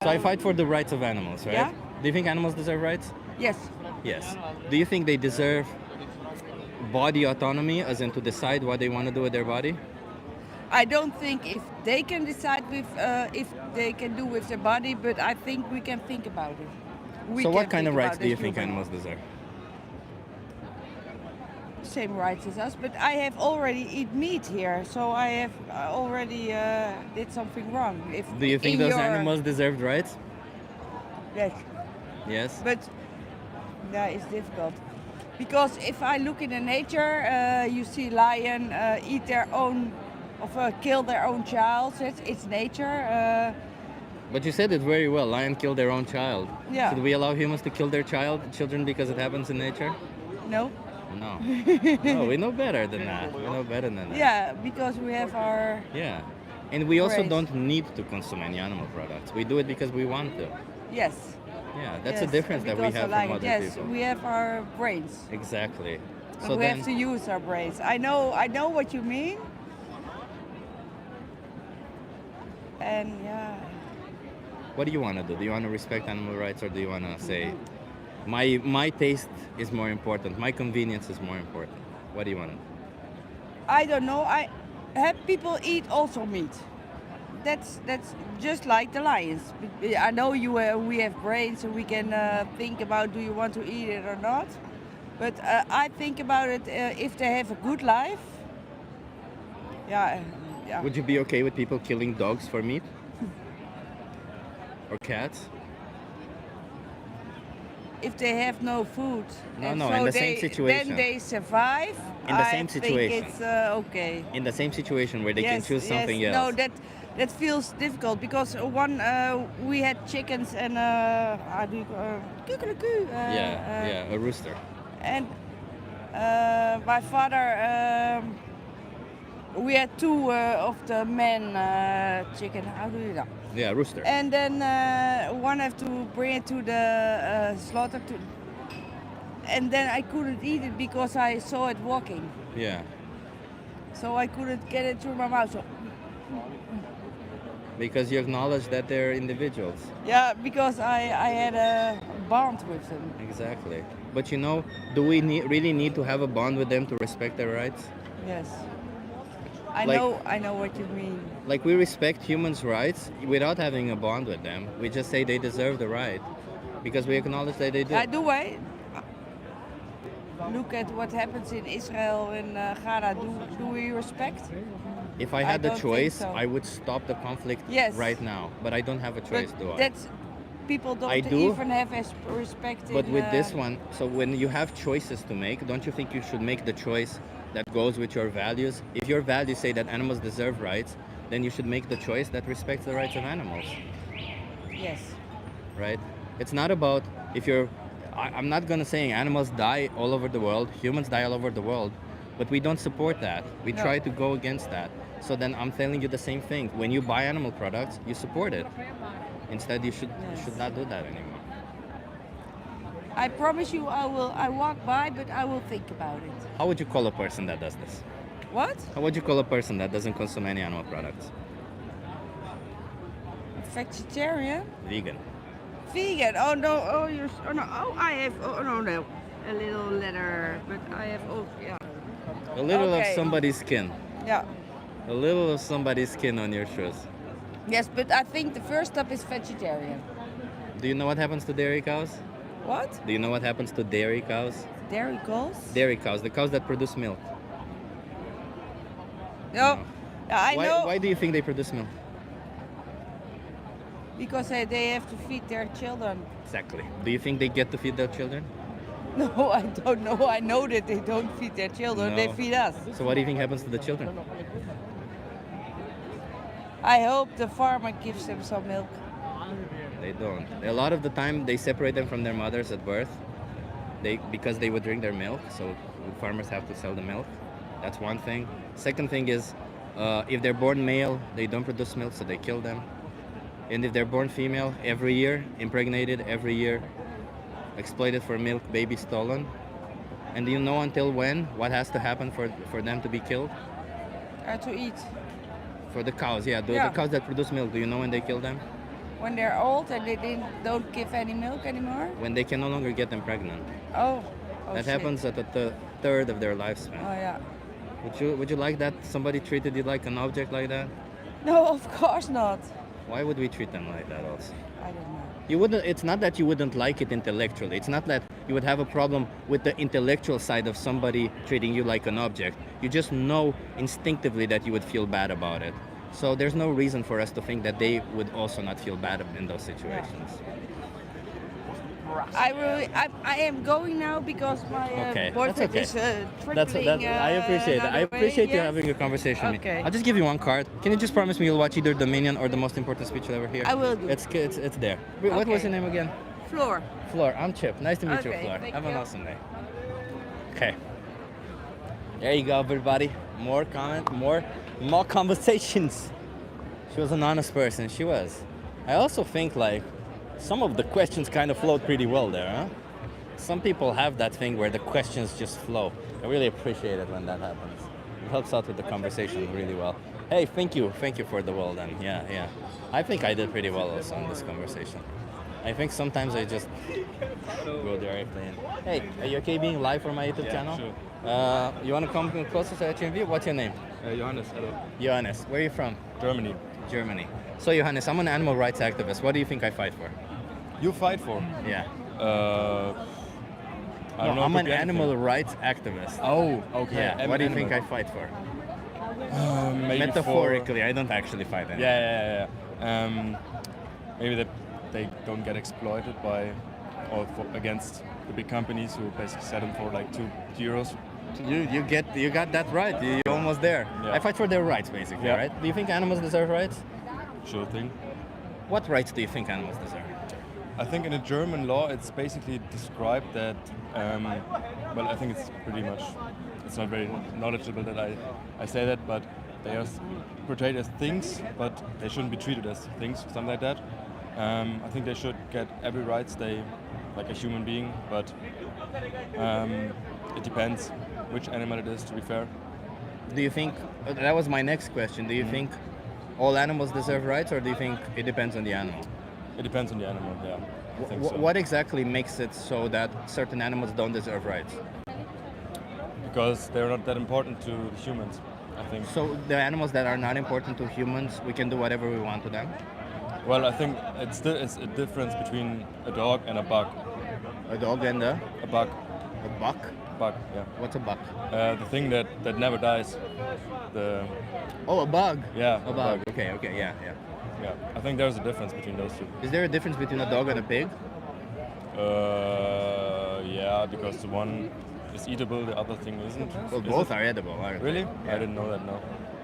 So I fight for the rights of animals, right? Yeah. Do you think animals deserve rights? Yes. Yes. Do you think they deserve body autonomy, as in to decide what they want to do with their body? I don't think if they can decide with if they can do with their body, but I think we can think about it. So what kind of rights do you think animals deserve? Same rights as us, but I have already eat meat here, so I have already did something wrong. If Do you think in those your- animals deserved rights? Yes. Yes. But yeah, it's difficult because if I look in the nature, you see lion eat their own, kill their own child. So it's nature. But you said it very well. Lion killed their own child. Yeah. Should we allow humans to kill their children because it happens in nature? No. No. No, we know better than that. We know better than that. Yeah, because we have our. Yeah. And we also Brains. don't need to consume any animal products. We do it because we want to. Yes. Yeah, that's a Yes, difference that we because I have like from it. other Yes, people. we have our brains. Exactly. And So we then, have to use our brains. I know what you mean. And yeah. what do you want to do? Do you want to respect animal rights, or do you want to say, my taste is more important, my convenience is more important? What do you want to do? I don't know. I have people eat also meat. That's just like the lions. I know we have brains and we can think about do you want to eat it or not. But I think about it if they have a good life. Yeah, yeah. Would you be okay with people killing dogs for meat? Or cats? If they have no food, No, and no, so in the they, same situation. then they survive. In the I same think situation. it's okay. In the same situation where they can Yes, choose something yes. else. No, that feels difficult because we had chickens and how do you cuckoo? Yeah, a rooster. And my father, we had two of the men chicken. How do you know? Yeah, rooster. And then one have to bring it to the slaughter. And then I couldn't eat it because I saw it walking. Yeah. So I couldn't get it through my mouth. So, Because you acknowledge that they're individuals. yeah, because I had a bond with them. Exactly. But you know, do we really need to have a bond with them to respect their rights? Yes. I Like- know what you mean. Like, we respect humans' rights without having a bond with them. We just say they deserve the right because we acknowledge that they do. I do. Look at what happens in Israel and Gaza. Do we respect? If I had the don't think choice, so. I would stop the conflict Yes. right now. But I don't have a choice, But do I? that's people don't I do. even have respect. But in, with this one, so when you have choices to make, don't you think you should make the choice that goes with your values? If your values say that animals deserve rights, then you should make the choice that respects the rights of animals, Yes. right? It's not about if you're. I'm not gonna say animals die all over the world, humans die all over the world, but we don't support that. We No. try to go against that. So then I'm telling you the same thing. When you buy animal products, you support it. Instead, you should not do that anymore. I promise you, I walk by, but I will think about it. How would you call a person that does this? What? How would you call a person that doesn't consume any animal products? Vegetarian? Vegan. Vegan? Oh no! Oh you're. Oh no! Oh I have. Oh no! A little letter, but I have. Oh yeah. A little of Okay. somebody's skin. Yeah. A little of somebody's skin on your shoes. Yes, but I think the first step is vegetarian. Do you know what happens to dairy cows? What? Do you know what happens to dairy cows? Dairy cows? Dairy cows, the cows that produce milk. No. I why, know. Why do you think they produce milk? Because they have to feed their children. Exactly. Do you think they get to feed their children? No, I don't know. I know that they don't feed their children. They No. feed us. So what do you think happens to the children? I hope the farmer gives them some milk. They don't. A lot of the time, they separate them from their mothers at birth. because they would drink their milk, so farmers have to sell the milk. That's one thing. Second thing is, if they're born male, they don't produce milk, so they kill them. And if they're born female, every year, impregnated every year, exploited for milk, baby stolen. And do you know until when? What has to happen for them to be killed? To eat. For the cows, yeah. The cows that produce milk, do you know when they kill them? When they're old and they don't give any milk anymore? When they can no longer get them pregnant. Oh. That shit. happens at the third of their lifespan. Oh yeah. Would you like that somebody treated you like an object like that? No, of course not. Why would we treat them like that also? I don't know. You wouldn't. It's not that you wouldn't like it intellectually. It's not that you would have a problem with the intellectual side of somebody treating you like an object. You just know instinctively that you would feel bad about it. So there's no reason for us to think that they would also not feel bad in those situations. I am going now because my boyfriend is trickling. I appreciate it. I appreciate you having a conversation with me. I'll just give you one card. Can you just promise me you'll watch either Dominion or the most important speech you'll ever hear? I will do. It's there. What was your name again? Floor. Floor. I'm Chip. Nice to meet you, Floor. Have an awesome day. Okay. There you go, everybody. More comment, more conversations. She was an honest person. She was. I also think some of the questions kind of flowed pretty well there, huh? Some people have that thing where the questions just flow. I really appreciate it when that happens. It helps out with the conversation really well. Hey, thank you for the well done. Yeah. I think I did pretty well also in this conversation. I think sometimes I just go directly in. Hey, are you okay being live for my YouTube channel? Sure. You want to come closer so I can view? What's your name? Johannes, hello. Johannes, where are you from? Germany. Germany. So Johannes, I'm an animal rights activist. What do you think I fight for? You fight for? Yeah. I don't know. I'm an animal rights activist. Oh, okay. Yeah. What do you think I fight for? Maybe Metaphorically, I don't actually fight anyone. Yeah. Maybe that they don't get exploited by against the big companies who basically sell them for like €2. You got that right. You're almost there. Yeah. I fight for their rights, basically, right? Do you think animals deserve rights? Sure thing. What rights do you think animals deserve? I think in the German law it's basically described that, well, I think it's pretty much, it's not very knowledgeable that I say that, but they are portrayed as things, but they shouldn't be treated as things, something like that. I think they should get every rights like a human being, but it depends which animal it is, to be fair. Do you think, that was my next question, do you think all animals deserve rights, or do you think it depends on the animal? It depends on the animal, yeah. I think so. What exactly makes it so that certain animals don't deserve rights? Because they're not that important to humans, I think. So the animals that are not important to humans, we can do whatever we want to them? Well, I think it's a difference between a dog and a bug. A dog and a bug. A buck? Bug, yeah. What's a buck? The thing that never dies. A bug? Yeah. A bug. Okay, yeah. Yeah, I think there's a difference between those two. Is there a difference between a dog and a pig? Yeah, because the one is eatable, the other thing isn't. Well, both are edible, aren't they? Really? Yeah. I didn't know that, no.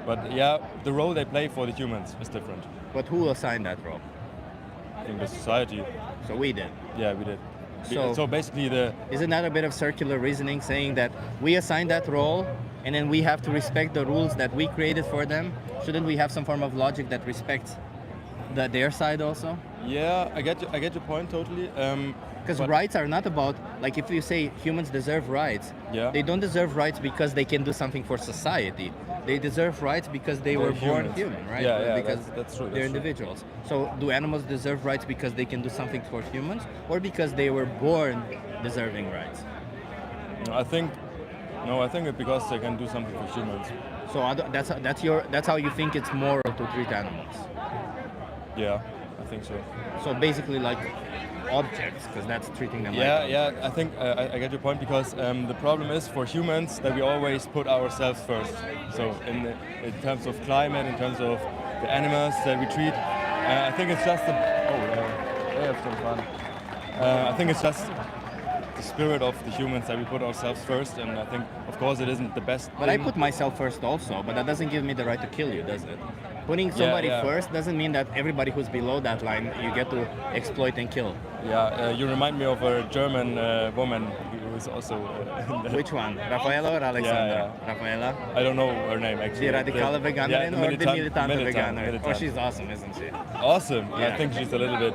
But yeah, the role they play for the humans is different. But who assigned that role? I think the society. So we did? Yeah, we did. So basically Isn't that a bit of circular reasoning, saying that we assigned that role and then we have to respect the rules that we created for them? Shouldn't we have some form of logic that respects their side also? Yeah, I get your point totally. Because rights are not about, like, if you say humans deserve rights, they don't deserve rights because they can do something for society. They deserve rights because they were born human, right? Yeah, because that's true. They're individuals. So do animals deserve rights because they can do something for humans, or because they were born deserving rights? I think it's because they can do something for humans. So that's how you think it's moral to treat animals? Yeah, I think so. So basically, like objects, because that's treating them like objects. Yeah, I think I get your point, because the problem is for humans that we always put ourselves first. So in terms of climate, in terms of the animals that we treat, I think it's just they have some fun. I think it's just the spirit of the humans that we put ourselves first, and I think, of course, it isn't the best. But I put myself first also, but that doesn't give me the right to kill you, does it? Putting somebody first doesn't mean that everybody who's below that line you get to exploit and kill. Yeah, you remind me of a German woman who who's also. In that. Which one? Raffaella or Alexandra? Yeah. Raffaella? I don't know her name actually. The radicale veganerin or the militante veganerin? Oh, militant. she's awesome, isn't she? Awesome. Yeah. I think she's a little bit.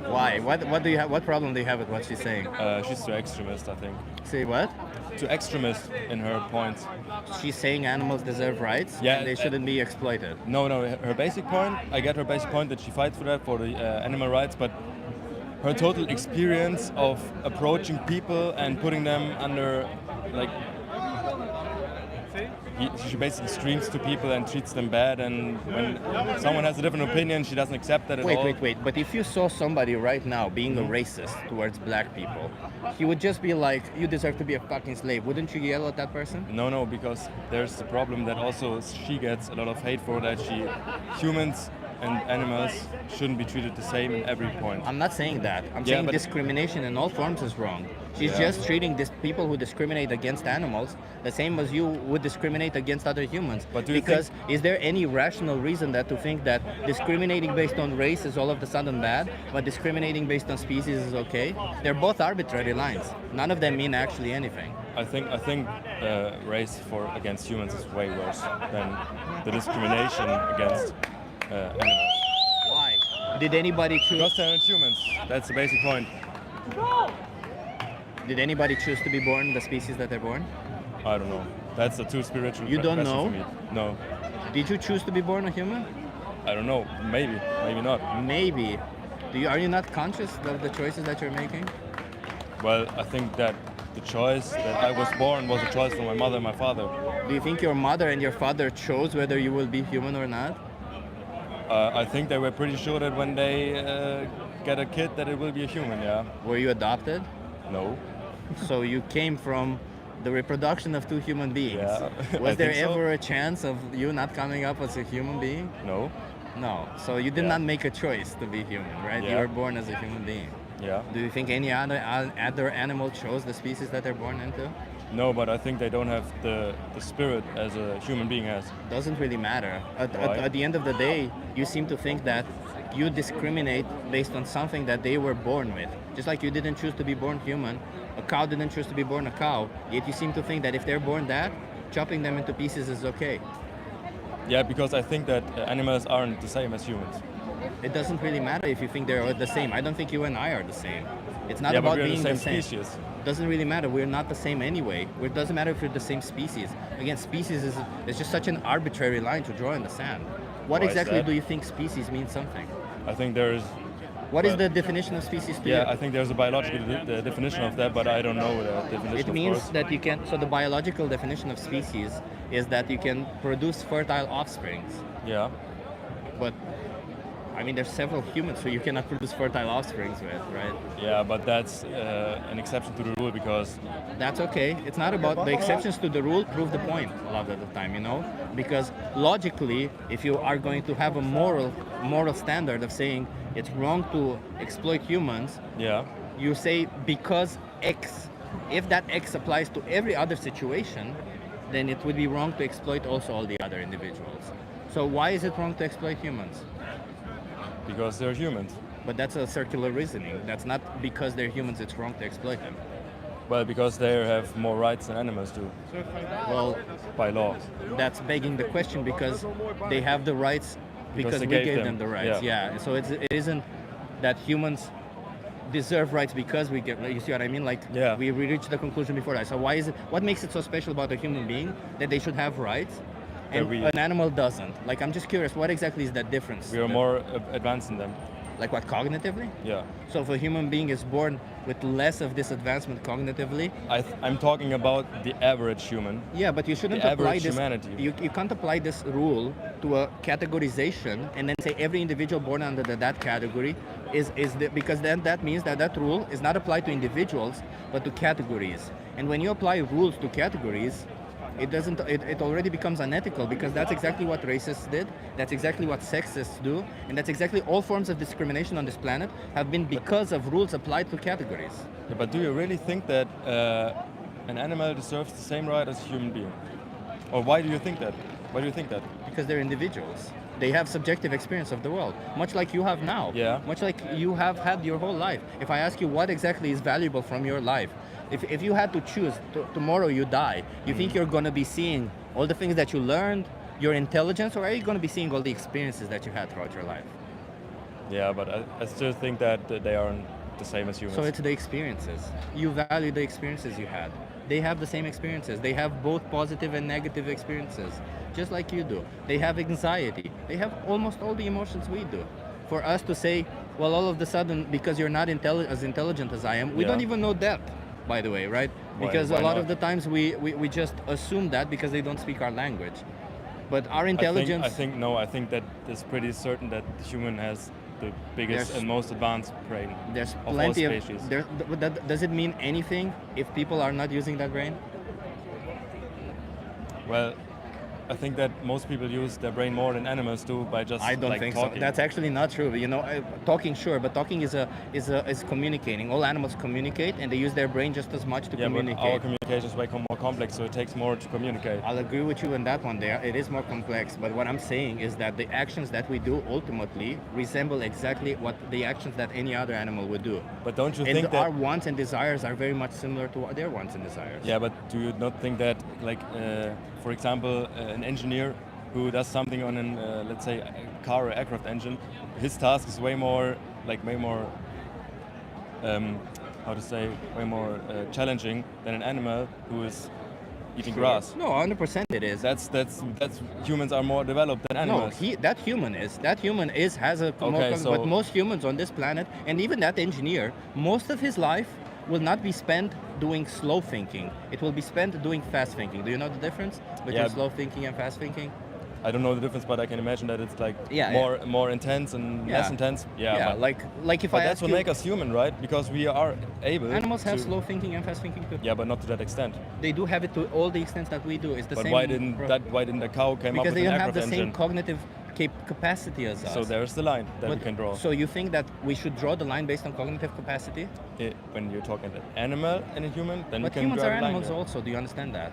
Why? What do you have? What problem do you have with what she's saying? She's too extremist, I think. Say what? Too extremist in her points. She's saying animals deserve rights Yeah, and they shouldn't be exploited. No, her basic point, I get her basic point that she fights for that, for the animal rights, but her total experience of approaching people and putting them under, like, she basically screams to people and treats them bad, and when someone has a different opinion, she doesn't accept that at all. Wait. But if you saw somebody right now being a racist towards black people, you would just be like, you deserve to be a fucking slave. Wouldn't you yell at that person? No, because there's the problem that also she gets a lot of hate for that humans and animals shouldn't be treated the same in every point. I'm not saying that. I'm saying discrimination in all forms is wrong. She's just treating people who discriminate against animals the same as you would discriminate against other humans. But is there any rational reason to think that discriminating based on race is all of a sudden bad, but discriminating based on species is okay? They're both arbitrary lines. None of them mean actually anything. I think race against humans is way worse than the discrimination against animals. Why? Did anybody choose? Because they're not humans. That's the basic point. Did anybody choose to be born the species that they're born? I don't know. That's a too spiritual You don't question know? for me. No. Did you choose to be born a human? I don't know. Maybe not. Maybe. Are you not conscious of the choices that you're making? Well, I think that the choice that I was born was a choice from my mother and my father. Do you think your mother and your father chose whether you will be human or not? I think they were pretty sure that when they get a kid that it will be a human, yeah. Were you adopted? No. So you came from the reproduction of two human beings. Yeah. Was I there think so. ever a chance of you not coming up as a human being? No. No. So you did not make a choice to be human, right? You Yeah. were born as a human being. Yeah. Do you think any other animal chose the species that they're born into? No, but I think they don't have the spirit as a human being has. Doesn't really matter. Why? At the end of the day, you seem to think that you discriminate based on something that they were born with. Just like you didn't choose to be born human, a cow didn't choose to be born a cow, yet you seem to think that if they're born that, chopping them into pieces is okay. Yeah, because I think that animals aren't the same as humans. It doesn't really matter if you think they're the same. I don't think you and I are the same. It's not Yeah, but about we're being the same species. Doesn't really matter. We're not the same anyway. It doesn't matter if you're the same species. Again, species is just such an arbitrary line to draw in the sand. What Why is exactly that? do you think species means something? I think there's. What is the definition of species to you? Yeah, I think there's a biological definition of that, but I don't know the definition. It of means course. that you can. So the biological definition of species is that you can produce fertile offsprings. Yeah. But I mean, there's several humans who you cannot produce fertile offsprings with, right? Yeah, but that's an exception to the rule because. That's okay. It's not about the exceptions to the rule prove the point a lot of the time, you know? Because logically, if you are going to have a moral standard of saying it's wrong to exploit humans, yeah, you say because X, if that X applies to every other situation, then it would be wrong to exploit also all the other individuals. So why is it wrong to exploit humans? Because they're humans. But that's a circular reasoning. That's not because they're humans, it's wrong to exploit them. Well, because they have more rights than animals do. Well, by law. That's begging the question because they have the rights because we they gave them the rights. Yeah. So it isn't that humans deserve rights because we get. You see what I mean? Like we reached the conclusion before that. So why is it? What makes it so special about a human being that they should have rights? And an animal doesn't. Like, I'm just curious, what exactly is that difference? We are more advanced than them. Like what, cognitively? Yeah. So if a human being is born with less of this advancement cognitively? I'm talking about the average human. Yeah, but you shouldn't the apply average this. Humanity. You can't apply this rule to a categorization and then say every individual born under that category because then that means that rule is not applied to individuals but to categories. And when you apply rules to categories, it already becomes unethical because that's exactly what racists did, that's exactly what sexists do, and that's exactly all forms of discrimination on this planet have been because of rules applied to categories. Yeah, but do you really think that an animal deserves the same right as a human being? Or why do you think that? Why do you think that? Because they're individuals. They have subjective experience of the world, much like you have now. Yeah. Much like you have had your whole life. If I ask you what exactly is valuable from your life, If you had to choose, tomorrow you die, you think you're going to be seeing all the things that you learned, your intelligence, or are you going to be seeing all the experiences that you had throughout your life? Yeah, but I still think that they aren't the same as humans. So it's the experiences. You value the experiences you had. They have the same experiences. They have both positive and negative experiences, just like you do. They have anxiety. They have almost all the emotions we do. For us to say, well, all of a sudden, because you're not as intelligent as I am, we don't even know depth, by the way, right? Because why a lot not? of the times we just assume that because they don't speak our language. But our intelligence... I think that it's pretty certain that the human has the biggest and most advanced brain There's of plenty all of... species. Does it mean anything if people are not using that brain? Well, I think that most people use their brain more than animals do by just I don't think talking. so. That's actually not true. You know, talking, sure, but talking is communicating. All animals communicate, and they use their brain just as much to communicate. But our communication is way more complex, so it takes more to communicate. I'll agree with you on that one there. It is more complex, but what I'm saying is that the actions that we do ultimately resemble exactly what the actions that any other animal would do. But don't you and think that our wants and desires are very much similar to their wants and desires? Yeah, but do you not think that, like, for example, an engineer who does something on an, let's say, a car or aircraft engine, his task is way more challenging than an animal who is eating grass. No, 100% it is. That's humans are more developed than animals. No, that human has a but most humans on this planet, and even that engineer, most of his life will not be spent doing slow thinking. It will be spent doing fast thinking. Do you know the difference between slow thinking and fast thinking? I don't know the difference, but I can imagine that it's like more intense and less intense. Yeah, like if but I that's ask what you, makes us human, right? Because we are able. Animals have slow thinking and fast thinking too. Yeah, but not to that extent. They do have it to all the extents that we do. It's the but same. Why didn't the cow come up because with they an don't have aircraft the engine? same cognitive capacity as us. So there's the line that we can draw. So you think that we should draw the line based on cognitive capacity? When you're talking an animal and a human, then but you can humans draw are a line animals there. also. Do you understand that?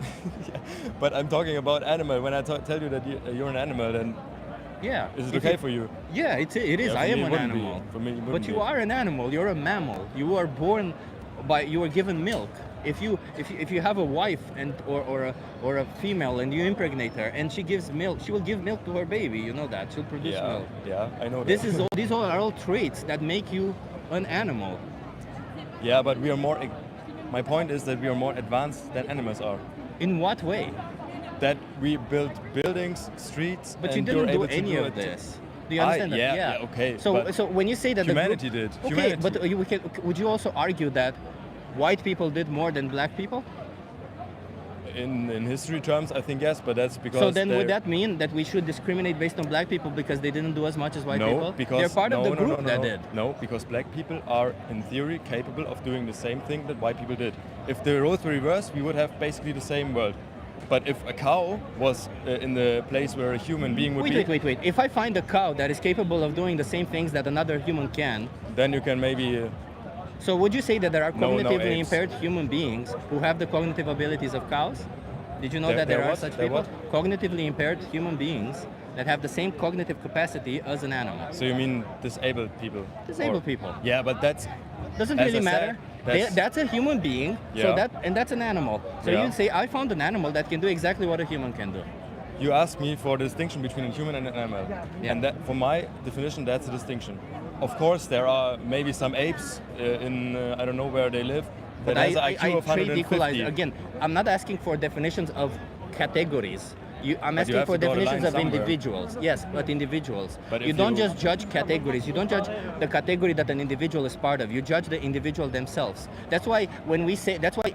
But I'm talking about animal. When I tell you that you're an animal, then is it okay for you? Yeah, it is. Yeah, I for am me it an wouldn't animal. be. For me, it but wouldn't you be. are an animal. You're a mammal. You are born you were given milk. If you have a wife or a female and you impregnate her and she gives milk, she will give milk to her baby. You know that. She'll produce milk. Yeah, I know that. These are all traits that make you an animal. Yeah, but we are more. My point is that we are more advanced than animals are. In what way? That we build buildings, streets. But you and didn't you're do able to any of it. this. Do you understand that? Yeah, okay. So when you say that humanity did. Okay, Humanity. but would you also argue that white people did more than black people? In history terms, I think yes, but that's because. So then would that mean that we should discriminate based on black people because they didn't do as much as white people? No, because they're part of the group that did. No, because black people are in theory capable of doing the same thing that white people did. If the roles were reversed, we would have basically the same world. But if a cow was in the place where a human being would be... Wait. If I find a cow that is capable of doing the same things that another human can... Then you can maybe... So would you say that there are cognitively apes. impaired human beings who have the cognitive abilities of cows? Did you know that there are such people? Cognitively impaired human beings that have the same cognitive capacity as an animal. So you mean disabled people? Disabled people. Yeah, but that's... Doesn't as really I matter. said, That's a human being, Yeah. and that's an animal. So Yeah. you say, I found an animal that can do exactly what a human can do. You asked me for the distinction between a human and an animal. Yeah. And that, for my definition, that's a distinction. Of course, there are maybe some apes in, I don't know where they live, that But has an I IQ of trade equalize. 150. Again, I'm not asking for definitions of categories. I'm But you asking have for to draw the definitions line of somewhere. individuals. Yes, but individuals. But you if don't you- just judge categories. You don't judge the category that an individual is part of. You judge the individual themselves. That's why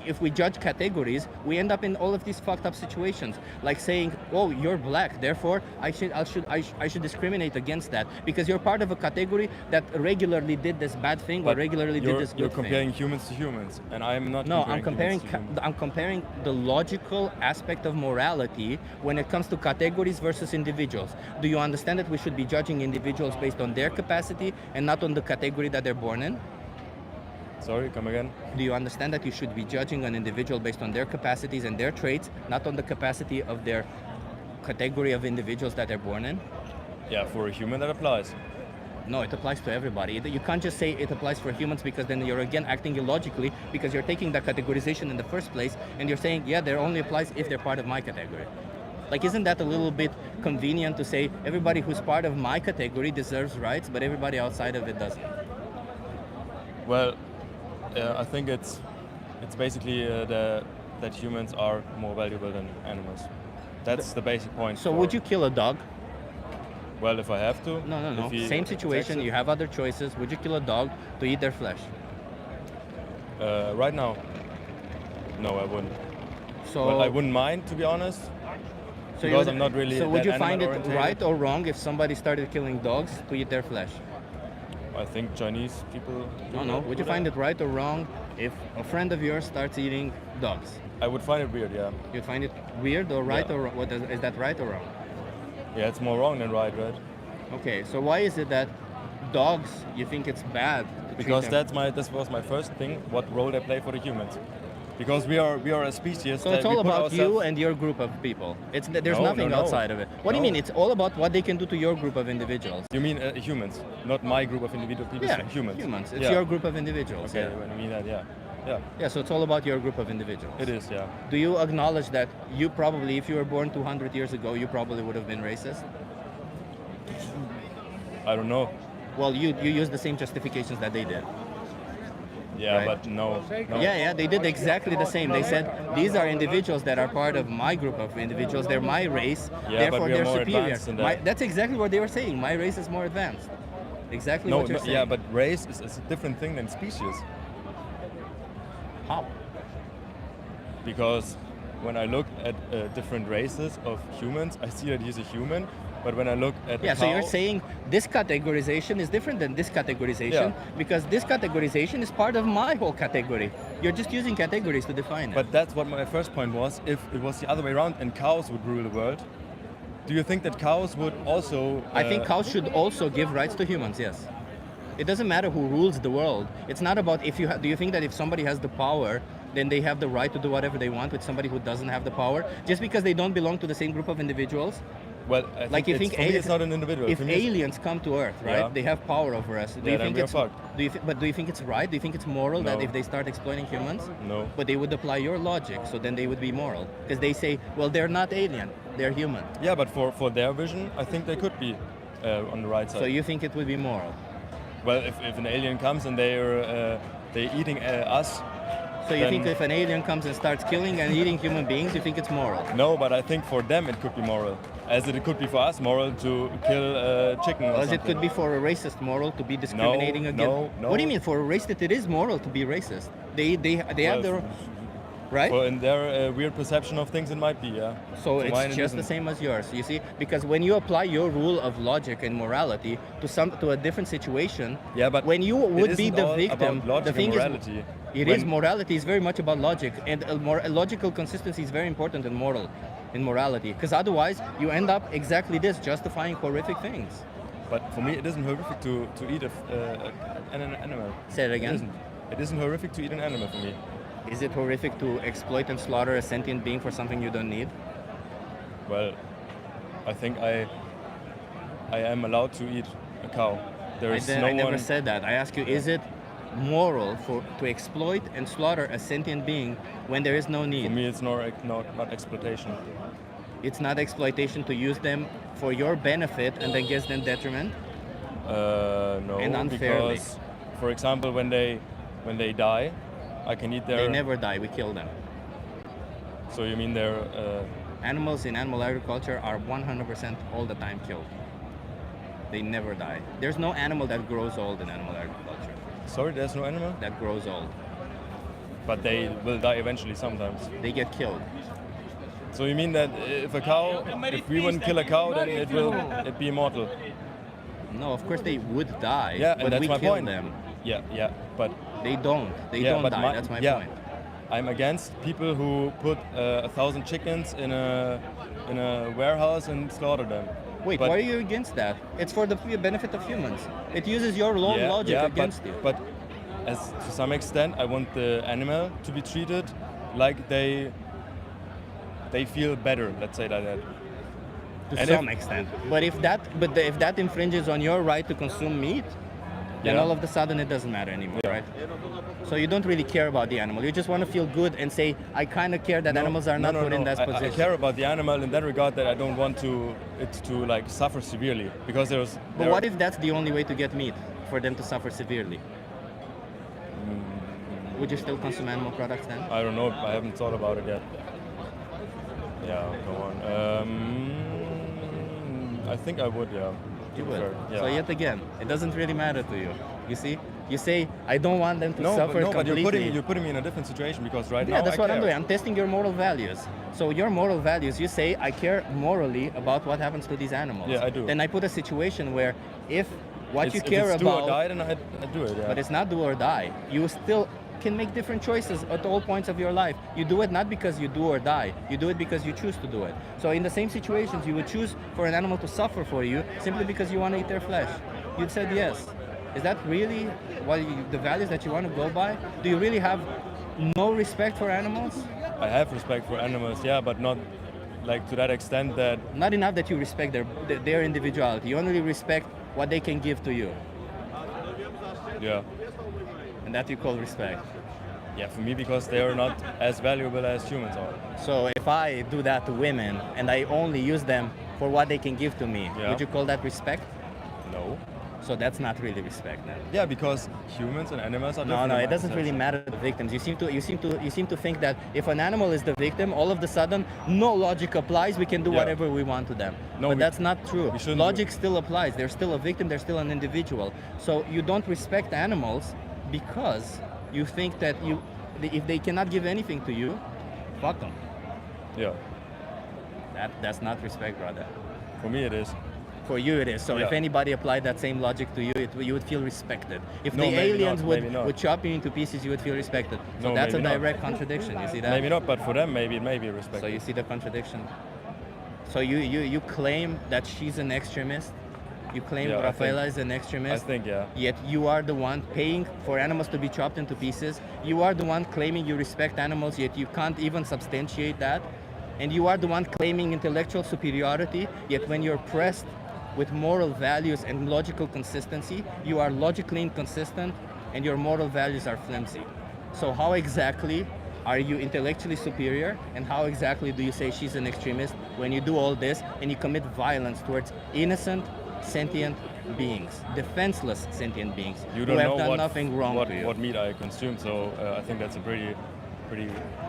if we judge categories, we end up in all of these fucked up situations. Like saying, "Oh, you're black, therefore I should discriminate against that because you're part of a category that regularly did this bad thing or But regularly did this You're good thing." comparing humans to humans, and I'm not. No, I'm comparing. I'm comparing the logical aspect of morality when it comes to categories versus individuals. Do you understand that we should be judging individuals based on their capacity and not on the category that they're born in? Sorry, come again. Do you understand that you should be judging an individual based on their capacities and their traits, not on the capacity of their category of individuals that they're born in? Yeah, for a human that applies. No, it applies to everybody. You can't just say it applies for humans because then you're again acting illogically because you're taking the categorization in the first place and you're saying, yeah, there only applies if they're part of my category. Like, isn't that a little bit convenient to say everybody who's part of my category deserves rights, but everybody outside of it doesn't? Well, I think it's basically that humans are more valuable than animals. That's the basic point. So would you kill a dog? Well, if I have to. No. If he Same situation, attacks it. you have other choices. Would you kill a dog to eat their flesh? Right now, no, I wouldn't. So Well, I wouldn't mind, to be honest. So because you- I'm not really. So would that you find it animal-oriented. right or wrong if somebody started killing dogs to eat their flesh? I think Chinese people. No. Would you find it right or wrong if a friend of yours starts eating dogs? I would find it weird, yeah. You'd find it weird or right Yeah. or wrong? Is that right or wrong? Yeah, it's more wrong than right? Okay, so why is it that dogs, you think it's bad to treat Because them? this was my first thing. What role they play for the humans? Because we are a species. So that it's we all put about you ourselves- and your group of people. There's No, nothing no. outside of it. What do you No. mean? It's all about what they can do to your group of individuals. You mean humans, not my group of individual people. Yeah, humans. humans. It's Yeah. your group of individuals. Okay, Yeah. when I mean that, yeah. Yeah, so it's all about your group of individuals. It is, yeah. Do you acknowledge that you probably, if you were born 200 years ago, you probably would have been racist? I don't know. Well, you use the same justifications that they did. Yeah, Right. but no. Yeah, they did exactly the same. They said, these are individuals that are part of my group of individuals. They're my race, Yeah, therefore but we are they're more superior. advanced than that. That's exactly what they were saying. My race is more advanced. Exactly No, what you're saying. yeah, but race is a different thing than species. How? Because when I look at different races of humans, I see that he's a human. But when I look at Yeah, a so cow, you're saying this categorization is different than this categorization because this categorization is part of my whole category. You're just using categories to define it. But that's what my first point was. If it was the other way around and cows would rule the world, do you think that cows would also? I think cows should also give rights to humans, yes. It doesn't matter who rules the world. It's not about if you do you think that if somebody has the power, then they have the right to do whatever they want with somebody who doesn't have the power, just because they don't belong to the same group of individuals? Well, I Like you think for me, it's not an individual. If For me, it's- aliens come to Earth, right? Yeah. They have power over us. Do Yeah, you then think we are it's fucked. do you think it's right? Do you think it's moral that No. if they start exploiting humans? No. But they would apply your logic, so then they would be moral. Because they say, well, they're not alien, they're human. Yeah, but for their vision, I think they could be on the right side. So you think it would be moral? Well, if an alien comes and they're eating us. So you then- think if an alien comes and starts killing and eating human beings, you think it's moral? No, but I think for them it could be moral, as it could be for us moral to kill chicken. Or As it something. could be for a racist moral to be discriminating against. no. What do you mean for a racist? It is moral to be racist. They have their right. Well, in their weird perception of things, it might be, yeah. So To it's mine, it just the isn't. same as yours, you see? Because when you apply your rule of logic and morality to a different situation, Yeah, but when you it would be isn't the all victim, about logic the thing and morality. is, morality is very much about logic, and a logical consistency is very important in morality. Because otherwise, you end up exactly this, justifying horrific things. But for me, it isn't horrific to eat an animal. Say it again. It isn't horrific to eat an animal for me. Is it horrific to exploit and slaughter a sentient being for something you don't need? Well, I think I am allowed to eat a cow. There is I no never one. said that. I ask you, is it moral to exploit and slaughter a sentient being when there is no need? For me, it's not exploitation. It's not exploitation to use them for your benefit and against them detriment? No, And unfairly. because, for example, when they die, I can eat their. They never die, we kill them. So you mean they're? Animals in animal agriculture are 100% all the time killed. They never die. There's no animal that grows old in animal agriculture. Sorry, there's no animal? That grows old. But they will die eventually sometimes. They get killed. So you mean that if we wouldn't kill a cow, then it'd be immortal? No, of course they would die, Yeah, but and that's we my kill point. them. Yeah, but They don't. They yeah, don't but die. That's my yeah, point. I'm against people who put 1,000 chickens in a warehouse and slaughter them. Wait, But- why are you against that? It's for the benefit of humans. It uses your own logic against you. But as to some extent, I want the animal to be treated like they feel better. Let's say like that. to And some if- extent. But if that infringes on your right to consume meat, then Yeah. all of a sudden it doesn't matter anymore, right? So you don't really care about the animal. You just want to feel good and say, I kind of care that animals are not put in that position. I care about the animal in that regard, that I don't want it to like suffer severely, because But what if that's the only way to get meat, for them to suffer severely? Would you still consume animal products then? I don't know. I haven't thought about it yet. Yeah, go on. I think I would. Yeah. You would. Yeah. So yet again, it doesn't really matter to you. You see, you say I don't want them to suffer but completely. you're putting me in a different situation, because right now Yeah, that's I what I'm care. doing. I'm testing your moral values. So your moral values, you say I care morally about what happens to these animals. Yeah, I do. Then I put a situation where if what If you care it's do or about, die, then I do it. Yeah. but it's not do or die. You still can make different choices at all points of your life. You do it not because you do or die. You do it because you choose to do it. So in the same situations, you would choose for an animal to suffer for you simply because you want to eat their flesh. You'd said yes. Is that really the values that you want to go by? Do you really have no respect for animals? I have respect for animals, yeah, but not like to that extent that. Not enough that you respect their individuality. You only respect what they can give to you. Yeah. And that you call respect. Yeah, for me, because they are not as valuable as humans are. So if I do that to women and I only use them for what they can give to me, Yeah. would you call that respect? No. So that's not really respect then. Yeah, because humans and animals are No, different. no, in it my doesn't really perception. matter to the victims. You seem to think that if an animal is the victim, all of a sudden no logic applies. We can do Yeah. whatever we want to them. No, but we- that's not true. we shouldn't do Logic still applies. They're still a victim. They're still an individual. So you don't respect animals because you think that if they cannot give anything to you, fuck them. Yeah. That's not respect, brother. For me, it is. For you it is. So if Yeah. anybody applied that same logic to you, you would feel respected. If No, the maybe aliens not, maybe not. would chop you into pieces, you would feel respected. So No, that's a maybe not. direct contradiction. You see that? Maybe not, but for them, maybe it may be respect. So you see the contradiction. So you claim that she's an extremist. You claim Yeah, I Rafaela think- is an extremist. I think, yeah. Yet you are the one paying for animals to be chopped into pieces. You are the one claiming you respect animals, yet you can't even substantiate that. And you are the one claiming intellectual superiority, yet when you're pressed with moral values and logical consistency, you are logically inconsistent and your moral values are flimsy. So how exactly are you intellectually superior, and how exactly do you say she's an extremist when you do all this and you commit violence towards innocent, sentient beings, defenseless sentient beings You who don't have know done what, nothing wrong what, to you? what meat I consume, so I think that's a pretty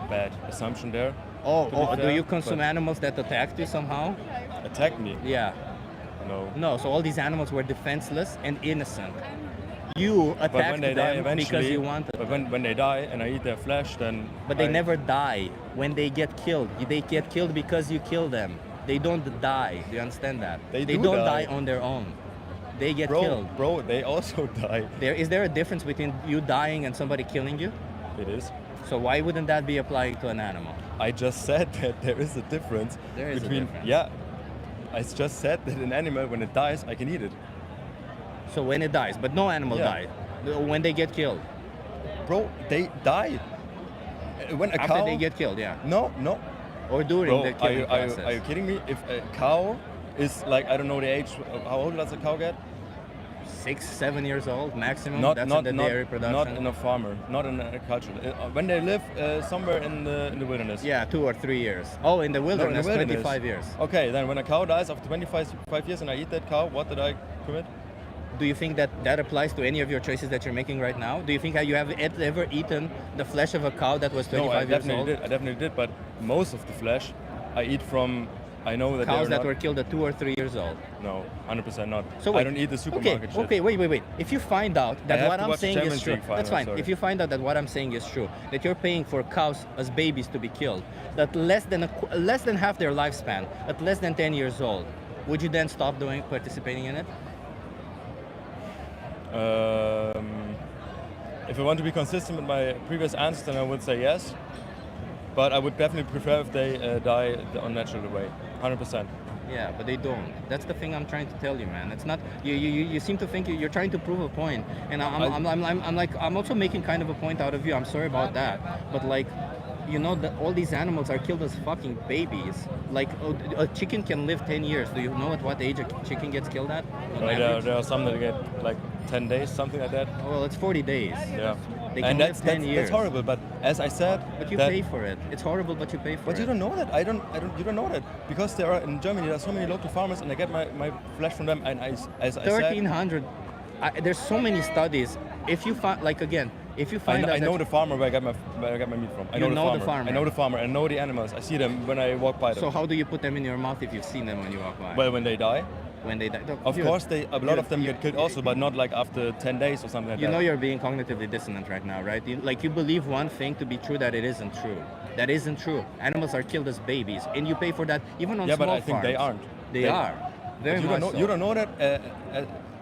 bad assumption there. to be Do fair, you consume but animals that attacked you somehow? attack me? Yeah. No. No, so all these animals were defenseless and innocent. You But when attacked they die them because eventually, you wanted. but when they die and I eat their flesh, then. But they I- never die when they get killed. They get killed because you kill them. They don't die. Do you understand that? They They do don't die. die on their own. They get Bro, killed. bro, they also die. Is there a difference between you dying and somebody killing you? It is. So why wouldn't that be applying to an animal? I just said that there is a difference There is a between. difference. Yeah. I just said that an animal, when it dies, I can eat it. So when it dies, but no animal Yeah. died. When they get killed. Bro, they die. When a After cow. they get killed, yeah. No, no. Or during Bro, the killing process. are you kidding me? If a cow is like, I don't know the age, how old does a cow get? 6, 7 years old maximum. Not, That's not, in the not, dairy production. not in a farmer, not in agriculture. When they live somewhere in the wilderness. Yeah, 2 or 3 years. Oh, in the wilderness, 25 years. Okay, then when a cow dies after 25 years and I eat that cow, what did I commit? Do you think that applies to any of your choices that you're making right now? Do you think you have ever eaten the flesh of a cow that was 25 No, I years definitely old? did. I definitely did, but most of the flesh I eat from. I know that Cows they're that not, were killed at 2 or 3 years old. No, 100% not. So wait, I don't eat the supermarket shit. Okay, wait. If you find out I that have what to I'm watch saying is Champions true, League final, that's fine. sorry. If you find out that what I'm saying is true, that you're paying for cows as babies to be killed, that less than half their lifespan, at less than 10 years old, would you then stop participating in it? If I want to be consistent with my previous answer, then I would say yes. But I would definitely prefer if they die the unnatural way, 100%. Yeah, but they don't. That's the thing I'm trying to tell you, man. It's not you seem to think you're trying to prove a point, and I'm also making kind of a point out of you. I'm sorry about that, but like, you know that all these animals are killed as fucking babies. Like a chicken can live 10 years. Do you know at what age a chicken gets killed at? On Right, average? there are some that get like 10 days, something like that. Well, it's 40 days. Yeah. They can And live 10 years. that's horrible. But as I said, But you that- pay for it. It's horrible, but you pay for it. But you don't know that. You don't know that because there are in Germany there are so many local farmers, and I get my flesh from them. And as I said, 1,300. There's so many studies. If you find, like again, if you find out I know that- the farmer where I get my meat from. I You know know the the farmer. farmer. I know the farmer. I know the animals. I see them when I walk by them. So how do you put them in your mouth if you've seen them when you walk by? Well, when they die. When they die. Of course, a lot of them get killed also, but not like after 10 days or something like You that. know you're being cognitively dissonant right now, right? You believe one thing to be true that it isn't true. That isn't true. Animals are killed as babies, and you pay for that even on Yeah, small but I think they farms. aren't. They are. Very But you much don't know. so. You don't know that.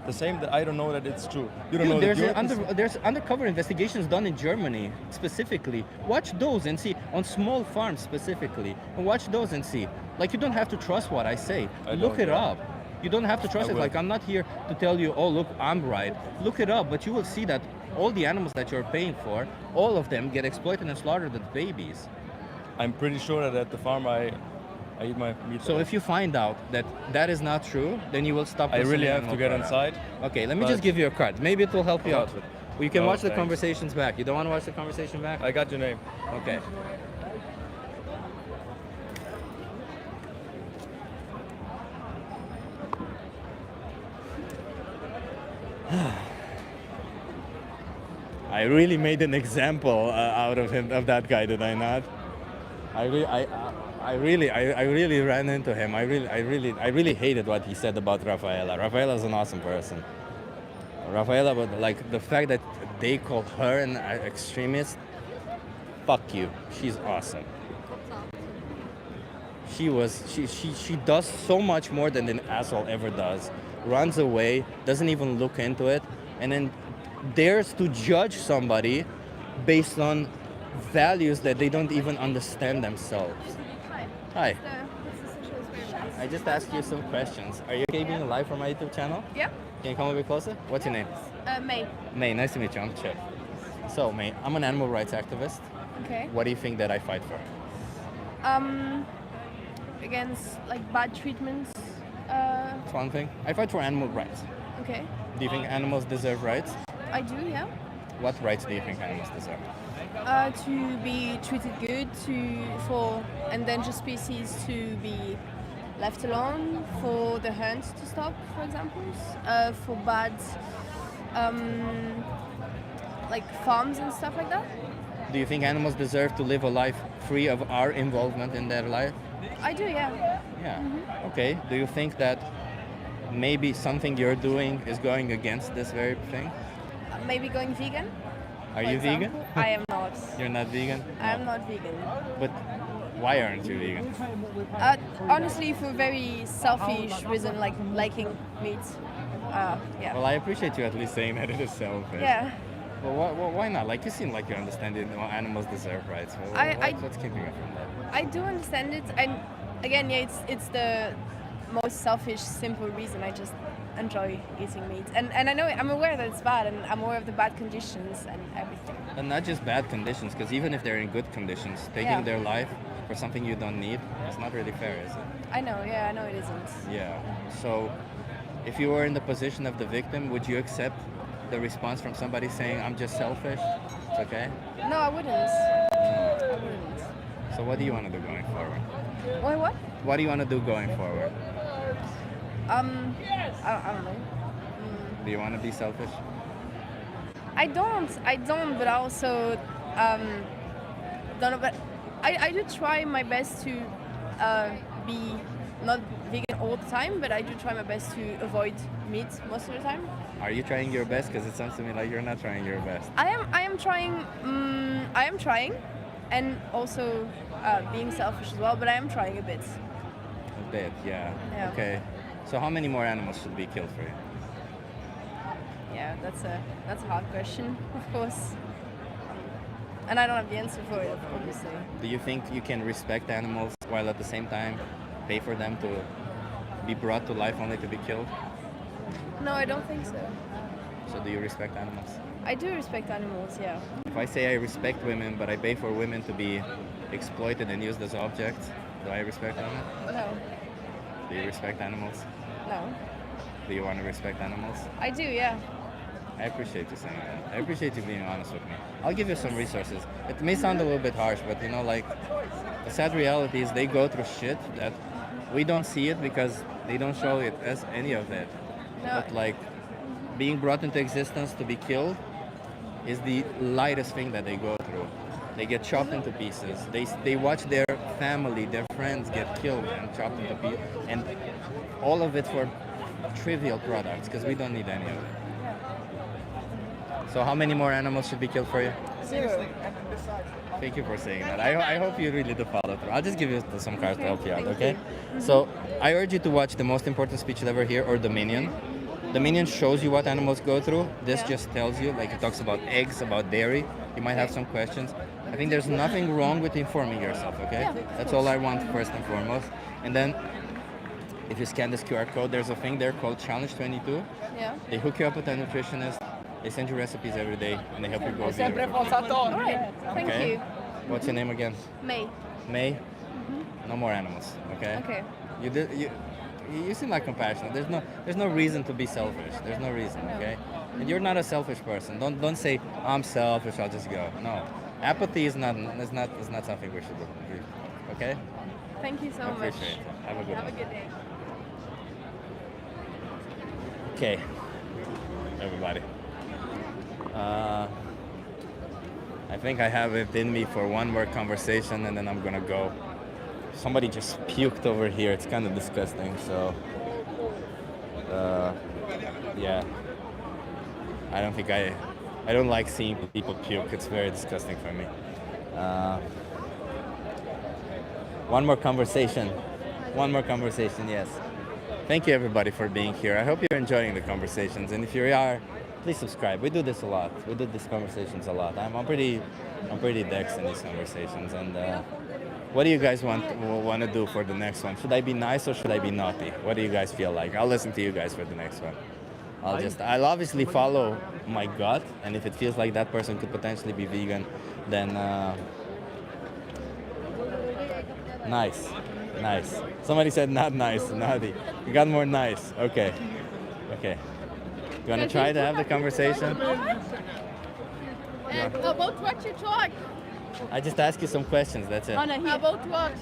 The same that I don't know that it's true. You don't know Dude, that there's undercover investigations done in Germany specifically. Watch those and see on small farms specifically. And watch those and see. Like you don't have to trust what I say. Look don't, it yeah. up. You don't have to trust I it. will. Like I'm not here to tell you, oh look, I'm right. Look it up, but you will see that all the animals that you're paying for, all of them get exploited and slaughtered as babies. I'm pretty sure that at the farm I eat my meat. So if you find out that that is not true, then you will stop. I really listening have and to will get cut out. inside. Okay, let me but- just give you a card. Maybe it will help you out. Well, you can No, watch the thanks. conversations back. You don't want to watch the conversation back? I got your name. Okay. I really made an example out of him, of that guy, did I not? I really ran into him. I really hated what he said about Rafaela. Rafaela's an awesome person. Rafaela, but like the fact that they call her an extremist, fuck you. She's awesome. She does so much more than an asshole ever does. Runs away, doesn't even look into it, and then dares to judge somebody based on values that they don't even understand themselves. Hi. I just asked you some questions. Are you okay being live from my YouTube channel? Yeah. Can you come a bit closer? What's your name? May. May, nice to meet you. I'm Chip. So, May, I'm an animal rights activist. Okay. What do you think that I fight for? Against like bad treatments. That's one thing. I fight for animal rights. Okay. Do you think animals deserve rights? I do, yeah. What rights do you think animals deserve? To be treated good, for endangered species to be left alone, for the hunt to stop, for example, for bad like farms and stuff like that. Do you think animals deserve to live a life free of our involvement in their life? I do, yeah. Yeah. Mhm. Okay. Do you think that maybe something you're doing is going against this very thing? Maybe going vegan. Are for you vegan? example. I am not. You're not vegan? I am not vegan. But why aren't you vegan? Honestly, for very selfish reason, like liking meat. Yeah. Well, I appreciate you at least saying that it is selfish. Yeah. Well, why not? Like, you seem like you understand it. Animals deserve rights. Well, what's keeping you from that? I do understand it, and again, yeah, it's the most selfish, simple reason. I just enjoy eating meat, and I know I'm aware that it's bad, and I'm aware of the bad conditions and everything. And not just bad conditions, because even if they're in good conditions, taking Yeah. their life for something you don't need, it's not really fair, is it? I know, yeah, I know it isn't. Yeah. So, if you were in the position of the victim, would you accept the response from somebody saying, "I'm just selfish"? It's okay. No, I wouldn't. I wouldn't. So, what do you want to do going forward? What? What do you want to do going forward? I don't know. Do you want to be selfish? I don't, but I also don't know. But I do try my best to be not vegan all the time, but I do try my best to avoid meat most of the time. Are you trying your best? Because it sounds to me like you're not trying your best. I am trying. I am trying, and also being selfish as well. But I am trying a bit. A bit, yeah. Yeah. Okay. So how many more animals should be killed for you? Yeah, that's a hard question, of course. And I don't have the answer for it, obviously. Do you think you can respect animals while at the same time pay for them to be brought to life only to be killed? No, I don't think so. So do you respect animals? I do respect animals, yeah. If I say I respect women, but I pay for women to be exploited and used as objects, do I respect women? No. Do you respect animals? No. Do you want to respect animals? I do, yeah. I appreciate you saying that. I appreciate you being honest with me. I'll give you some resources. It may sound a little bit harsh, but you know, like, the sad reality is they go through shit that we don't see it because they don't show it as any of it. No. But like, being brought into existence to be killed is the lightest thing that they go through. They get chopped into pieces. They watch their family, their friends get killed and chopped into pieces. And all of it for trivial products, because we don't need any of it. So how many more animals should be killed for you? 0. Thank you for saying that. I hope you really do follow through. I'll just give you some cards to help you out, okay? So I urge you to watch the most important speech you'll ever hear, or Dominion. Dominion shows you what animals go through. This just tells you, like, it talks about eggs, about dairy. You might have some questions. I think there's nothing wrong with informing yourself, okay? Yeah, That's all I want first and foremost. And then if you scan this QR code, there's a thing there called Challenge 22. Yeah. They hook you up with a nutritionist. They send you recipes every day, and they help you grow vegan. Alright, thank Okay? you. What's your name again? May. May? No more animals, okay? Okay. You seem like compassionate. There's no reason to be selfish. There's no reason, okay? And you're not a selfish person. Don't say I'm selfish, I'll just go. No. Apathy is not something we should do. Okay? Thank you so I much. appreciate it. Have a good Have a one. good day. Okay, everybody. I think I have it in me for one more conversation, and then I'm gonna go. Somebody just puked over here. It's kind of disgusting. So, yeah. I don't like seeing people puke. It's very disgusting for me. One more conversation. Yes. Thank you everybody for being here. I hope you're enjoying the conversations, and if you are, please subscribe. We do this a lot. We do these conversations a lot. I'm pretty dex in these conversations. And what do you guys want to do for the next one? Should I be nice or should I be naughty? What do you guys feel like? I'll listen to you guys for the next one. I'll obviously follow my gut, and if it feels like that person could potentially be vegan, then nice. Somebody said not nice, naughty. You got more nice. Okay. You want to try to have the conversation? Yeah. About what you talk? I just ask you some questions, that's it. About what?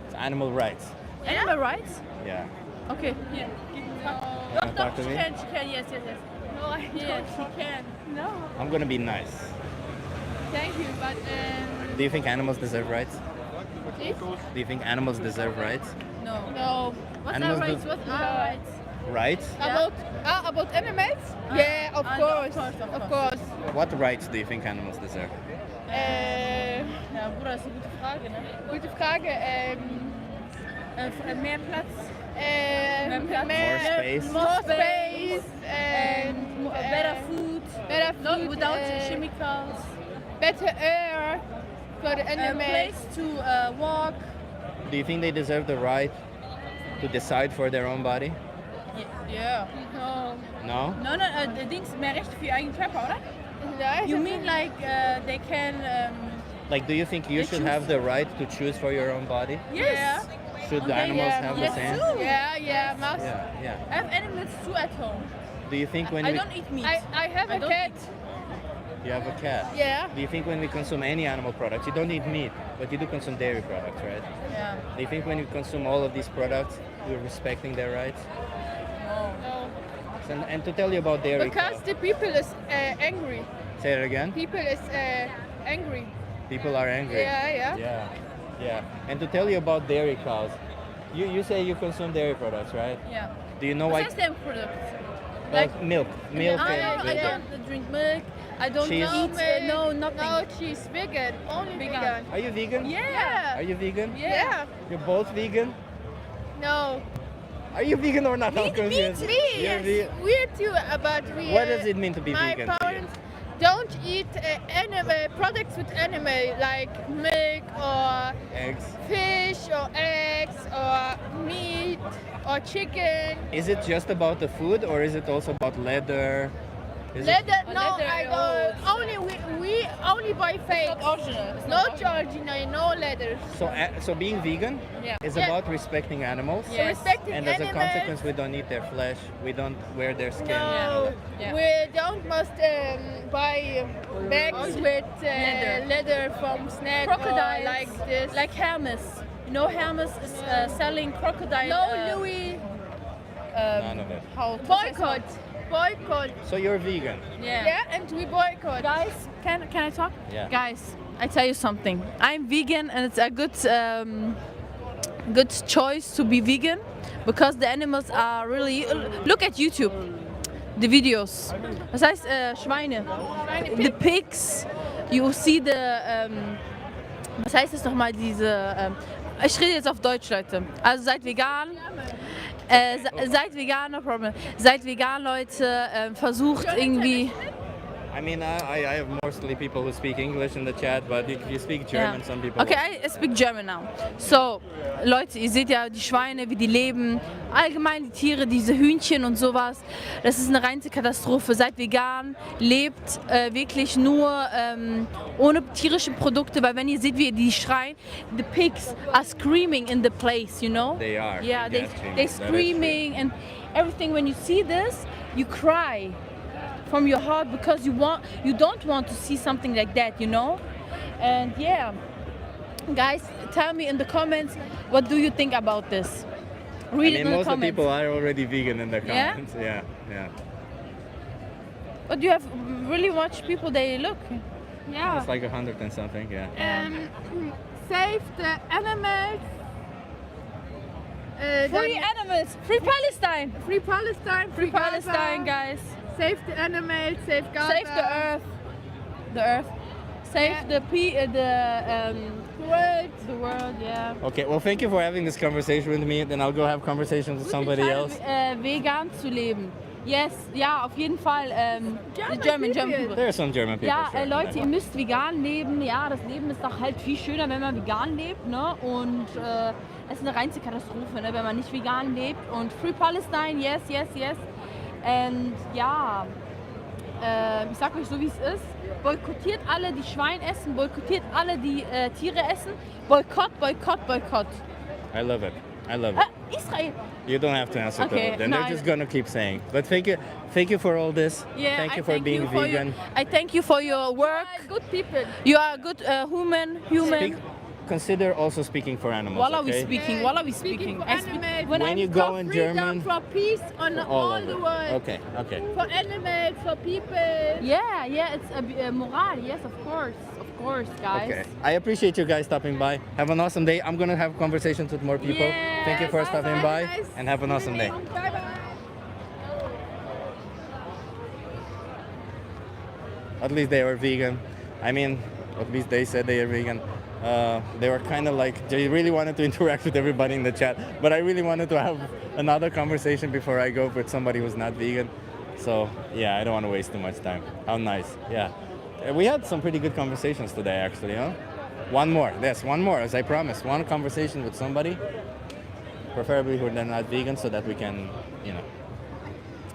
It's animal rights. Animal rights? Yeah. Okay. Yeah. You wanna talk to me? She can, yes. No, I don't. She can. No. I'm gonna be nice. Thank you, but Do you think animals deserve rights? please? Do you think animals deserve rights? No. What's Animals our rights? do- What's our rights? Rights? About animals? Yeah, of course. Of course. What rights do you think animals deserve? Ja, broer, dat is een goede vraag, hè? Goede vraag. Meer plaats. More space. More space. Better food. Not without chemicals. Better air for the animals. A place to walk. Do you think they deserve the right to decide for their own body? Yeah. No? No, the things meer recht voor je eigen körper, oder? Yeah, You mean like they can... Like, do you think you They should choose. have the right to choose for your own body? Yes. Should the animals have the same? Yeah, must. Yeah. I have animals too at home. Do you think when I we... don't eat meat. I have a don't cat. You have a cat? Yeah. Do you think when we consume any animal products, you don't eat meat, but you do consume dairy products, right? Yeah. Do you think when you consume all of these products, you're respecting their rights? No. And to tell you about dairy Because the people is angry. Say it again? People is angry. People are angry. Yeah. And to tell you about dairy cows, you say you consume dairy products, right? Yeah. Do you know why? What is products? Like milk and I butter. don't drink milk. I don't Cheese? eat nothing. No, she's vegan. Only vegan. Are you vegan? Yeah. Are you vegan? Yeah. You're both vegan? No. Are you vegan or not? I'm Me confused. too. You're Yes. ve- We're too, but we. What does it mean to be my vegan for you? parents don't eat products with animal like milk or Eggs. fish or eggs or meat or chicken. Is it just about the food, or is it also about leather? Is it? Leather, no, leather, I don't. Only we only buy fake. It's not original. It's No not original. original, no leather. So being vegan Yeah. is Yeah. about respecting animals. Yes. Respecting And as a animals. consequence, we don't eat their flesh. We don't wear their skin. No, Yeah. we don't must buy bags with leather from snack Crocodiles, or like this. like Hermes. You know, Hermes is selling crocodile. no Louis. None of it. How Boycott. Boycott. So you're vegan. Yeah, and we boycott. Guys, can I talk? Yeah. Guys, I tell you something. I'm vegan, and it's a good choice to be vegan because the animals are really. Look at YouTube, the videos. Was heißt Schweine? The pigs. You see the. Was heißt es nochmal diese? Ich rede jetzt auf Deutsch, Leute. Also seid vegan. Seid vegan, no problem. Seid vegan, Leute. Versucht irgendwie. I mean, I have mostly people who speak English in the chat, but if you speak German, some people. Okay, I speak German now. So, Leute, ihr seht ja die Schweine, wie die leben. Allgemein die Tiere, diese Hühnchen und sowas. Das ist eine reine Katastrophe. Seid vegan, lebt wirklich nur ohne tierische Produkte, weil wenn ihr seht, wie die schreien, the pigs are screaming in the place, you know? They are. Yeah, Yes, they're that is true. screaming and everything. When you see this, you cry from your heart because you don't want to see something like that, you know? And yeah, guys, tell me in the comments, what do you think about this? Read it in the most of the comments. people are already vegan in the Yeah? comments. Yeah, yeah. But you have really much people, they look. Yeah. It's like 100 and something. Yeah. Save the animals. Free animals, free Palestine. Free Palestine. Free Palestine, guys. Save the animals. Save Gaza. Save the earth. The earth. Save the world. The world, yeah. Okay. Well, thank you for having this conversation with me. Then I'll go have conversations with somebody else. Vegan zu leben. Yes, ja, auf jeden Fall. German people. There are some German people. Ja, sure. Leute, ihr müsst vegan leben. Ja, das Leben ist doch halt viel schöner, wenn man vegan lebt, ne? Und es ist eine reinste Katastrophe, ne? Wenn man nicht vegan lebt. Und Free Palestine, yes, yes, yes. Und ja, ich sag euch so, wie es ist. Boykottiert alle, die Schwein essen. Boykottiert alle, die Tiere essen. Boykott, Boykott, Boykott. I love it. I love it. Israel. You don't have to answer to Okay, it. Then no, they're just gonna keep saying. But thank you for all this. Yeah, thank you I for thank being you for vegan. I thank you for your work. Good people. You are a good human. Speak, consider also speaking for animals. While are we okay? speaking? While are we speaking? I speak, when When I'm you go in German, For peace on all over. the world. Okay, okay. For animals, for people. Yeah, yeah, it's a moral. Yes, of course, guys. Okay. I appreciate you guys stopping by. Have an awesome day. I'm gonna have conversations with more people. Thank you for stopping by and have an awesome day. Bye bye. At least they were vegan. I mean, at least they said they are vegan. They were kind of like, they really wanted to interact with everybody in the chat, but I really wanted to have another conversation before I go with somebody who's not vegan. So yeah, I don't want to waste too much time. How nice, yeah. We had some pretty good conversations today, actually, huh? One more, as I promised. One conversation with somebody, preferably who are not vegan, so that we can, you know,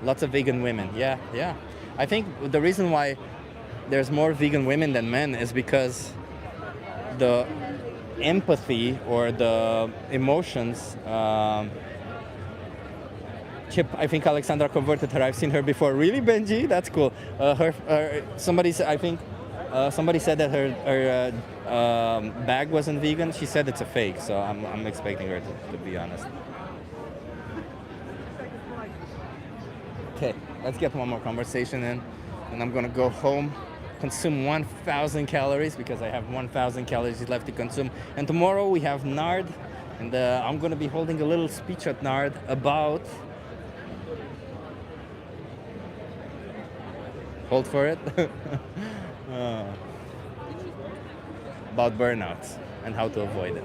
lots of vegan women. Yeah, yeah. I think the reason why there's more vegan women than men is because the empathy or the emotions. Chip, I think Alexandra converted her. I've seen her before. Really, Benji? That's cool. Somebody said, I think somebody said that her bag wasn't vegan. She said it's a fake, so I'm expecting her to be honest. Okay, let's get one more conversation in, and I'm gonna go home, consume 1,000 calories because I have 1,000 calories left to consume. And tomorrow we have NARD, and I'm gonna be holding a little speech at NARD about. Hold for it. About burnouts and how to avoid it.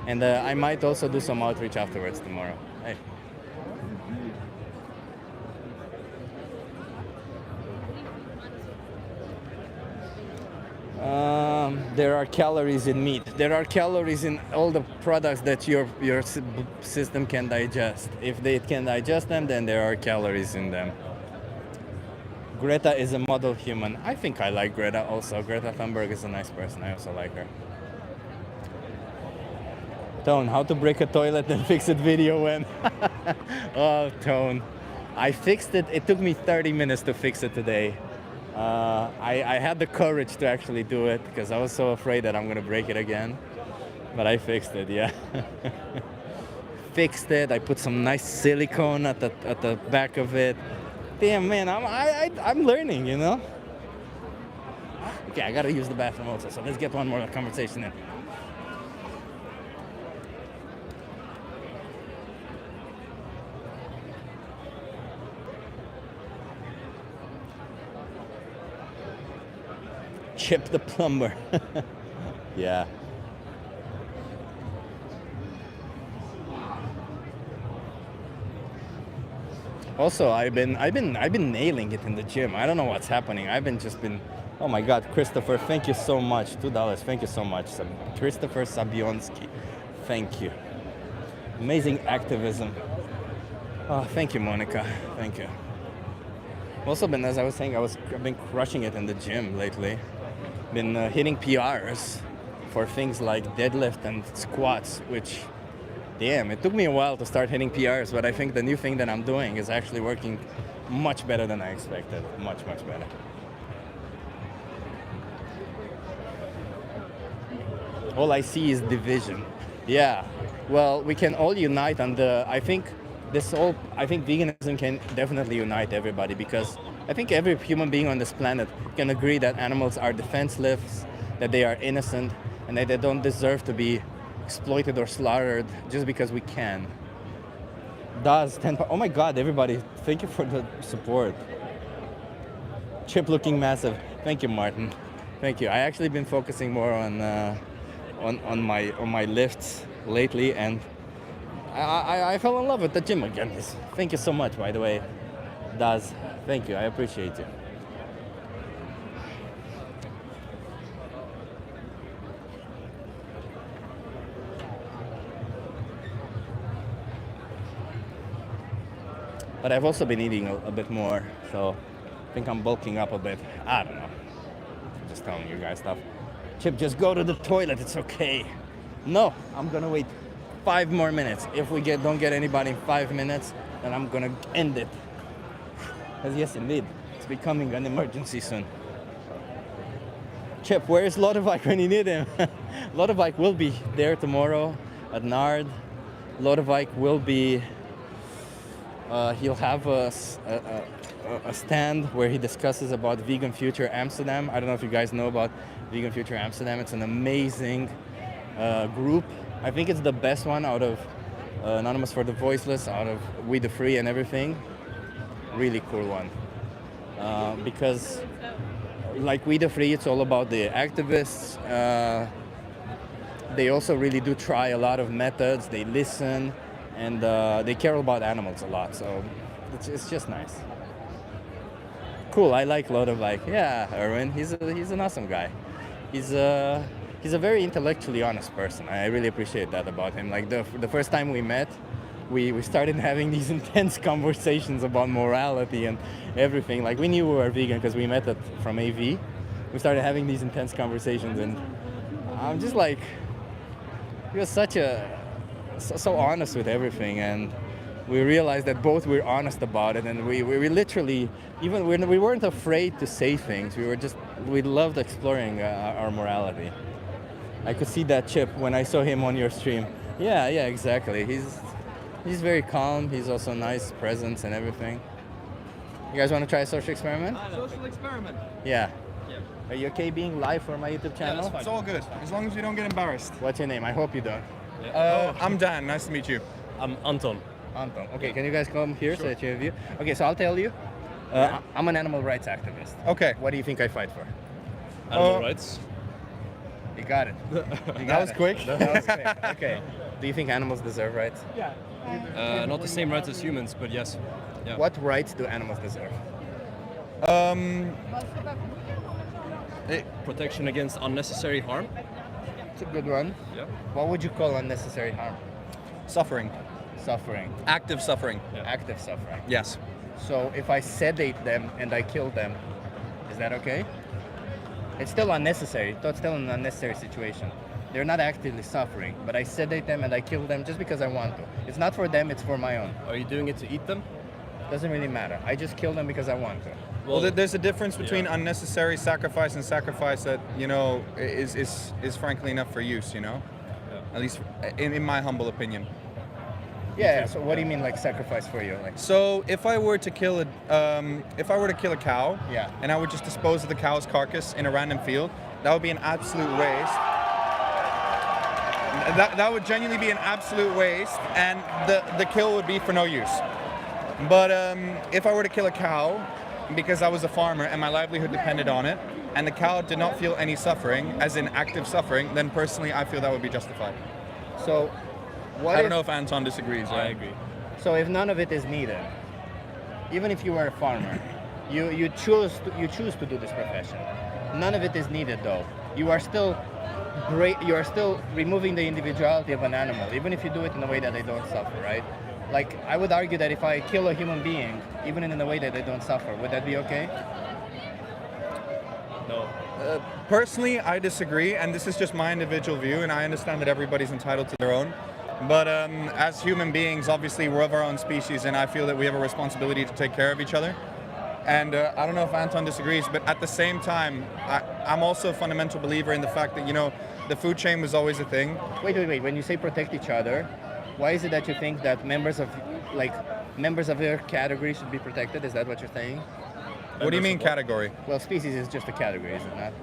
And I might also do some outreach afterwards tomorrow. Hey. there are calories in meat. There are calories in all the products that your system can digest. If they can digest them, then there are calories in them. Greta is a model human. I think I like Greta also. Greta Thunberg is a nice person. I also like her. Tone, how to break a toilet and fix it video when? Oh, Tone. I fixed it. It took me 30 minutes to fix it today. I had the courage to actually do it because I was so afraid that I'm going to break it again. But I fixed it, yeah. Fixed it. I put some nice silicone at the back of it. Damn, man, I'm learning, you know? Okay, I gotta use the bathroom also, so let's get one more conversation in. Chip the plumber. Yeah. Also, I've been nailing it in the gym. I don't know what's happening. Oh my God, Christopher, thank you so much. $2, thank you so much. Christopher Sabionski, thank you. Amazing activism. Oh, thank you, Monica. Thank you. Also, as I was saying, I've been crushing it in the gym lately. Been hitting PRs for things like deadlift and squats, which, damn, it took me a while to start hitting PRs, but I think the new thing that I'm doing is actually working much better than I expected. Much, much better. All I see is division. Yeah, well, we can all unite on I think veganism can definitely unite everybody, because I think every human being on this planet can agree that animals are defenseless, that they are innocent, and that they don't deserve to be exploited or slaughtered just because we can. Oh my God, everybody, thank you for the support. Chip looking massive. Thank you, Martin. Thank you. I actually been focusing more on my lifts lately, and I fell in love with the gym again. Thank you so much, by the way. Daz, thank you. I appreciate you. But I've also been eating a bit more, so I think I'm bulking up a bit. I don't know. Just telling you guys stuff. Chip, just go to the toilet. It's okay. No, I'm gonna wait 5 more minutes. If we don't get anybody in 5 minutes, then I'm gonna end it. Because yes, indeed, it's becoming an emergency soon. Chip, where is Lodevijk when you need him? Lodevijk will be there tomorrow at Nard. Lodevijk will be. He'll have a stand where he discusses about Vegan Future Amsterdam. I don't know if you guys know about Vegan Future Amsterdam. It's an amazing group. I think it's the best one out of Anonymous for the Voiceless, out of We the Free and everything. Really cool one. Because like We the Free, it's all about the activists. They also really do try a lot of methods. They listen, and they care about animals a lot. So it's just nice. Cool. I like Lodevijk. Yeah, Erwin. He's an awesome guy. He's a very intellectually honest person. I really appreciate that about him. Like the first time we met, we started having these intense conversations about morality and everything. Like we knew we were vegan because we met from AV. We started having these intense conversations, and I'm just like, he was so honest with everything, and we realized that both were honest about it, and we literally, even when we weren't afraid to say things, we loved exploring our morality. I could see that, Chip, when I saw him on your stream. Yeah, exactly. He's very calm. He's also nice presence and everything. You guys want to try a social experiment? Social experiment? Yeah. Are you okay being live for my YouTube channel? Yeah, that's fine. It's all good, as long as we don't get embarrassed. What's your name? I hope you don't. I'm Dan. Nice to meet you. I'm Anton. Anton. Okay, can you guys come here so that you have view? Okay, so I'll tell you. I'm an animal rights activist. Okay. What do you think I fight for? Animal rights. You got it. That was quick? That was quick. Okay. Do you think animals deserve rights? Yeah. Not the same rights as humans, but yes. Yeah. What rights do animals deserve? Protection against unnecessary harm. It's a good one. Yeah. What would you call unnecessary harm? Suffering. Suffering. Active suffering. Active suffering. Yes. So if I sedate them and I kill them, is that okay? It's still unnecessary. It's still an unnecessary situation. They're not actively suffering, but I sedate them and I kill them just because I want to. It's not for them, it's for my own. Are you doing it to eat them? Doesn't really matter. I just kill them because I want to. Well, there's a difference between unnecessary sacrifice and sacrifice that, you know, is frankly enough for use, you know? At least in my humble opinion. Yeah, so what do you mean like sacrifice for you? Like, so if I were to kill a cow, yeah, and I would just dispose of the cow's carcass in a random field, that would be an absolute waste. That would genuinely be an absolute waste, and the kill would be for no use. But if I were to kill a cow, because I was a farmer and my livelihood depended on it, and the cow did not feel any suffering, as in active suffering, then personally I feel that would be justified. So, I don't know if Anton disagrees. I agree. So if none of it is needed, even if you were a farmer, you choose to do this profession. None of it is needed though. You are still removing the individuality of an animal, even if you do it in a way that they don't suffer, right? Like, I would argue that if I kill a human being, even in a way that they don't suffer, would that be okay? No. Personally, I disagree, and this is just my individual view, and I understand that everybody's entitled to their own. But as human beings, obviously, we're of our own species, and I feel that we have a responsibility to take care of each other. And I don't know if Anton disagrees, but at the same time, I'm also a fundamental believer in the fact that, you know, the food chain was always a thing. Wait. When you say protect each other, why is it that you think that members of your category should be protected? Is that what you're saying? What do you mean category? Well, species is just a category, is it not?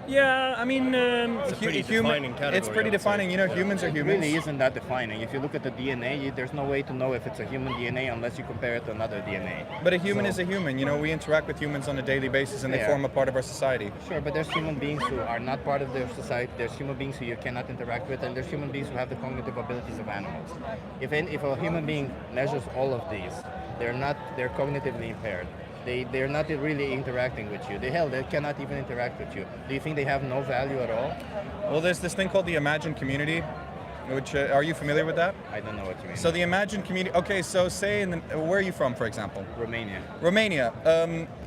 Yeah, I mean, It's a pretty defining category. It's pretty defining. You know, humans are humans. It really isn't that defining. If you look at the DNA, there's no way to know if it's a human DNA unless you compare it to another DNA. But a human is a human. You know, we interact with humans on a daily basis, and they form a part of our society. Sure, but there's human beings who are not part of their society. There's human beings who you cannot interact with, and there's human beings who have the cognitive abilities of animals. If a human being measures all of these, they're cognitively impaired. They're not really interacting with you. They cannot even interact with you. Do you think they have no value at all? Well, there's this thing called the imagined community, which, are you familiar with that? I don't know what you mean. So the imagined community, okay, so say, where are you from, for example? Romania. Romania.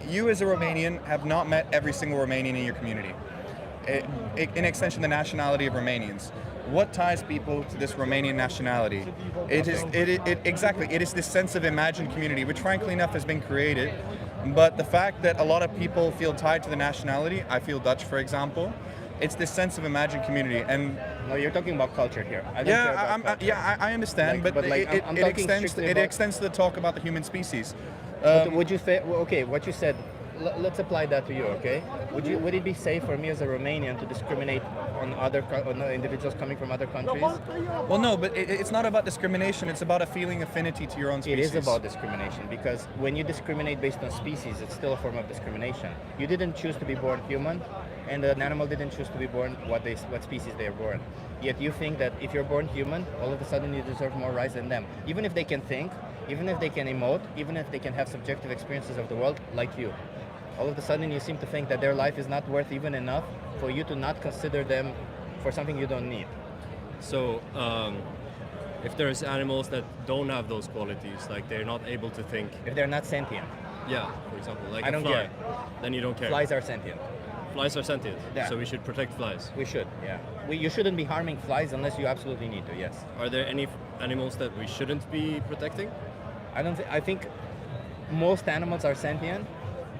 You as a Romanian have not met every single Romanian in your community. In extension, the nationality of Romanians. What ties people to this Romanian nationality? It is this sense of imagined community, which frankly enough has been created. But the fact that a lot of people feel tied to the nationality, I feel Dutch, for example, it's this sense of imagined community. And no, you're talking about culture here. I understand, but it extends to the talk about the human species. Would you say, okay, what you said, let's apply that to you, okay? Would it be safe for me as a Romanian to discriminate on individuals coming from other countries? Well, no, but it's not about discrimination. It's about a feeling affinity to your own species. It is about discrimination, because when you discriminate based on species, it's still a form of discrimination. You didn't choose to be born human, and an animal didn't choose to be born what species they are born. Yet you think that if you're born human, all of a sudden you deserve more rights than them. Even if they can think, even if they can emote, even if they can have subjective experiences of the world like you. All of a sudden you seem to think that their life is not worth even enough for you to not consider them for something you don't need. So, if there's animals that don't have those qualities, like they're not able to think. If they're not sentient. Yeah, for example, like I don't fly, care. then you don't care. Flies are sentient. Flies are sentient, Yeah. so we should protect flies. We should, yeah. You shouldn't be harming flies unless you absolutely need to, yes. Are there any animals that we shouldn't be protecting? I think most animals are sentient.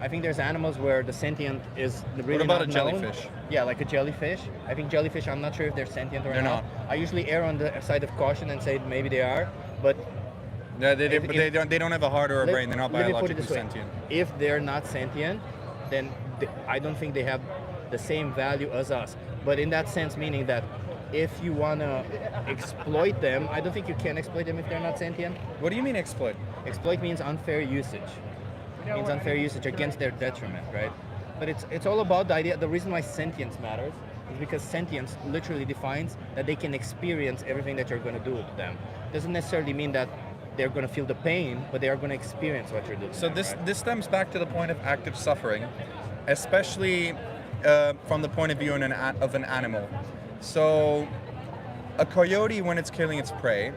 I think there's animals where the sentient is really What about not a known. jellyfish? Yeah, like a jellyfish. I think jellyfish, I'm not sure if they're sentient or not. I usually err on the side of caution and say maybe they are, but yeah, they don't have a heart or a brain. They're not biologically sentient. If they're not sentient, then I don't think they have the same value as us. But in that sense, meaning that if you want to exploit them, I don't think you can exploit them if they're not sentient. What do you mean exploit? Exploit means unfair usage. It means unfair usage against their detriment, right? But it's all about the idea. The reason why sentience matters is because sentience literally defines that they can experience everything that you're going to do to them. Doesn't necessarily mean that they're going to feel the pain, but they are going to experience what you're doing. So this stems back to the point of active suffering, especially from the point of view of an animal. So a coyote, when it's killing its prey,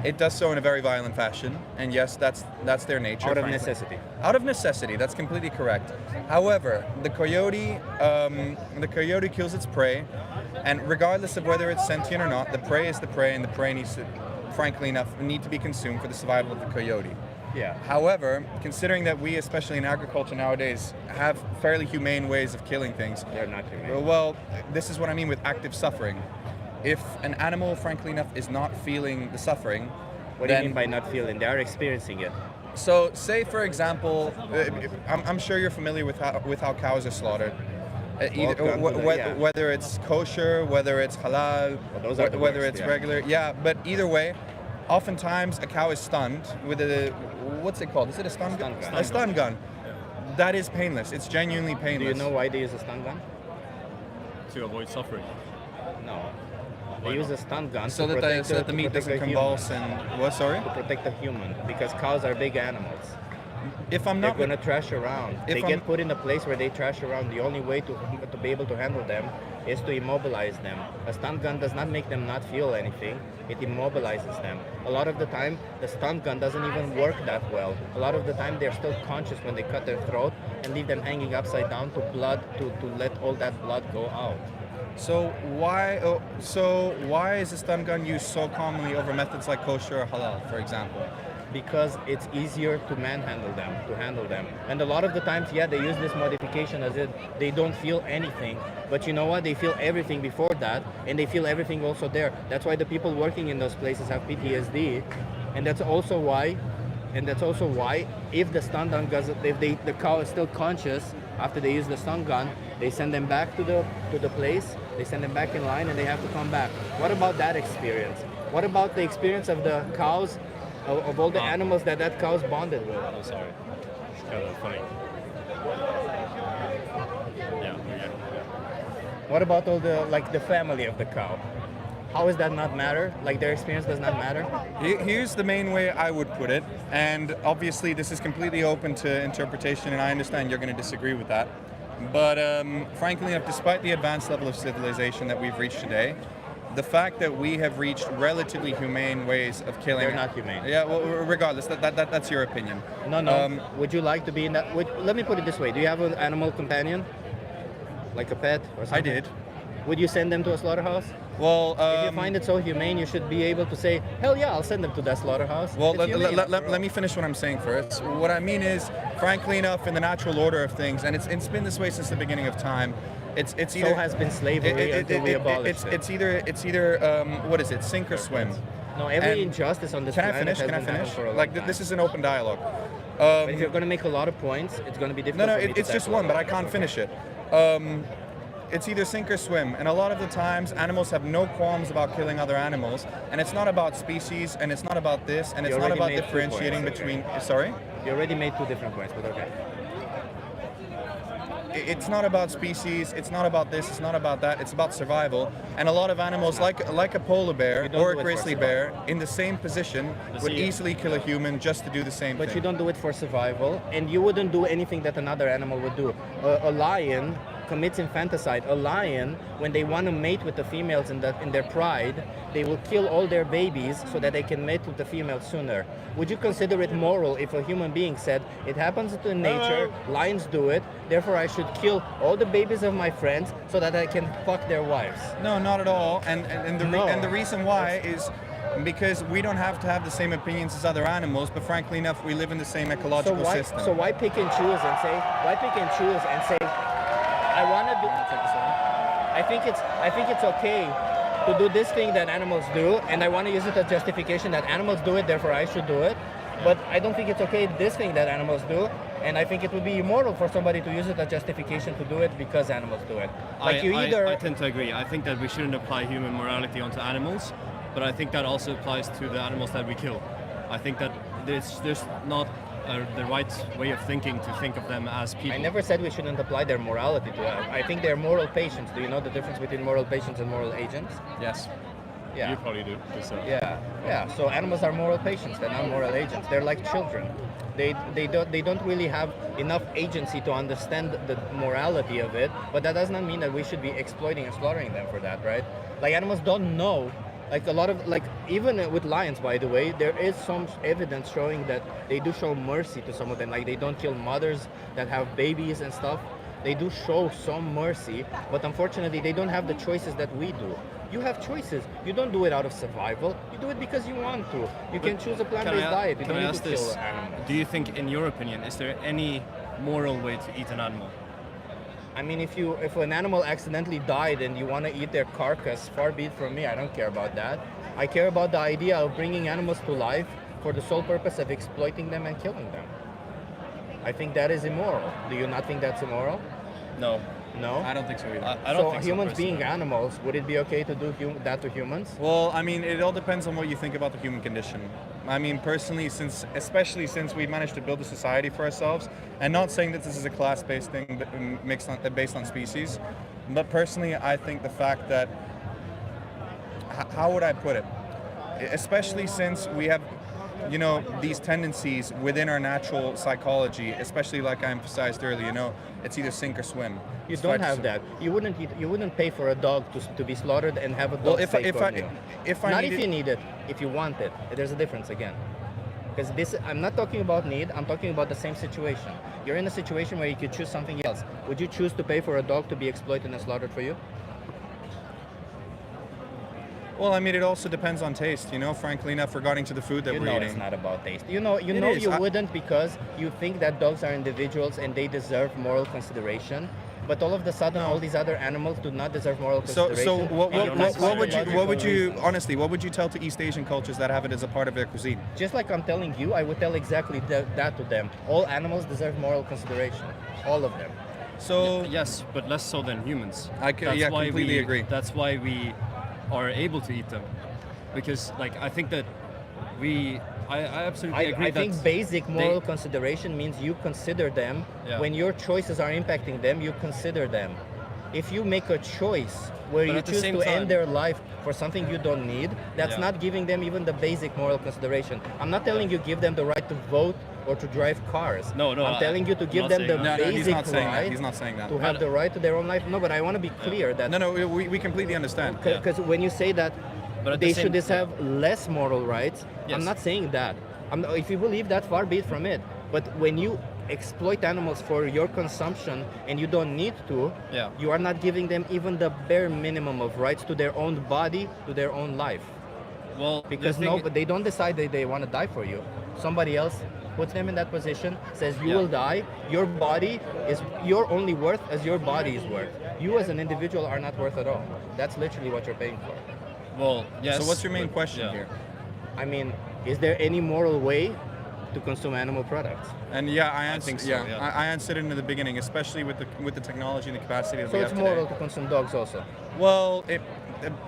it does so in a very violent fashion, and yes, that's their nature. Out of frankly. necessity. Out of necessity, that's completely correct. However, the coyote kills its prey, and regardless of whether it's sentient or not, the prey is the prey, and the prey needs to, frankly enough, need to be consumed for the survival of the coyote. Yeah. However, considering that we, especially in agriculture nowadays, have fairly humane ways of killing things. They're not humane. Well, this is what I mean with active suffering. If an animal, frankly enough, is not feeling the suffering, What do you mean by not feeling? They are experiencing it. So, say for example, I'm sure you're familiar with how cows are slaughtered. Whether it's kosher, whether it's halal, whether it's regular. Yeah, but either way, oftentimes a cow is stunned with a, what's it called? Is it a stun gun? A stun gun. That is painless. It's genuinely painless. Do you know why they use a stun gun? To avoid suffering. No. They use a stun gun so to that protect the meat doesn't convulse and what? Sorry. To protect the human, because cows are big animals. If I'm not, they're gonna trash around. They get put in a place where they trash around. The only way to be able to handle them is to immobilize them. A stun gun does not make them not feel anything. It immobilizes them. A lot of the time, the stun gun doesn't even work that well. A lot of the time, they're still conscious when they cut their throat and leave them hanging upside down to let all that blood go out. So why is a stun gun used so commonly over methods like kosher or halal, for example? Because it's easier to handle them. And a lot of the times, yeah, they use this modification as if they don't feel anything. But you know what? They feel everything before that, and they feel everything also there. That's why the people working in those places have PTSD, and that's also why, if the stun gun does, the cow is still conscious after they use the stun gun, they send them back to the place. They send them back in line, and they have to come back. What about that experience? What about the experience of the cows? Of all the animals that cow's bonded with. I'm sorry. It's kind of funny. Yeah. What about all the family of the cow? How does that not matter? Like their experience does not matter? Here's the main way I would put it, and obviously this is completely open to interpretation, and I understand you're going to disagree with that. But frankly enough, despite the advanced level of civilization that we've reached today, the fact that we have reached relatively humane ways of killing... They're not humane. Yeah, well, regardless, that's your opinion. No. Would you like to be in that... let me put it this way. Do you have an animal companion? Like a pet or something? I did. Would you send them to a slaughterhouse? Well, if you find it so humane, you should be able to say, hell yeah, I'll send them to that slaughterhouse. Well, let me finish what I'm saying first. What I mean is, frankly enough, in the natural order of things, and it's been this way since the beginning of time, it's either... So has been slavery until we abolished it. It's either what is it, sink or swim. No, every injustice on this planet Can I finish? For a long Like, time. this is an open dialogue. But if you're going to make a lot of points, it's going to be difficult. No, for me to it's just tackle one, it. but I can't finish it. It's either sink or swim, and a lot of the times animals have no qualms about killing other animals, and it's not about species, and it's not about this, and it's not about differentiating between... Sorry? You already made two different points, but okay. It's not about species, it's not about this, it's not about that, it's about survival. And a lot of animals, like a polar bear or a grizzly bear, in the same position, would easily kill a human just to do the same thing. But you don't do it for survival, and you wouldn't do anything that another animal would do. A lion commits infanticide. A lion, when they want to mate with the females in their pride, they will kill all their babies so that they can mate with the females sooner. Would you consider it moral if a human being said, it happens to nature, lions do it, therefore I should kill all the babies of my friends so that I can fuck their wives? No, not at all. And the reason why is because we don't have to have the same opinions as other animals, but frankly enough, we live in the same ecological system. So why pick and choose and say, I want to do... I think it's okay to do this thing that animals do, and I want to use it as justification that animals do it, therefore I should do it. But I don't think it's okay this thing that animals do, and I think it would be immoral for somebody to use it as justification to do it because animals do it. I tend to agree. I think that we shouldn't apply human morality onto animals, but I think that also applies to the animals that we kill. I think that there's not the right way of thinking to think of them as people. I never said we shouldn't apply their morality to it. I think they're moral patients. Do you know the difference between moral patients and moral agents? Yes. Yeah. You probably do. Just, Yeah. So animals are moral patients. They're not moral agents. They're like children. They don't really have enough agency to understand the morality of it. But that does not mean that we should be exploiting and slaughtering them for that, right? Like animals don't know. Like a lot of even with lions, by the way, there is some evidence showing that they do show mercy to some of them. Like they don't kill mothers that have babies and stuff. They do show some mercy, but unfortunately, they don't have the choices that we do. You have choices. You don't do it out of survival. You do it because you want to. You can choose a plant-based diet. You Can don't I need ask to kill this? animals. Do you think, in your opinion, is there any moral way to eat an animal? I mean, if an animal accidentally died and you want to eat their carcass, far be it from me. I don't care about that. I care about the idea of bringing animals to life for the sole purpose of exploiting them and killing them. I think that is immoral. Do you not think that's immoral? No. No? I don't think so either. I don't So think so, humans personally. being animals, would it be okay to do that to humans? Well, I mean, it all depends on what you think about the human condition. I mean, personally, especially since we managed to build a society for ourselves, and not saying that this is a class-based thing based on species, but personally, I think the fact that, how would I put it? Especially since we have, these tendencies within our natural psychology, especially like I emphasized earlier, it's either sink or swim. You It's don't fight or have swim. that. You wouldn't pay for a dog to be slaughtered and have a dog Well, if I not needed- if you need it, if you want it. There's a difference again. Because I'm not talking about need. I'm talking about the same situation. You're in a situation where you could choose something else. Would you choose to pay for a dog to be exploited and slaughtered for you? Well, I mean, it also depends on taste, frankly enough, regarding to the food that You we're know eating. it's not about taste. You know It you is. wouldn't because you think that dogs are individuals and they deserve moral consideration. But all of a sudden, all these other animals do not deserve moral So, consideration. what would you honestly, what would you tell to East Asian cultures that have it as a part of their cuisine? Just like I'm telling you, I would tell exactly that to them. All animals deserve moral consideration. All of them. So yes, but less so than humans. Completely we, agree. That's why we are able to eat them, because I think that I absolutely agree. I think that basic moral they- consideration means you consider them. Yeah. When your choices are impacting them, you consider them. If you make a choice where But you at the choose same to time- end their life for something you don't need, that's Yeah. not giving them even the basic moral consideration. I'm not telling you give them the right to vote or to drive cars. No, I'm telling you to I'm give not them the saying that. No, he's basic not saying that. right He's not saying that. to have the right to their own life. No, but I want to be clear that No, we completely understand. because when you say that But at the they same- should just have less moral rights, Yes. I'm not saying that. If you believe that, far be it from it. But when you exploit animals for your consumption and you don't need to, Yeah. you are not giving them even the bare minimum of rights to their own body, to their own life. Well, Because but they don't decide that they want to die for you. Somebody else puts them in that position, says you will die. Your body is your only worth as your body is worth. You as an individual are not worth at all. That's literally what you're paying for. Well, yes. So what's your main but- question yeah. here? I mean, is there any moral way to consume animal products? And yeah, I answered. think so, Yeah, yeah. I answered it in the beginning, especially with the technology and the capacity that So we it's have moral today. to consume dogs also. Well,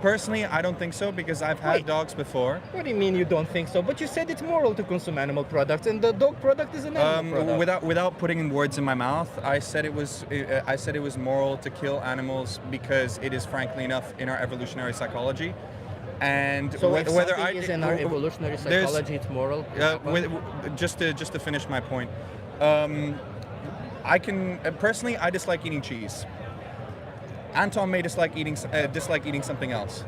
personally, I don't think so because I've had Wait. dogs before. What do you mean you don't think so? But you said it's moral to consume animal products, and the dog product is an animal product. Without putting words in my mouth, I said it was moral to kill animals because it is, frankly enough, in our evolutionary psychology. And So if whether something is in our evolutionary there's- psychology, it's moral. just to finish my point, I can personally I dislike eating cheese. Anton may dislike eating something else.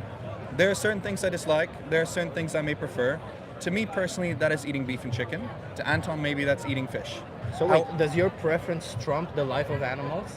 There are certain things I dislike. There are certain things I may prefer. To me personally, that is eating beef and chicken. To Anton, maybe that's eating fish. So wait, does your preference trump the life of animals?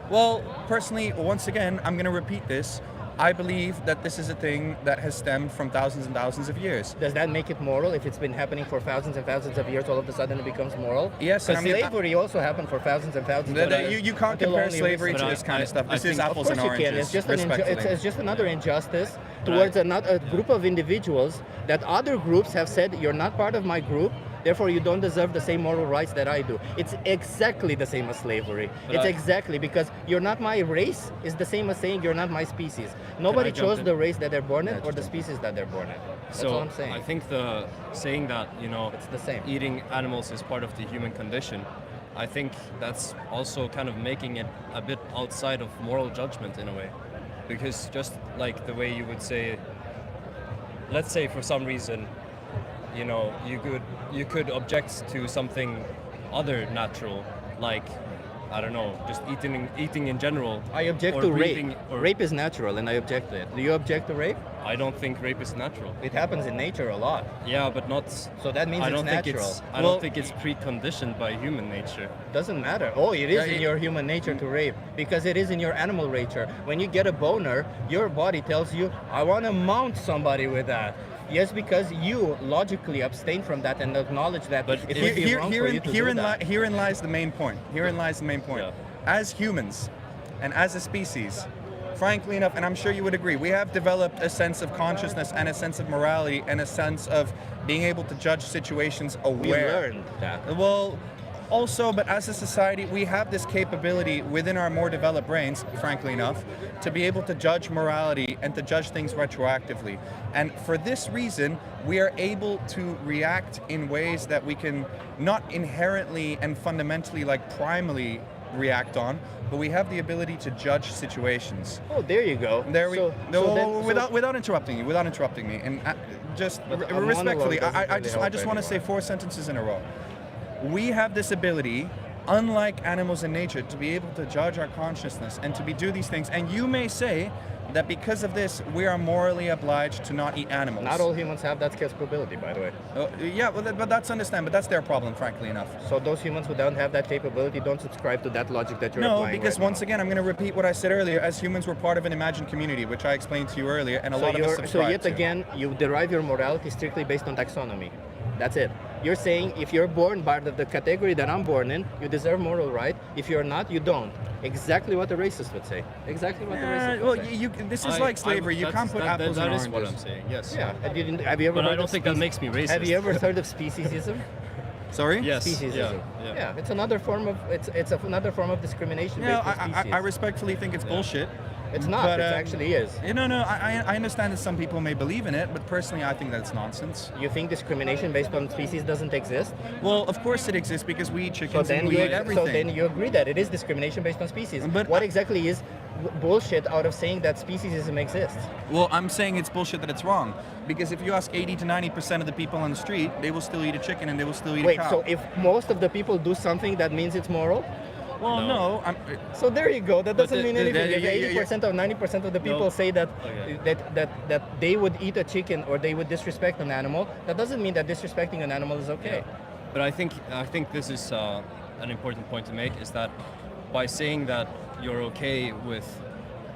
Well, personally, once again, I'm going to repeat this. I believe that this is a thing that has stemmed from thousands and thousands of years. Does that make it moral? If it's been happening for thousands and thousands of years, all of a sudden it becomes moral? Yes, Because I mean, slavery also happened for thousands and thousands of years. You can't until compare only slavery to recently. this kind of stuff. This is apples and Of course you can. oranges. It's just, respectfully. it's just another injustice towards a group of individuals that other groups have said, you're not part of my group, therefore you don't deserve the same moral rights that I do. It's exactly the same as slavery. It's exactly because you're not my race is the same as saying you're not my species. Nobody jump chose in? the race that they're born in or the species that they're born in. That's So all I'm saying. I think the saying that it's the same. Eating animals is part of the human condition. I think that's also kind of making it a bit outside of moral judgment in a way, because just like the way you would say let's say for some reason, you know, you could object to something other natural, like, I don't know, just eating in general. I object or to breathing, rape. or Rape is natural, and I object to it. Do you object to rape? I don't think rape is natural. It happens in nature a lot. Yeah, but not. So that means I it's don't think natural. it's. I don't think it's preconditioned by human nature. Doesn't matter. Oh, it is in your human nature to rape because it is in your animal nature. When you get a boner, your body tells you, "I want to mount somebody with that." Yes, because you logically abstain from that and acknowledge that. But it would be wrong for you to do that. Herein lies the main point. Herein lies the main point. As humans, and as a species, frankly enough, and I'm sure you would agree, we have developed a sense of consciousness and a sense of morality and a sense of being able to judge situations aware. We learned that. Well, also, but as a society, we have this capability within our more developed brains, frankly enough, to be able to judge morality and to judge things retroactively. And for this reason, we are able to react in ways that we can not inherently and fundamentally, like primally, react on, but we have the ability to judge situations. Oh, there you go. There we. So- No, so then- without interrupting you, and just But a respectfully, monologue doesn't I really just help want to say 4 sentences in a row. We have this ability, unlike animals in nature, to be able to judge our consciousness and to do these things. And you may say that because of this, we are morally obliged to not eat animals. Not all humans have that capability, by the way. Yeah, but that's understandable. But that's their problem, frankly enough. So those humans who don't have that capability don't subscribe to that logic that you're No, applying because right once again, I'm going to repeat what I said earlier. As humans, we're part of an imagined community, which I explained to you earlier, and a lot of us So subscribe yet to. again, you derive your morality strictly based on taxonomy. That's it. You're saying if you're born part of the category that I'm born in, you deserve moral right. If you're not, you don't. Exactly what a racist would say. Exactly what a racist would say. This is like slavery. You can't put apples and oranges. That is what I'm saying. Yes. Yeah. Have you ever But I heard don't of think that makes me racist. Have you ever heard of speciesism? Sorry? Yes. Speciesism. Yeah. It's another form of another form of discrimination No, based on species. I respectfully think it's bullshit. It's not. But, It actually is. No. I understand that some people may believe in it, but personally, I think that's nonsense. You think discrimination based on species doesn't exist? Well, of course it exists because we eat chickens and we eat everything. So then you agree that it is discrimination based on species. But what exactly is bullshit out of saying that speciesism exists? Well, I'm saying it's bullshit that it's wrong. Because if you ask 80 to 90% of the people on the street, they will still eat a chicken and they will still eat a Wait, cow. so if most of the people do something, that means it's moral? Well, no. So there you go. That But doesn't mean anything. If 80% or 90% of the people No. say that that they would eat a chicken or they would disrespect an animal, that doesn't mean that disrespecting an animal is okay. But I think this is an important point to make, is that by saying that you're okay with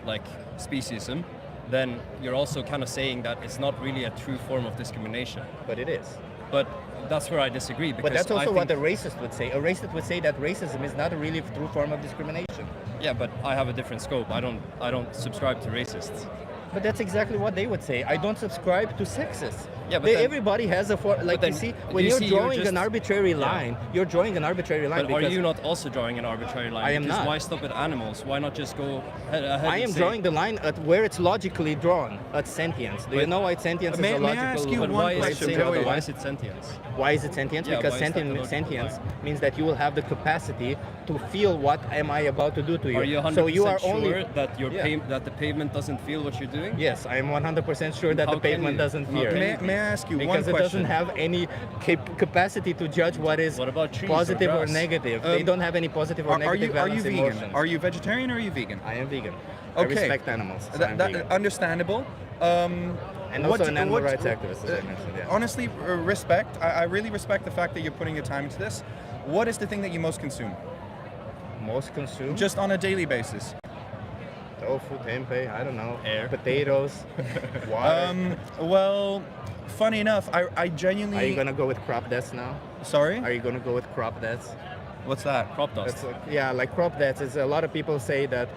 like speciesism, then you're also kind of saying that it's not really a true form of discrimination. But it is. But that's where I disagree. Because But that's also I what a think, racist would say. A racist would say that racism is not a really true form of discrimination. Yeah, but I have a different scope. I don't subscribe to racists. But that's exactly what they would say. I don't subscribe to sexists. Yeah, but then- everybody has a like then you see do when you you're see you're drawing just- an arbitrary Yeah. line. You're drawing an arbitrary line. But are because you not also drawing an arbitrary line? I am Because not. why stop at animals? Why not just go ahead I and am say- drawing the line at where it's logically drawn, at sentience. Do you But- know why sentience May- is a may I logical? ask you But one why is it question, sentience? Joey? Why is it sentience? Why is it sentience? Yeah, Because why is that the logical sentience line? means that you will have the capacity to feel what am I about to do to you. Are you 100% so you are sure only that Yeah. that the pavement doesn't feel what you're doing? Yes, I am 100% sure that How the can pavement you? doesn't How fear. can you? May I ask you one because it question? doesn't have any capacity to judge what is about trees positive or or grass? negative. They don't have any positive or Are negative you valence vegan? emotions. Are you vegetarian or are you vegan? I am vegan. I Okay. respect animals. So I'm vegan. Understandable. And also an animal rights activist, as I mentioned. Yeah. Honestly, respect. I really respect the fact that you're putting your time into this. What is the thing that you most consume? Most consume? Just on a daily basis. Tofu, tempeh, I don't know. Air. Potatoes, water. Well, funny enough, I genuinely. Are you gonna go with crop dust now? Sorry? Are you gonna go with crop dust? What's that? Crop dust. Yeah, like crop dust. Is a lot of people say that.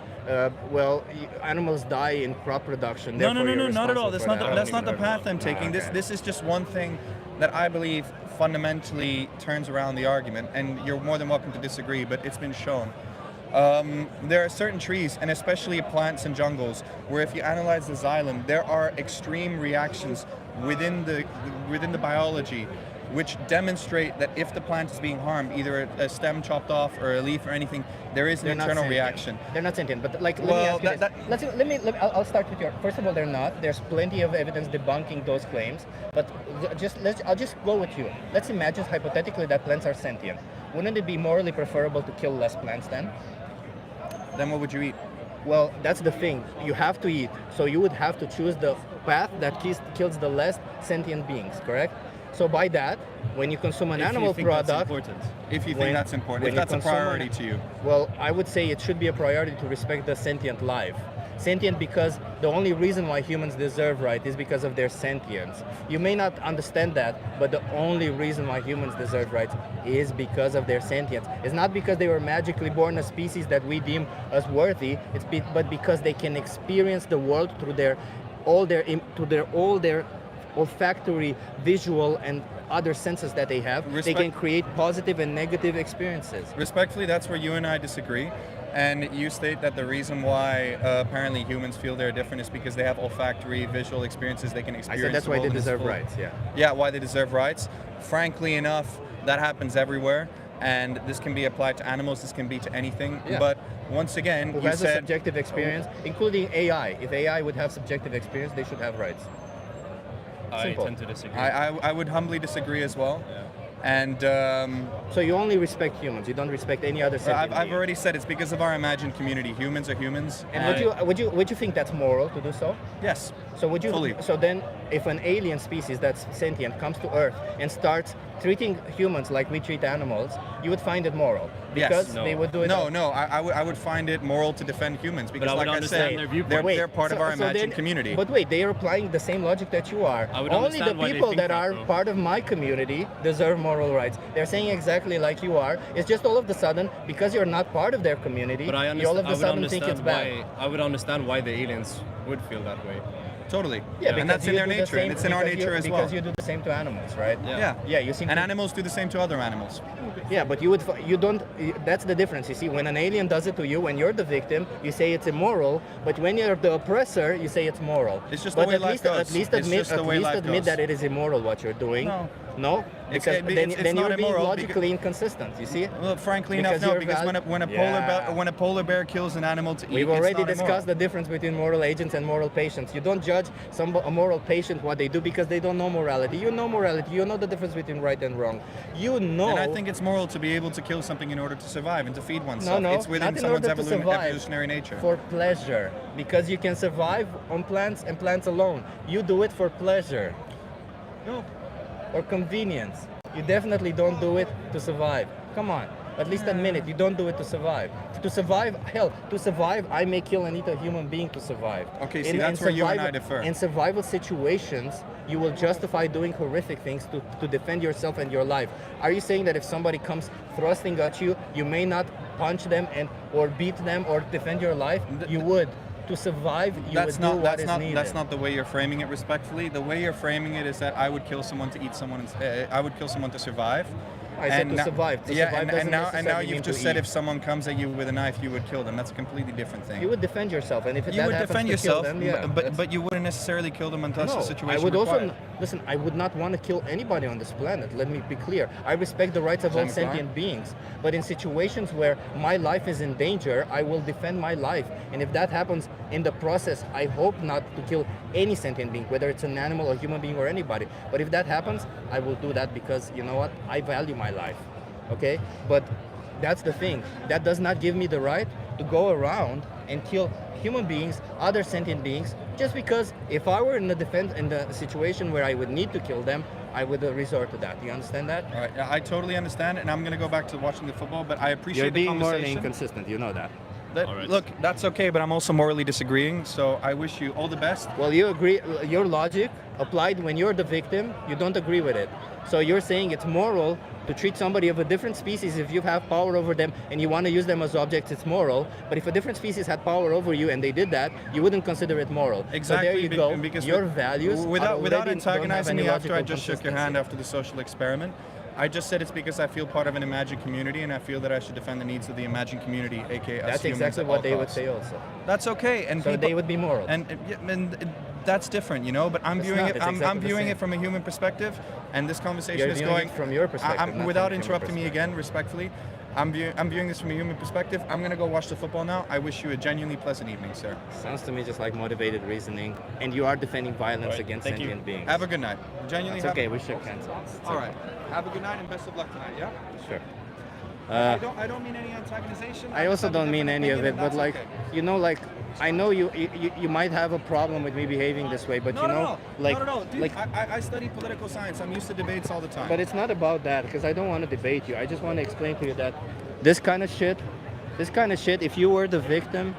Animals die in crop production. No, therefore you're not at all. responsible That's for not that. the, I that's haven't not the even heard path of I'm that. taking. Okay. This is just one thing that I believe fundamentally turns around the argument, and you're more than welcome to disagree, but it's been shown. There are certain trees, and especially plants and jungles, where if you analyze the xylem, there are extreme reactions within the biology which demonstrate that if the plant is being harmed, either a stem chopped off or a leaf or anything, there is an They're not internal sentient. reaction. They're not sentient, but like, let me Well, ask you this. I'll start with your. First of all, they're not. There's plenty of evidence debunking those claims. But I'll just go with you. Let's imagine hypothetically that plants are sentient. Wouldn't it be morally preferable to kill less plants then? Then what would you eat? Well, that's the thing. You have to eat, so you would have to choose the path that kills the less sentient beings. Correct? So by that, when you consume an animal product, if you think that's important, if that's a priority to you. Well, I would say it should be a priority to respect the sentient life. Sentient because the only reason why humans deserve rights is because of their sentience. You may not understand that, but the only reason why humans deserve rights is because of their sentience. It's not because they were magically born a species that we deem as worthy, but because they can experience the world through all their olfactory, visual, and other senses that they have. They can create positive and negative experiences. Respectfully, that's where you and I disagree. And you state that the reason why apparently humans feel they're different is because they have olfactory, visual experiences they can experience. I said that's why the they world in its deserve full. rights, yeah. Yeah, why they deserve rights. Frankly enough, that happens everywhere. And this can be applied to animals, this can be to anything. Yeah. But once again, Who you has a said... subjective experience, including AI. If AI would have subjective experience, they should have rights. Simple. I tend to disagree. I would humbly disagree as well. Yeah. And so you only respect humans. You don't respect any other sentient I've being. already said it's because of our imagined community. Humans are humans. And would you think that's moral to do so? Yes. So would you? Fully. So then, if an alien species that's sentient comes to Earth and starts treating humans like we treat animals, you would find it moral because Yes. they would do it. No. I would find it moral to defend humans because, I would like I understand said, their viewpoint. they're part of our imagined community. But wait, they are applying the same logic that you are. I would Only the understand why they people think that that, are though. part of my community deserve moral rights. They're saying exactly like you are. It's just all of a sudden because you're not part of their community, But I you all of a would sudden think it's understand bad. why. I would understand why the aliens would feel that way. Totally. Yeah, and because that's in you their do the nature, same- and it's in our because you- nature as well. Because you do the same to animals, right? Yeah. Yeah, you seem And to- animals do the same to other animals. Yeah, but you don't. That's the difference. You see, when an alien does it to you, when you're the victim, you say it's immoral. But when you're the oppressor, you say it's moral. It's just but the way life goes. At least It's admit, just the way life goes. that it is immoral what you're doing. No. No? It's- Because it's then not you're being immoral logically inconsistent. You see? Well, frankly Because enough, no. you're Because val- when a polar bear kills an animal to eat, We've it's already not discussed immoral. the difference between moral agents and moral patients. You don't judge a moral patient what they do because they don't know morality. You know morality. You know the difference between right and wrong. You know. And I think it's moral to be able to kill something in order to survive and to feed oneself. No, It's within not in someone's order to survive. evolutionary nature. For pleasure, because you can survive on plants and plants alone. You do it for pleasure. No. Or convenience. You definitely don't do it to survive. Come on, at least admit it. You don't do it to survive. To survive, hell, to survive, I may kill and eat a human being to survive. Okay, see, that's where you and I differ. In survival situations, you will justify doing horrific things to defend yourself and your life. Are you saying that if somebody comes thrusting at you, you may not punch them or beat them or defend your life? You would. To survive, you would do what is needed. That's not the way you're framing it. Respectfully, the way you're framing it is that I would kill someone to eat someone. I would kill someone to survive. I said to survive. To yeah, survive doesn't and now necessarily mean you've to just said eat. if someone comes at you with a knife, you would kill them. That's a completely different thing. You would defend yourself, and if You that would happens defend to yourself, kill them, yeah, but you wouldn't necessarily kill them unless the no, situation I would required. also listen. I would not want to kill anybody on this planet. Let me be clear. I respect the rights of all James Bond? sentient beings, but in situations where my life is in danger, I will defend my life. And if that happens in the process, I hope not to kill any sentient being, whether it's an animal, a human being, or anybody. But if that happens, I will do that because you know what? I value my life. Okay, but that's the thing. That does not give me the right to go around and kill human beings, other sentient beings, just because if I were in the situation where I would need to kill them, I would resort to that. You understand that? All right, yeah, I totally understand, and I'm going to go back to watching the football, but I appreciate You're the being morally conversation. inconsistent. You know that. Look, that's okay, but I'm also morally disagreeing, so I wish you all the best. Well, you agree. Your logic applied when you're the victim, you don't agree with it. So you're saying it's moral to treat somebody of a different species if you have power over them and you want to use them as objects, it's moral. But if a different species had power over you and they did that, you wouldn't consider it moral. Exactly. So there you go. Because your values without don't antagonizing have me any after I logical just shook your consistency. hand after the social experiment. I just said it's because I feel part of an imagined community and I feel that I should defend the needs of the imagined community, aka us That's humans exactly at what all they would costs. say also. That's okay, and So people, they would be moral. And that's different, you know. But I'm It's viewing not. it. It's I'm exactly the viewing same. it from a human perspective, and this conversation You're is viewing going it from your perspective, not from without a human interrupting me perspective. again, respectfully. I'm viewing this from a human perspective. I'm gonna go watch the football now. I wish you a genuinely pleasant evening, sir. Sounds to me just like motivated reasoning, and you are defending violence Right. against Thank you. sentient beings. Have a good night. Genuinely. It's have okay. a- We shook hands. It's All okay. right. Have a good night and best of luck tonight. Yeah. Sure. I don't mean any antagonization. I also don't mean any of it, but like, you know, like, I know you might have a problem with me behaving this way, but No, you no, know, no. like, no. Dude, like, I study political science. I'm used to debates all the time. but it's not about that, because I don't want to debate you. I just want to explain to you that this kind of shit, if you were the victim,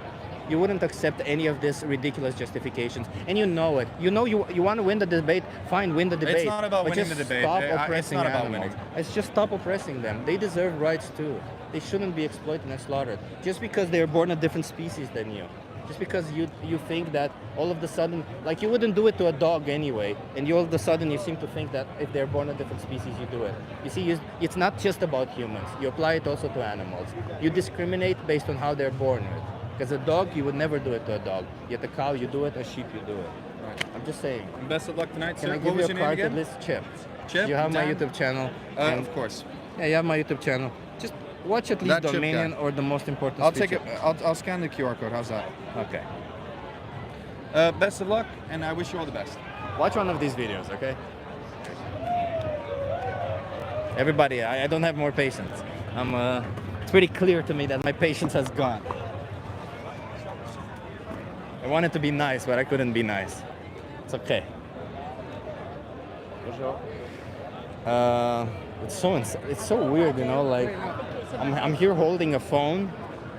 you wouldn't accept any of this ridiculous justifications, and you know it. You know you want to win the debate. Fine, win the debate. It's not about but winning just the debate. Stop It's oppressing not about animals. winning. It's just stop oppressing them. They deserve rights too. They shouldn't be exploited and slaughtered just because they're born a different species than you. Just because you think that all of a sudden, like, you wouldn't do it to a dog anyway, and all of a sudden you seem to think that if they're born a different species, you do it. You see, it's not just about humans. You apply it also to animals. You discriminate based on how they're born with. Because a dog, you would never do it to a dog. Yet a cow, you do it. A sheep, you do it. Right. I'm just saying. Best of luck tonight, Can sir. I What give was you your a name card again? at least? Chip. Chip? You have my Dan? YouTube channel. and- Of course. Yeah, you have my YouTube channel. Just watch at least That Chip Dominion guy. or the most important. I'll take speech. it. I'll scan the QR code. How's that? Okay. Best of luck, and I wish you all the best. Watch one of these videos, okay? Everybody, I don't have more patience. It's pretty clear to me that my patience has gone. I wanted to be nice, but I couldn't be nice. It's okay. It's so weird, you know. Like, I'm here holding a phone,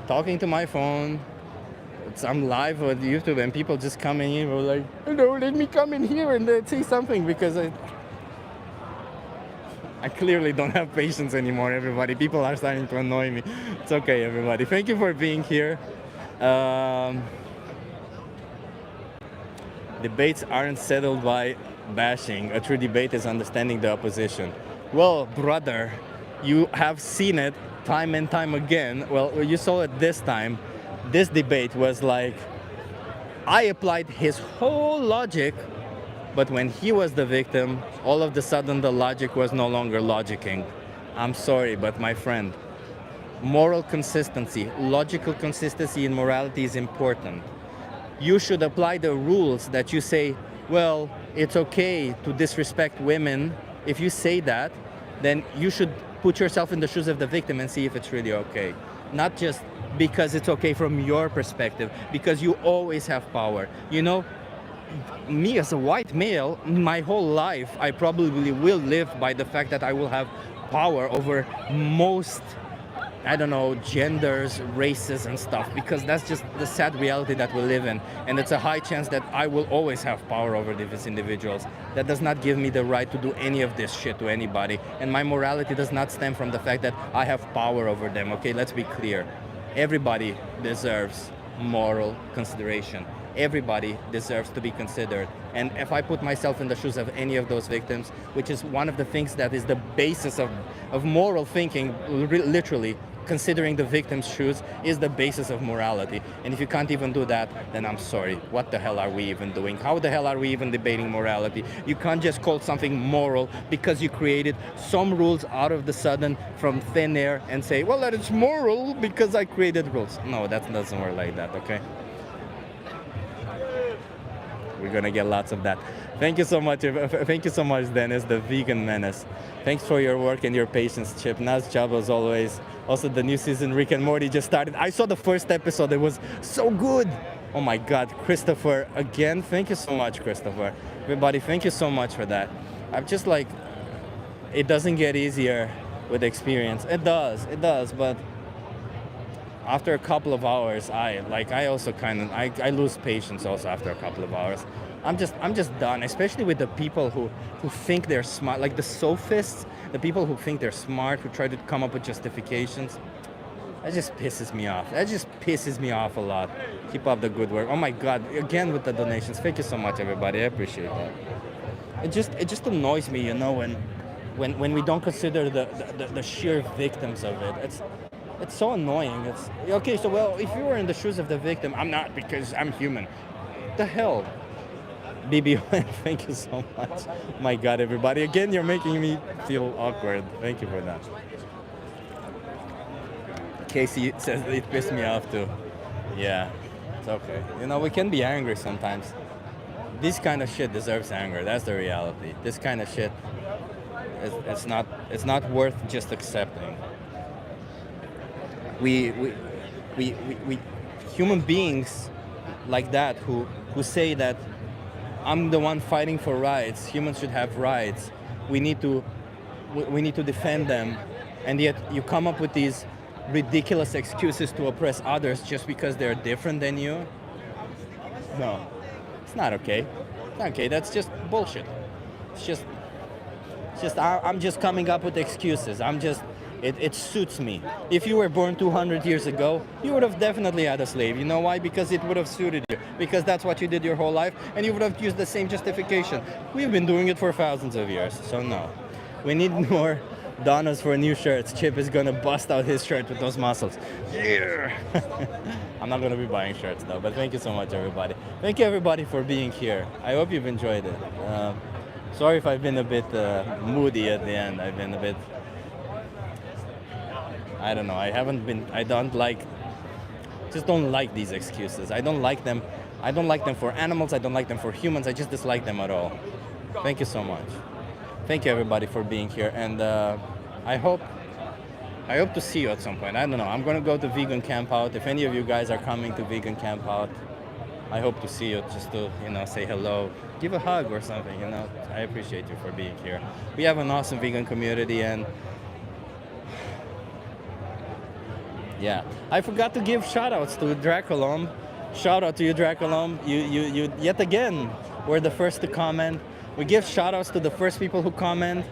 talking to my phone. I'm live on YouTube, and people just come in here, like, "Hello, let me come in here and say something," because I clearly don't have patience anymore. Everybody, people are starting to annoy me. It's okay, everybody. Thank you for being here. Debates aren't settled by bashing. A true debate is understanding the opposition. Well, brother, you have seen it time and time again. Well, you saw it this time. This debate was like, I applied his whole logic, but when he was the victim, all of a sudden the logic was no longer logicking. I'm sorry, but my friend, moral consistency, logical consistency in morality is important. You should apply the rules that you say, well, it's okay to disrespect women. If you say that, then you should put yourself in the shoes of the victim and see if it's really okay. Not just because it's okay from your perspective, because you always have power. You know, me as a white male, my whole life, I probably will live by the fact that I will have power over most, I don't know, genders, races and stuff, because that's just the sad reality that we live in. And it's a high chance that I will always have power over these individuals. That does not give me the right to do any of this shit to anybody. And my morality does not stem from the fact that I have power over them, okay? Let's be clear. Everybody deserves moral consideration. Everybody deserves to be considered. And if I put myself in the shoes of any of those victims, which is one of the things that is the basis of moral thinking, literally, considering the victim's shoes is the basis of morality. And if you can't even do that, then I'm sorry. What the hell are we even doing? How the hell are we even debating morality? You can't just call something moral because you created some rules out of the sudden from thin air and say, well, that it's moral because I created rules. No, that doesn't work like that, okay? We're gonna get lots of that. Thank you so much. Thank you so much, Dennis, the vegan menace. Thanks for your work and your patience, Chip. Nice job as always. Also, the new season, Rick and Morty, just started. I saw the first episode. It was so good. Oh my God, Christopher, again, thank you so much, Christopher. Everybody, thank you so much for that. I'm just like, it doesn't get easier with experience. It does, but after a couple of hours, I lose patience also after a couple of hours. I'm just done, especially with the people who think they're smart, like the sophists, the people who think they're smart, who try to come up with justifications. That just pisses me off. That just pisses me off a lot. Keep up the good work. Oh my God, again with the donations. Thank you so much, everybody. I appreciate that. It just annoys me, you know, when we don't consider the sheer victims of it. It's so annoying. It's okay. So, well, if you were in the shoes of the victim, I'm not because I'm human. The hell? BBON, thank you so much. My God, everybody. Again, you're making me feel awkward. Thank you for that. Casey says it pissed me off too. Yeah, it's okay. You know, we can be angry sometimes. This kind of shit deserves anger. That's the reality. This kind of shit, it's not worth just accepting. We human beings like that who say that I'm the one fighting for rights. Humans should have rights. We need to defend them, and yet you come up with these ridiculous excuses to oppress others just because they're different than you. No, it's not okay. It's not okay. That's just bullshit. It's just I'm just coming up with excuses. It suits me. If you were born 200 years ago, you would have definitely had a slave. You know why? Because it would have suited you. Because that's what you did your whole life, and you would have used the same justification. We've been doing it for thousands of years, so no. We need more Donnas for new shirts. Chip is gonna bust out his shirt with those muscles. Yeah! I'm not gonna be buying shirts though, but thank you so much, everybody. Thank you, everybody, for being here. I hope you've enjoyed it. Sorry if I've been a bit moody at the end. I've been a bit... I don't know. Just don't like these excuses. I don't like them. I don't like them for animals. I don't like them for humans. I just dislike them at all. Thank you so much. Thank you, everybody, for being here. And I hope to see you at some point. I don't know. I'm going to go to Vegan Camp Out. If any of you guys are coming to Vegan Camp Out, I hope to see you just to, say hello. Give a hug or something, I appreciate you for being here. We have an awesome vegan community, and yeah, I forgot to give shout-outs to Draculum. Shout out to you, Draculum. You yet again were the first to comment. We give shout-outs to the first people who comment,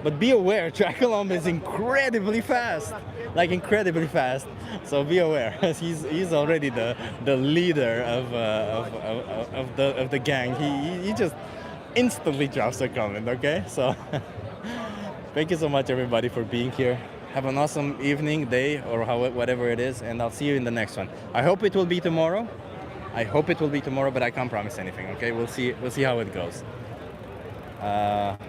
but be aware, Draculum is incredibly fast, like incredibly fast. So be aware, he's already the leader of the gang. He just instantly drops a comment. Okay, so thank you so much, everybody, for being here. Have an awesome evening, day, or whatever it is, and I'll see you in the next one. I hope it will be tomorrow. But I can't promise anything, okay? We'll see how it goes.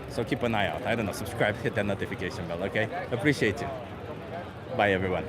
So keep an eye out. I don't know, subscribe, hit that notification bell, okay? Appreciate you. Bye, everyone.